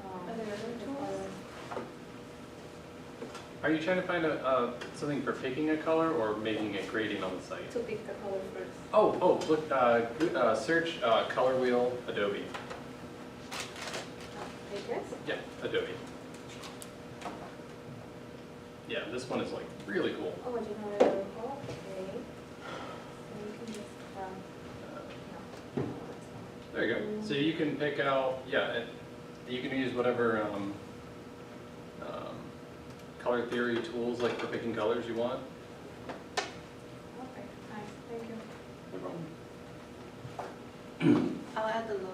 Are there other the tools? colors. Are you trying to find something for picking a color or making a gradient on the site? To pick the color first. Oh, look, search color wheel Adobe. Take Adobe. Yeah, this one is like really cool. Oh, but you know, okay. So you can just, no. There you go. So you can pick out, yeah, you can use whatever color theory tools, like for picking colors you want. Okay, nice, thank you. No problem. I'll add the logos.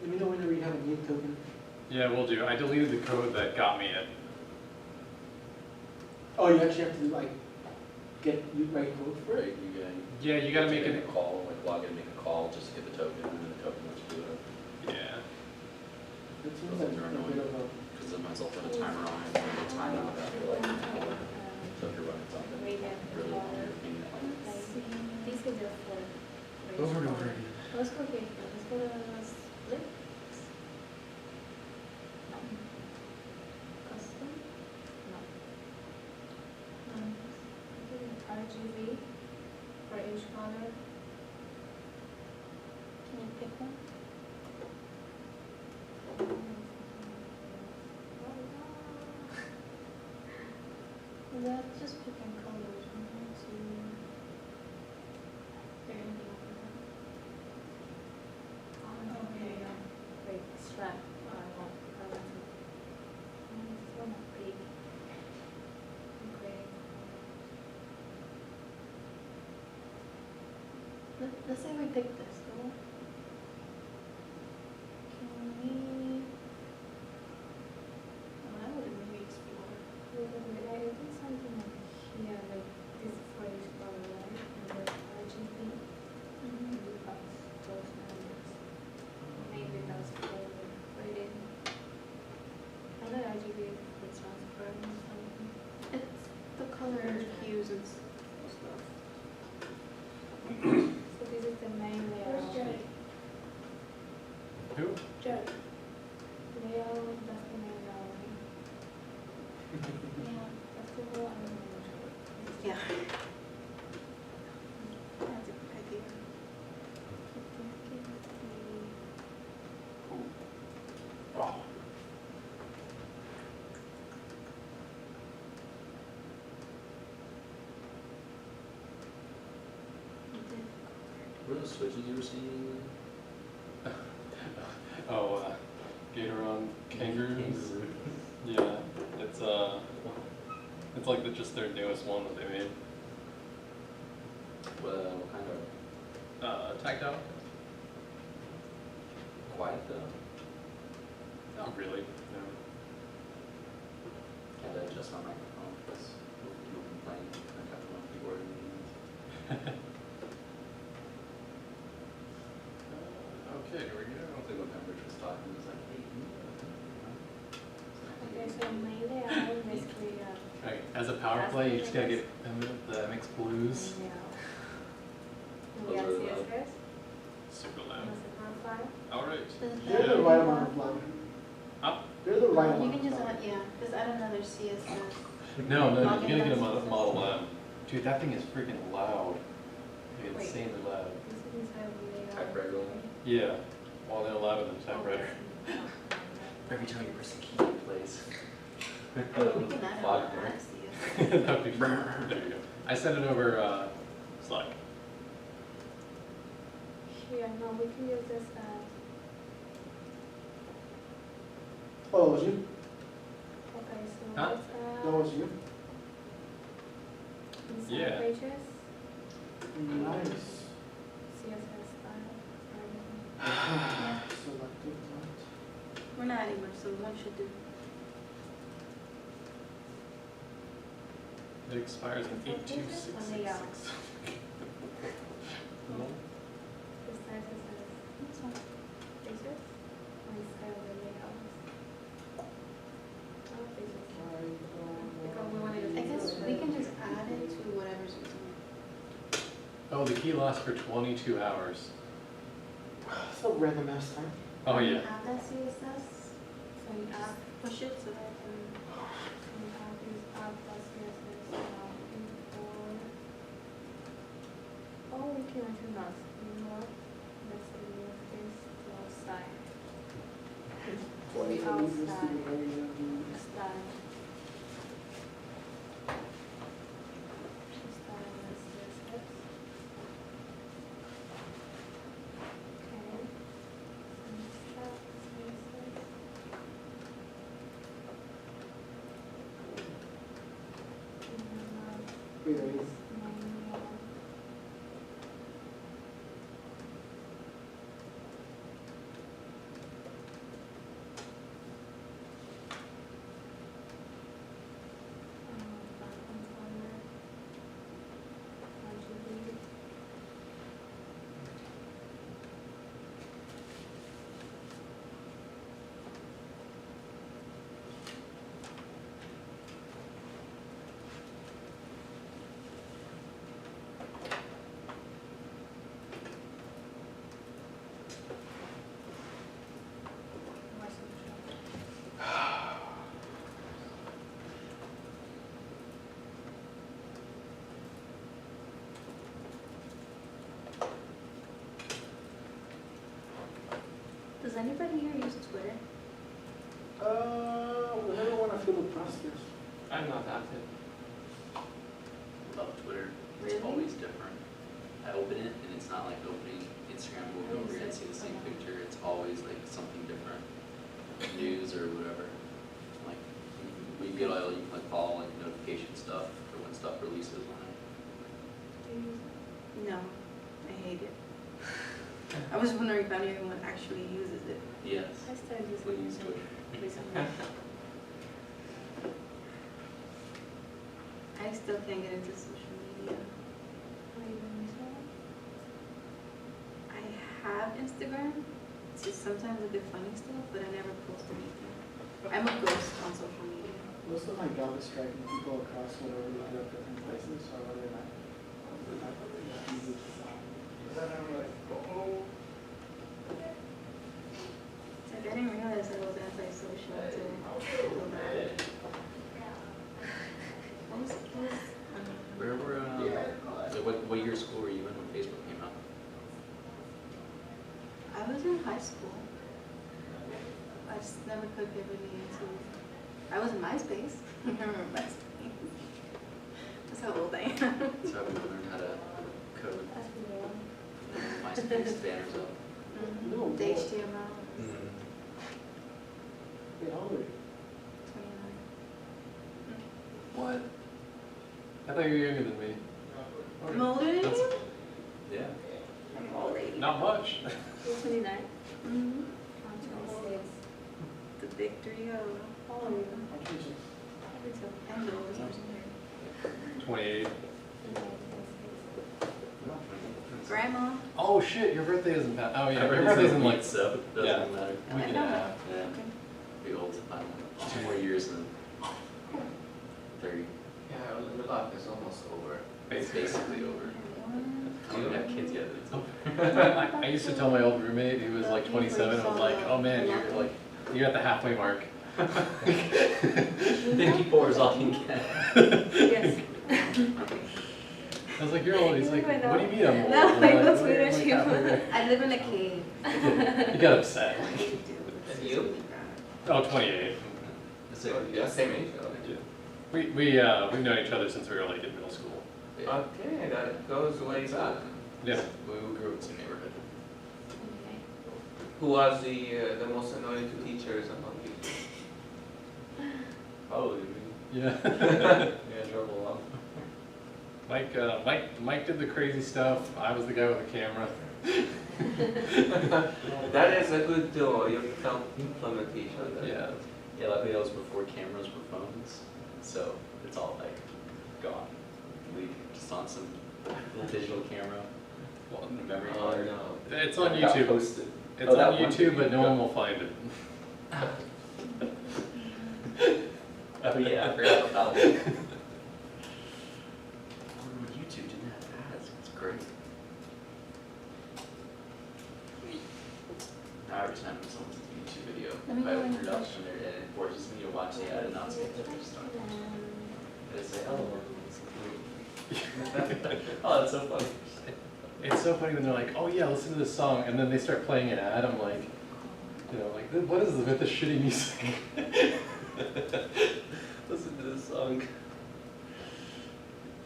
Let me know whenever you have a new token. Yeah, we'll do. I deleted the code that got me it. Oh, you actually have to like you write code for it? Yeah, you gotta make a it. call, like log in, make a call, just to get the token, and then the token lets you do it. Yeah. That seems like a bit of a. Because sometimes I'll put a timer on it, and the time out after like an hour. So if you're running something really long, you're being like, These are just for. Over and over again. Let's go here, let's go to split. No. Custom? No. RGB for each color. Can you pick one? That's just picking colors. 1, 2. There anything else? Okay. Wait, strap. I want to. It's so not big. Okay. Let's say we pick this, though. Can we? Oh, I would maybe explore. Wait, I think something like here, like this for each color, right? And the RGB. Mm-hmm. Maybe that's those numbers. Maybe that's for rating. I know RGB for transparent or something. It's the color hues and stuff. So this is the main layout. Who? Jared. Layout, that's the main layout. Yeah, that's the whole, I don't know. Yeah. That's a good idea. Oh. what are those switches you were seeing? Oh, Gatoron kangaroos. Yeah, it's like just their newest one that they made. Well, kind of Tactile? quiet though. Not really. No. Can't adjust my microphone because you'll complain. I got one keyboard and Okay, here we go. I don't think what Pembridge was talking was like, hey, Okay, so main layout basically, Right. As a power play, you just gotta get the MX Blues. we have CSS, Super and loud. a separate file. Alright. They're the right amount of loud. Up. They're the right You amount can of just loud. add, yeah, just add another CSS. No, you Login gotta get a box. Model M. Dude, that thing is freaking loud. Like, Wait. insanely loud. This is inside of the layout. typewriter only. Yeah. Well, they're louder than a typewriter. Every time you press a key, it plays. We can add Fog another there. CSS. That'd be there you go. I sent it over Slack. Here, no, we can use this as, Oh, that was you? okay, so Huh? let's That was you? inside Yeah. pages, Nice. CSS style, everything. Selected that. We're not adding much, so one should do. It expires in Inside pages or 82666. layout? No? This size is That's fine. pages, or inside of the layout? Oh, pages. Because we wanted to. I guess we can just add it to whatever's using it. Oh, the key lasts for 22 hours. It's a random ass time. Oh, yeah. Add that CSS, so you add, push it so that I can add these add that CSS import. Oh, we can actually not, let's remove this to outside. Style. Style and CSS. Okay. And style CSS. Wait, wait. Manual. Background color. RGB. Does anybody here use Twitter? Whenever one I feel the process. I'm not active. About Twitter, Really? it's always different. I open it and it's not like opening Instagram over and see the same picture. It's always like something different, news or whatever. Like we get all you can like follow like notification stuff for when stuff releases on it. No, I hate it. I was wondering if anyone actually uses it. Yes, I started we using use it Twitter. recently. I still can't get into social media. Are you on Instagram? I have Instagram. It's just sometimes a bit funny stuff, but I never post anything. I'm a ghost on social media. Most of my job is striking people across whatever we do at different places, so I rather not. Like, I didn't realize I was antisocial until that. Where were, what year of school were you in when Facebook came out? I was in high school. I just never could get really into. I was in MySpace. I remember MySpace. That's how old I am. So I would learn how to code That's the one. MySpace banners up. Mm-hmm. The HTML. Wait, how old are you? 29. What? I thought you were younger than me. I'm older than That's- you? Yeah. I'm old lady. Not much. You're 29? Mm-hmm. I'm 26. The big 3-0. How old are you? I'm 26. Me too. I'm the oldest person here. 28. Grandma. Oh shit, your birthday isn't past. Oh yeah, your Everybody's birthday's in like like so doesn't yeah. matter. week and a half. Yeah. Okay. Be old if I'm 2 more years and then 30. Yeah, your life is almost over. It's basically over. I don't even have kids yet, but it's over. I used to tell my old roommate who was like 27, I was like, oh man, you're at the halfway mark. 54 is all you can get. Yes. I was like, you're old. He's like, what do you mean I'm old? No, I'm like, like, that's "Well, weird like at you." halfway I live in a cave. there." You got upset. And you? Oh, 28. So, Yeah, same age. though. We've known each other since we were like in middle school. yeah. Okay, that goes way back. Yeah. We grew up in the same neighborhood. Okay. Who was the most annoying to teachers among you? Probably me. Yeah. Yeah, trouble a lot. Mike did the crazy stuff. I was the guy with the camera. That is a good implementation. Yeah. Yeah, luckily that was before cameras were phones, so it's all like gone. We just on some little digital camera, well, memory Oh, card. no. It's on Got YouTube. posted. It's Oh, that on one YouTube, thing but no got- one will find it. Oh yeah, I forgot about that. YouTube didn't have ads, it's great. Now every time it's Let me I go open in it up touch. and it forces me to watch the ad and not skip it. They say, oh. Oh, that's so funny. It's so funny when they're like, oh yeah, listen to this song, and then they start playing an ad. I'm like, you know, like, what is this with this shitty music? Listen to this song.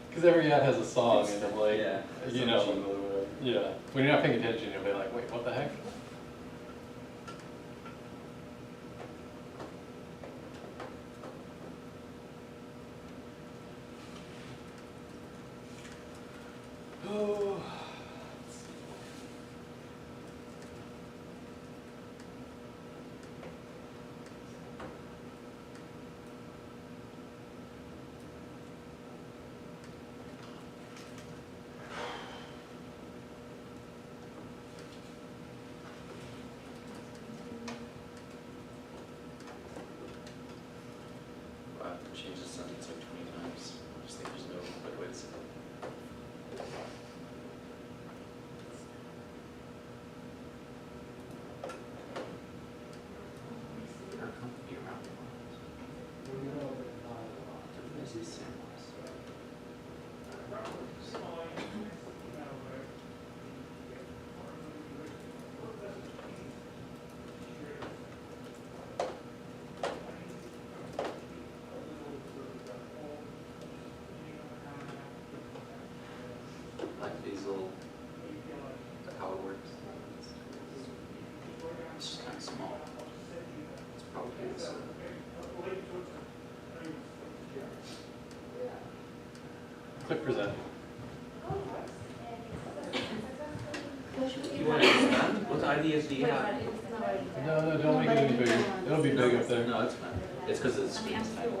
Because every ad has a song, and I'm like, Yeah, you some know, jingle or whatever. yeah. When you're not paying attention, you'll be like, wait, what the heck? Oh. Wow, I have to change the sentence like 20 times. I just think there's no better way to say it. Our company around the world. The busy samples. Like these little, how it works. It's just kind of small. It's probably this. Click present. You want to expand? What ideas do you have? No, don't make it any bigger. It'll be big up there. No, it's fine. It's because it's screen's tiny.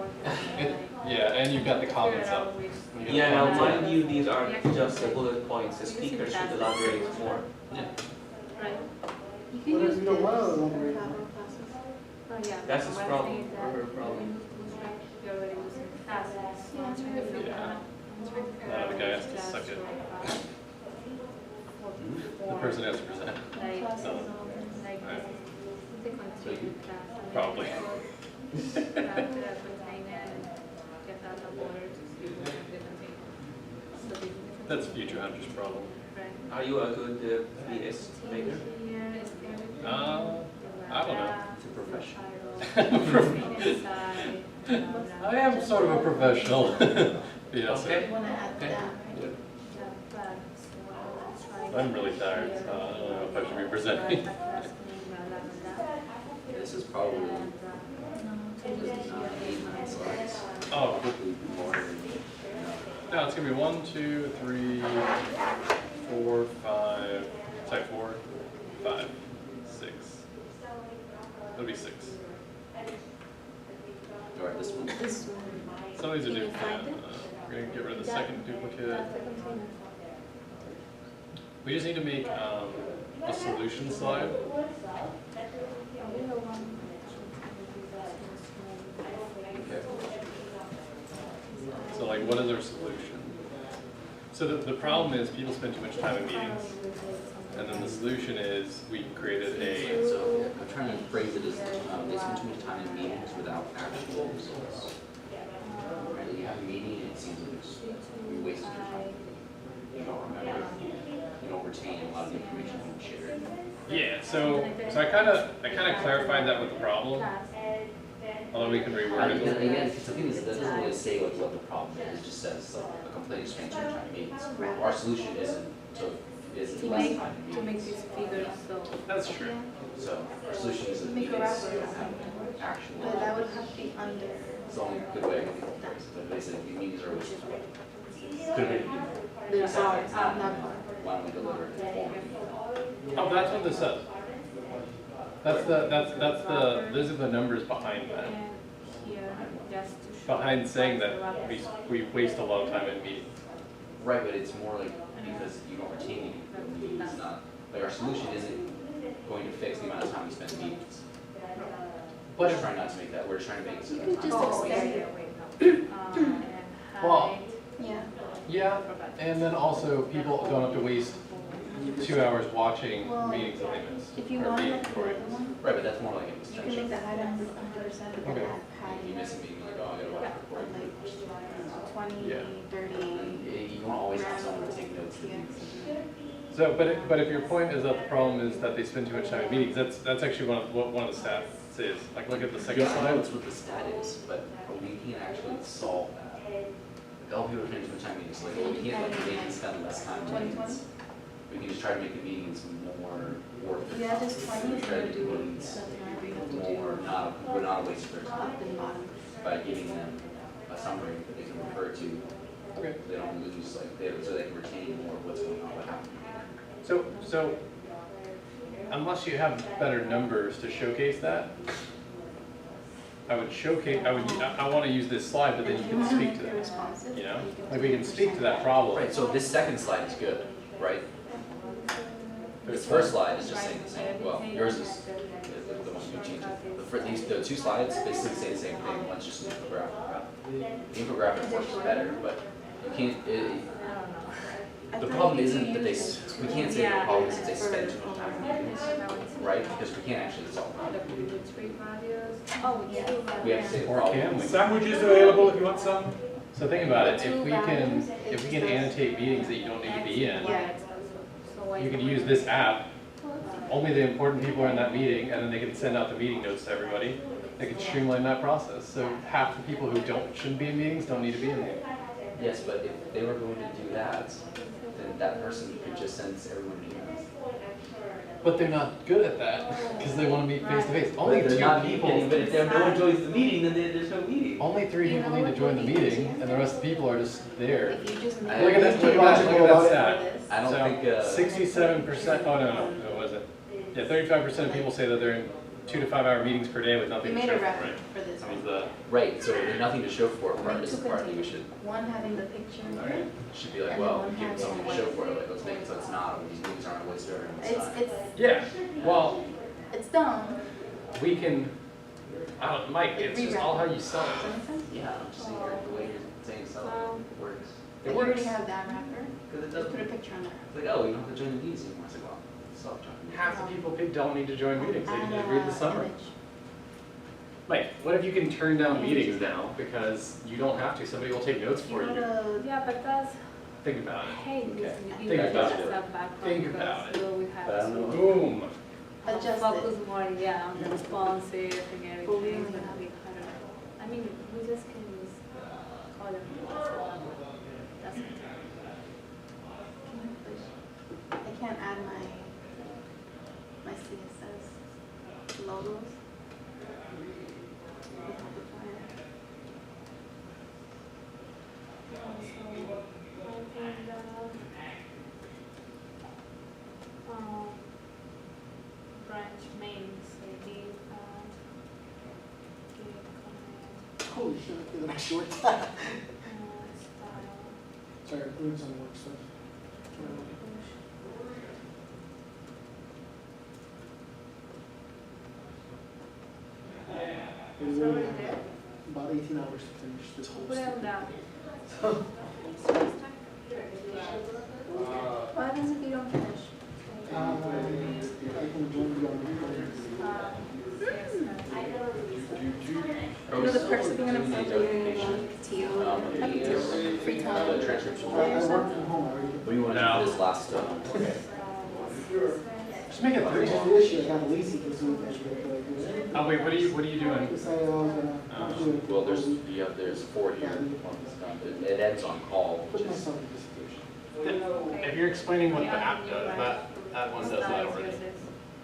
Yeah, and you've got the comments up. You got Yeah, now comments up. mind you, these are just the bullet points. The speaker should elaborate more. Yeah. Right. You can What use if you don't want to this elaborate? for travel classes. Oh, yeah. That's his One problem, thing is that or her problem. You're already using classes. So I'm trying to figure Yeah. out- I'm trying to figure Now out the guy has to just suck it. like, The person has to present. Like, No. like, Right. the continuing class. I mean, Probably. put that container and get out of order to see what different things. So the different That's Future Hunter's problem. Right. Are you a good VS maker? Here is everything. I don't know. It's a profession. Inside, I am sort of a professional. Yes. Okay. You want to add Okay. that. I'm really tired, so I don't know if I should be presenting. This is probably not 8, 9 slides. Oh, good. Probably more. No, it's gonna be 1, 2, 3, 4, 5. Sorry, 4, 5, 6. It'll be 6. All right, this one. This one. Some of these are Can you duplicate. find it? We're gonna get rid of the second duplicate. That's the container. We just need to make a solution slide. So like, what is our solution? So the problem is people spend too much time in meetings. And then the solution is we created a, So I'm trying to phrase it as they spend too much time in meetings without actual results. Right? You have a meeting and it seems like you wasted your time. You don't remember, you don't retain a lot of the information you shared. yeah, so I kinda clarified that with the problem, although we can reword it. Again, the thing is, that doesn't really say what the problem is, it just says a complaint is spent too much time in meetings. Our solution isn't To less make, time in to make meetings. these figures so. That's true. So our solution isn't Make a meetings, reference. have actual. But that would have to be under. It's the only good way I can think of it, but they said meetings are always. Could be. The hours, not part. Why don't we deliver it formally? Oh, that's what this says. Those are the numbers behind that. And here, just to show. Behind saying that we waste a lot of time in meetings. Right, but it's more like because you don't retain any, it's not, like our solution isn't going to fix the amount of time we spend in meetings. We're just trying not to make that, we're just trying to make it so You that could time. just expand There, it. wait, no. And Well, height. Yeah. Yeah, and then also people don't have to waste 2 hours watching Well, meetings that they missed. If you or want meeting like the recordings. other one, Right, but that's more like an you can extension. make the item 100%, but then Okay. add You padding. miss a meeting, like, oh, I gotta watch the recording. Like 20, Yeah. 30. You don't always have someone to take notes to Yeah. So, but if your point is that the problem is that they spend too much time in meetings, that's actually one of what one of the stats is. Like, look at the second Yeah, I know slide. it's what the stat is, but we can't actually solve that. Like, oh, people are spending too much time in meetings, like, well, we can't let the meetings spend less time in meetings. We can just try to make the meetings more worth it. Yeah, just We 20 is try to gonna do do meetings something whenever you have to do more, not a waste of their time, top and bottom. by giving them a summary that they can refer to. Okay. They don't lose, like, so they can retain more of what's going on, what happened. So unless you have better numbers to showcase that, I want to use this slide, but then you can speak to that. You know, like we can speak to that problem. Right, so this second slide is good, right? This first slide is just saying the same, well, yours is the one you changed. The two slides basically say the same thing, one's just an infographic. The infographic works better, but you can't, the problem isn't that we can't say the problem is that they spend too much time in meetings, right? Because we can't actually solve that. Oh, yeah. We have to say the Or problem. can we? Sandwiches available if you want some. So think about it. If we can annotate meetings that you don't need to be in, you can use this app. Only the important people are in that meeting, and then they can send out the meeting notes to everybody. They can streamline that process. So half the people who shouldn't be in meetings don't need to be in there. Yes, but if they were going to do that, then that person could just send everyone an email. But they're not good at that because they want to meet face to face. Only But they're two not people. meeting, but if no one joins the meeting, then there's no meeting. Only 3 people need to join the meeting, and the rest of the people are just there. If you just Look make at that- it look at that for stat. this. I don't think, 67%. Oh no, it wasn't. Yeah, 35% of people say that they're in 2 to 5 hour meetings per day with You nothing to made show a for record it. for this That was one. the. right, so there's nothing to show for it, part is the part that we should Having the picture. should be like, well, give them something to show for it, like, let's make it so it's not, these meetings aren't a waste of everyone's time. Yeah. Well, It's done. we can. Mike, it's just all how you sell it. Does that make sense? Yeah, I'm just saying, the way you're saying so, it works. But you already have that wrapper. Because it Just put a doesn't, picture on there. it's like, oh, you don't have to join the meetings anymore. It's like, well, stop joining. Half the people don't need to join meetings. They can just read the summary. Image. Mike, what if you can turn down meetings now because you don't have to? Somebody will take notes for you. Yeah, but that's, Think about it. hey, Okay. you Think guys about have it. some background. Think about because we have But I don't to know. Boom. Adjust focus it. more, yeah, on the responsive and everything. But we It's don't gonna be harder. I mean, we just can use color. That's it. I can't add my CSS logos. Without the client. Branch main, so give, give comment, Holy shit, the next short. style, Sorry, I'm doing some work stuff. push. We really have about 18 hours to finish this whole Put it stuff. down. What happens if you don't finish? I can join you on the recording. Are we No, the still person doing gonna the notification? PTO, free The time. transcription. I work from home already. What do you want to do for this last, okay. Just make it Which 3. is the issue, I got lazy this week, I should have like, Oh wait, what are you doing? decided I was gonna do it. Well, there's 4 here. One's done. It ends on call, which Put is, myself in this situation. If you're explaining what the app does, that one does that already.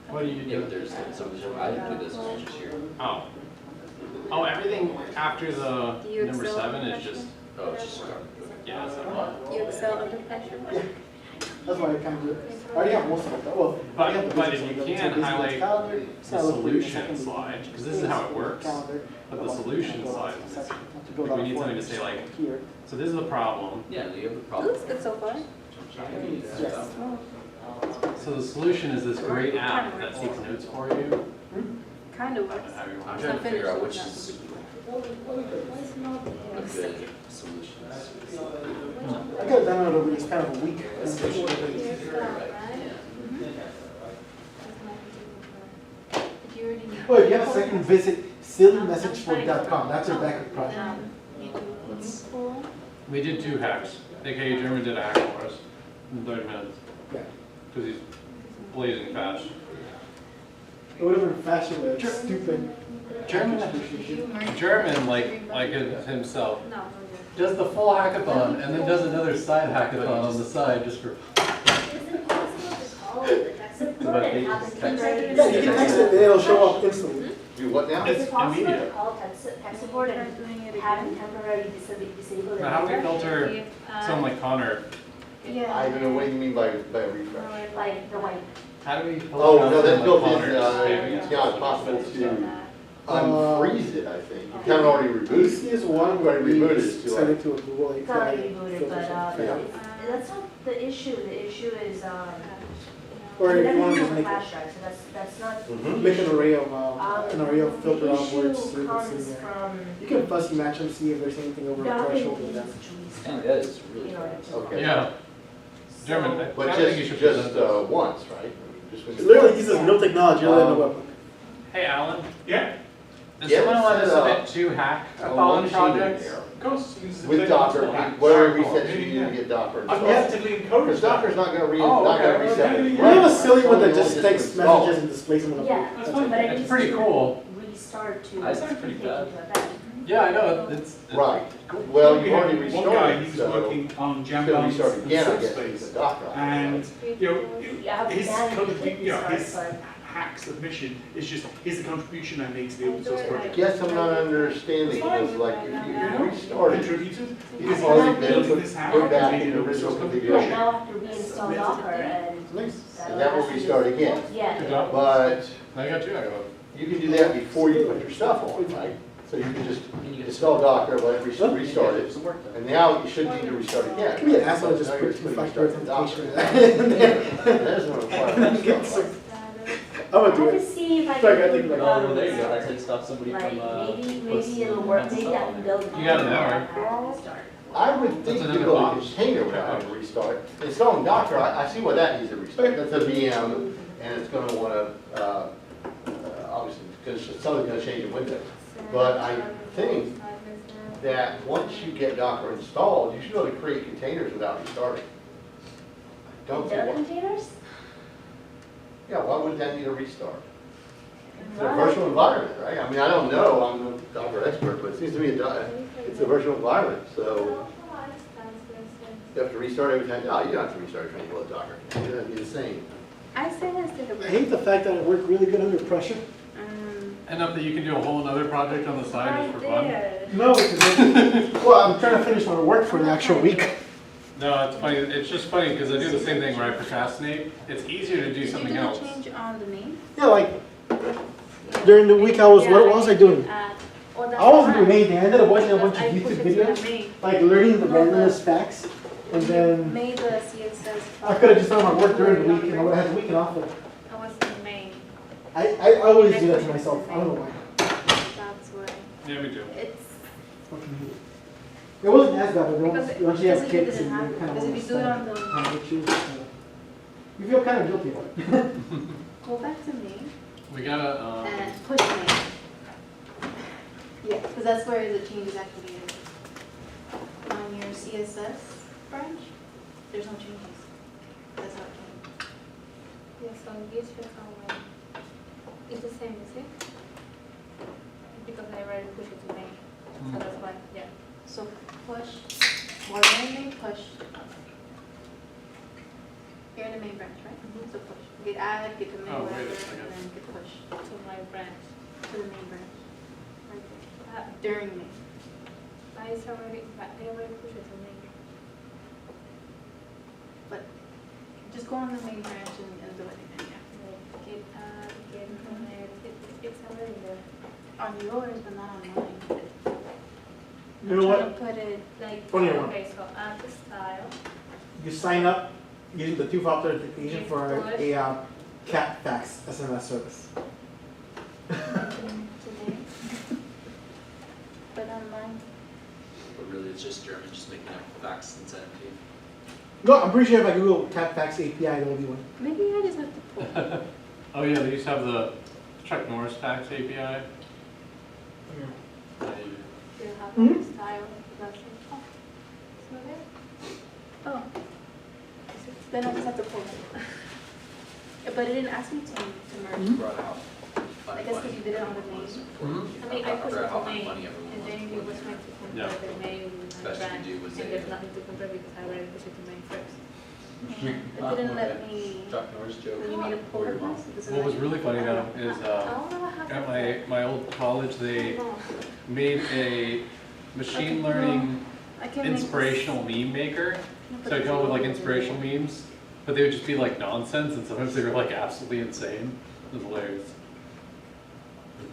What do you yeah, do? but there's, I didn't do this, it's just here. Oh. Oh, everything after the Do you number excel 7 under is just, Oh, it's just start. yeah, so. You excel under pressure? Yeah, that's why I kind of do it. I already have most of it, well. I already have the But business if you one, so can basically highlight it's calendar, the it's not looking at the solution second slide, page. because this is how it works. Calendar, But the like, solution go slide to is, section, not to build we out need a something to form, say like, here. so this is the problem. Yeah, you have the It problem. looks good so far. Yes. So the solution is this great app that takes notes for you. Kind of works. I'm trying to figure out which is a good solution. I got it done over this kind of a week. Right. Well, if you have a second, visit sillymessageboard.com. That's our backup project. We did 2 hacks. AKA German did a hack for us in 30 minutes. Yeah. Because he's blazing fast. It would have been faster with stupid. German, like himself, No, does the full hackathon and then does another side hackathon on the side just for. It's impossible to call the text support and have the text. Yeah, you can text it and it'll show up instantly. Do what now? Is It's it possible to immediate. call text support and have them temporarily disable the Now, how do we number? filter someone like Connor? I don't know, what do you mean by a refresh? Like the white. How do we filter Oh, out no, that's someone built like in, Connor? it's not possible to unfreeze it, I think. You haven't already rebooted. Easiest one Already would be rebooted is send to, it to a Google It's API. already rebooted, but Yeah. that's not the issue. The issue is Or if you want everything's to just on the make flash drive, so that's not. Mhm. make an array of filter The out words issue that's in comes there. from You can fuzzy match them, see if there's anything over a threshold. and then- And that is really in order to. Okay. Yeah, German, I but think you should just present this. once, right? I mean, just when you- Literally uses no technology other than the webhook. Hey, Alan, Yeah, does Yeah, someone want to set submit up 2 one hackathon machine in projects? there of course. you can with say Docker, multiple hacks. whatever Sorry, resets yeah, you need yeah. to get Docker I'm installed. actively encouraged Because that. Docker's not gonna Oh, not gonna okay, reset okay, it. yeah. We have a silly one that Only just to takes install messages it. and displays them on the Yeah, board. That's but fine. it It's needs pretty to cool. restart to. That's take pretty into bad. effect. Yeah, I know, it's. Right, well, We you had already one guy, restarted, he was so working on it's jam gonna bounds restart and again, I guess, with subspace. the Docker. And, you know, Yeah, his manually hit you know, the his start hack submission is just, here's the contribution I made to the open source I project. guess I'm not understanding, because like, if you restarted, Contributed, you've because already he built been, this hack go back and in made the an open original source Yeah, configuration. now I have to reinstall Docker and. And that will restart again. Yeah. Good job. But Now you got 2 hackathons. you can do that before you put your stuff on, right? So you can just install Docker, let it restart it, and now you shouldn't need to restart again. Give me an asshole, just Now put you're just putting two-factor stuff in Docker. authentication. That doesn't require much Get stuff. some- I I'm gonna do have to it. see if I Sorry, I can. think like- Oh, there you go, that's how you stop somebody Like, from, maybe it'll work, maybe I can build. You got an hour. I would think That's you another build a box. container without having to restart. Installing Docker, I see why that needs a restart. That's a VM, and it's gonna wanna, obviously, because something's gonna change in Windows. But I think that once you get Docker installed, you should be able to create containers without restarting. Don't see Build why. containers? Yeah, why would that need a restart? It's a virtual environment, right? I mean, I don't know, I'm no Docker expert, but it seems to me it's a virtual environment, so you have to restart every time. No, you don't have to restart every time you load Docker. It'd be the same. I say let's take a I break. hate the fact that it worked really good under pressure. Enough that you can do a whole other project on the side just for fun? No, because well, I'm trying to finish my work for the actual week. No, it's funny, it's just funny because I do the same thing where I procrastinate. It's easier to do something else. Did you do a change on the name? Yeah, like during the week what was I doing? I wasn't doing anything. I ended up watching a bunch of YouTube videos, like learning the randomness facts, and then Made the CSS. I could have just done my work during the week, and I would have had the weekend off. But I was in May. I always do that to myself. I don't know why. That's why. Yeah, me too. It's, Fucking hate it. It wasn't as bad, but once you have because it kids, didn't and you happen. kind of Because if you do it on the, you feel kind of guilty about it. go back to May We gotta, and push May. Yeah, because that's where the change is activated. On your CSS branch, there's no changes. That's how it came. Yes, on this one, it's the same, is it? Because I already pushed it to May, so that's why, yeah. So push, more than May, push. You're in the main branch, right? So push. Get add, get the main, Oh, wait a whatever, second. and then get push To my branch. to the main branch. Right there. Uh, During May. I already pushed it to May. Just go on the main branch and do it again, yeah. Get from there, it's already there. On yours, but not on mine. You know what? I'm trying to put it, Like, Funny one. okay, so add the style. You sign up using the two-factor authentication for a cat fax SMS service. today. But on mine, But really, it's just German, just making a fax and sending to you. No, I'm pretty sure if I Google cat fax API, there'll be one. maybe I just have to pull. oh yeah, they used to have the Chuck Norris tax API. Do you have Mhm. a style? That's it. Oh, it's not there? Oh. Then I just have to pull it. But it didn't ask me to merge. Mhm. Brought out. I guess because you did it on the main. I mean, I pushed it to main, and then you was meant to Yeah. compare the main and Best you branch, can do was and a- there's nothing to compare because I already pushed it to main first. Ah, It didn't okay. let me, Chuck Norris joke. when you made a pull request, it doesn't What was let you- really funny though is, I don't know what happened. at my old college, they No, made a machine Okay, learning I can't make this. inspirational meme maker. No, So I come up with like inspirational memes, but they would just be like nonsense, and sometimes they were like absolutely insane. It was hilarious.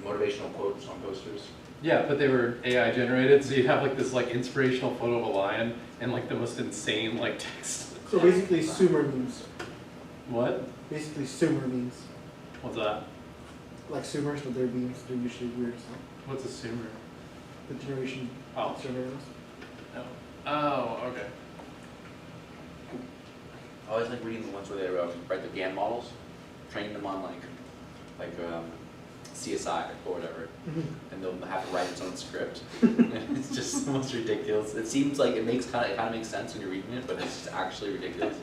Motivational quotes on posters. Yeah, but they were AI generated, so you'd have like this like inspirational photo of a lion and like the most insane like text. So basically Sumer memes. What? Basically Sumer memes. What's that? Like Sumers, but their memes, they're usually weird as hell. What's a sumer? The generation Oh. surveillance. Oh, okay. I always like reading the ones where they write the GAN models, train them on CSI or whatever, and they'll have to write its own script. It's just the most ridiculous. It seems like it kind of makes sense when you're reading it, but it's just actually ridiculous.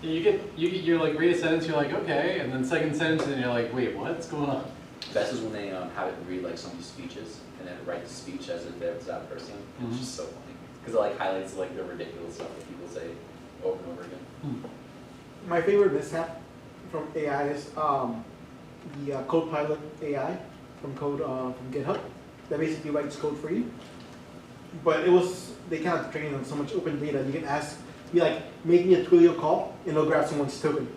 You're like read a sentence, you're like okay, and then second sentence, and you're like wait, what's going on? Best is when they have it read like somebody's speeches, and then write the speech as if it was that person. It's just so funny because it like highlights like the ridiculous stuff that people say over and over again. My favorite mishap from AI is the Copilot AI from GitHub that basically writes code for you. But they kind of train on so much open data. You can be like, make me a Twilio call, and it'll grab someone's token.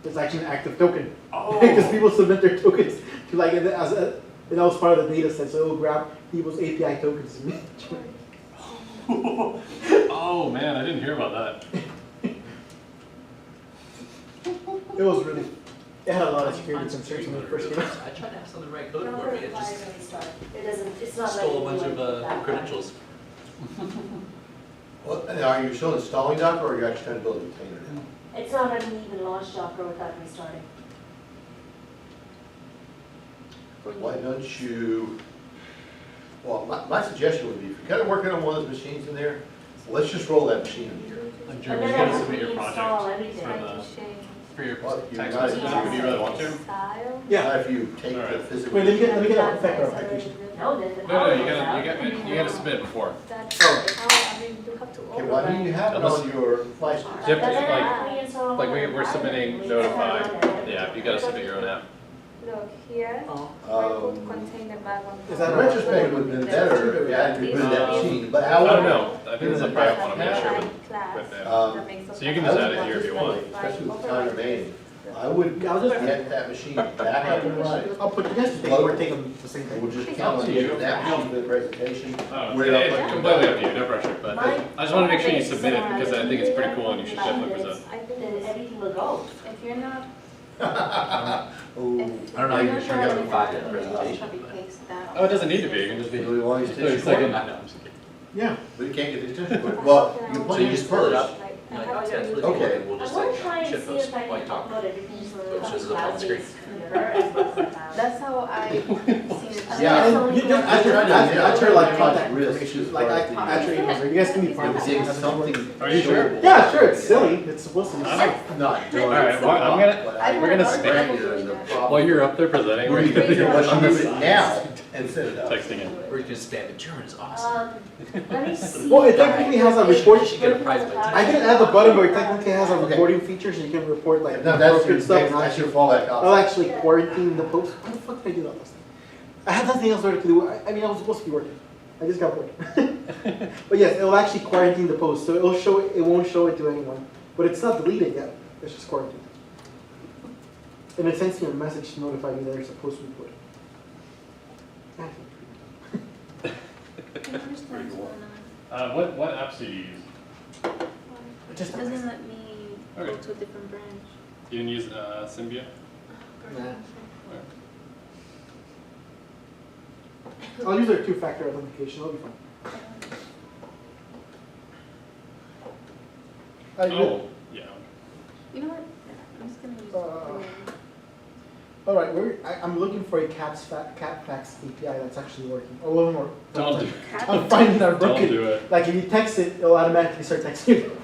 It's actually an active token. Oh. Because people submit their tokens to and that was part of the data set, so it'll grab people's API tokens. Oh man, I didn't hear about that. It was really, it had a lot of security concerns when it first came out. I tried to have something write code No, for me. it It just it's not stole a letting bunch you do of anything back. credentials. Well, and are you still installing Docker, or are you actually trying to build a container now? It's not letting me even launch Docker without restarting. Why don't you, well, my suggestion would be, if you're kind of working on one of those machines in there, let's just roll that machine in here. Like And Jeremy, you then I gotta have submit to your reinstall project everything. I can change for your Well, you text guys- messaging. Would you really want to? style. Yeah. If you take the Alright. physical. Wait, let me get that effect our application. No, then the No, power you goes out. gotta submit it before. That's Oh. how, I mean, you have to Okay, why don't you override. have it on your flash disk? Yep, But then I like- have to reinstall Like all we're the submitting files. Notify. Yeah. Yeah, you gotta submit your own app. Look, here, Oh. I put contain the background. Is that In retrospect, it would have been better if you hadn't rebooted that machine, but I don't however. know. I think there's a private one. I'm not sure. Class with them. that makes the So you can I just would add it here if you want. Especially with the time remaining, I would Yeah, I'll just- get that machine back up and running. I'll put, you guys can take, we're taking the same And we'll thing. just count on getting that machine for the presentation. We're up It's like- completely up to you, no pressure. But Mine- I just want to make sure you submit it because I think it's pretty cool and you should definitely present. I think Then it's- everything will go. if you're not, Oh. I don't know how you can turn out a 5-minute presentation, copy but- paste that. Oh, it doesn't need to be. It can just be. Do we want these 30 to seconds. I know, I'm just kidding. Yeah. But you can't get the extension cord. Well, you can So plug you in just pull it first. up, Like, you're I like, have oh to yeah, it's use really cool, Okay. and we'll I just wanna like try and ship see those if I while you can talk. upload everything to So it shows a up on the screen. That's how I see it. Yeah. And you just enter like contact Risk information, as like far as the- enter emails, or you guys can be part of If it's this. something. Are you sure? Yeah, sure, it's silly, it's supposed to be. I'm- Not doing. Alright, well, I'm gonna- we're gonna spam. While you're up there presenting, we're gonna be Let's on the use it side, now and set it up. texting it. Or you can spam it, German is awesome. Let me see. Well, it technically has a You recording, should get a prize by I didn't add the button, but it technically has a recording feature, so you can report like No, that's broken your, stuff. that's your fallback I'll option. actually quarantine the post. How the fuck did I do that last time? I had nothing else to do. I mean, I was supposed to be working. I just got bored. But yes, it'll actually quarantine the post, so it'll show it won't show it to anyone. But it's not deleted yet. It's just quarantined. And it sends you a message to notify you that there's a post report. I understand what's going on. What apps do you use? It Just doesn't let me go Okay. to a different branch. You didn't use Symbia? Nah. I'll use their two-factor authentication. It'll be fine. Oh, yeah. You know what? I'm just gonna use All right, I'm looking for a CatFax API that's actually working. A little more. Don't do, I'm finding that don't broken. do it. Like if you text it, it'll automatically start texting you.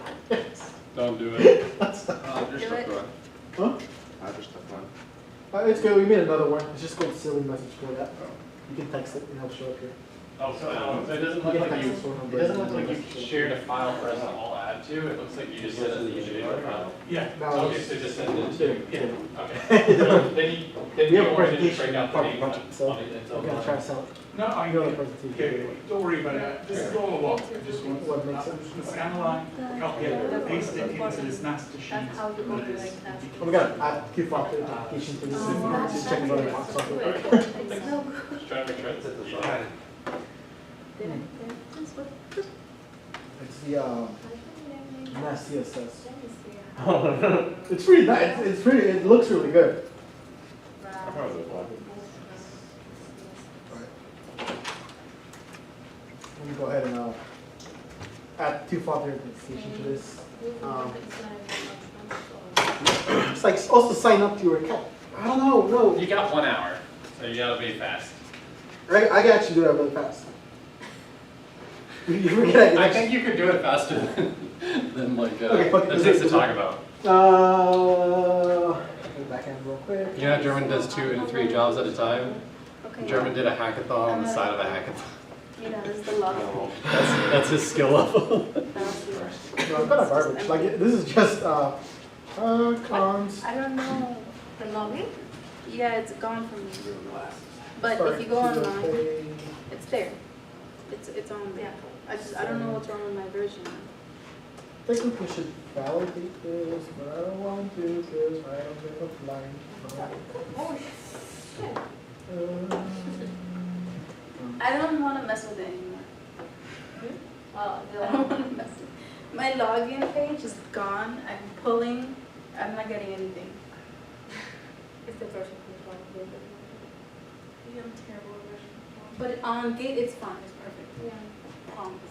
Don't do it. That's not. Do it. Huh? It's good. We made another one. It's just called silly message for that. You can text it and it'll show up here. Oh, so it doesn't look like you, it doesn't look like you shared a file for us to all add to, it looks like you just said the individual file. Yeah. Okay, so just send it to, Yeah. okay. Then We you have a want me to presentation break out the name project, so on it, we're gonna try to sell it. No, I You know the get it. presentation. Okay, don't worry about it. This is all a lot. I just want What makes sense? to scan the line, copy it, paste it into this master sheet. That's how you go to like that. Oh, we got to keep up the application to this. Just check another box. It's so good. Just trying to make sure it's at the top. It's the mass CSS. It's pretty nice. It's pretty. It looks really good. Let me go ahead and add two font authentication to this. It's like also sign up to your account. I don't know. No, You got 1 hour, so you gotta be fast. I can actually do that really fast. You forget I think you could do it faster than like, Okay, fuck it. that takes to talk about. Go back end real quick. You know how German does 2 and 3 jobs at a time? Okay. German did a hackathon on the side of a hackathon. Yeah, this is the log. That's his skill level. No, it's kind of garbage. Like this is just cons. I don't know. The login? Yeah, it's gone from me. But Start if you go to online, page. it's there. It's on there. I don't know what's wrong with my version. I think we should validate this, but I don't want to because I don't get a line. Oh, shit. I don't want to mess with it anymore. Oh, I don't want to mess with it. My login page is gone. I'm pulling. I'm not getting anything. It's the version control. I'm terrible at version control. But on Gate, it's fine. It's perfect. Yeah. Promise.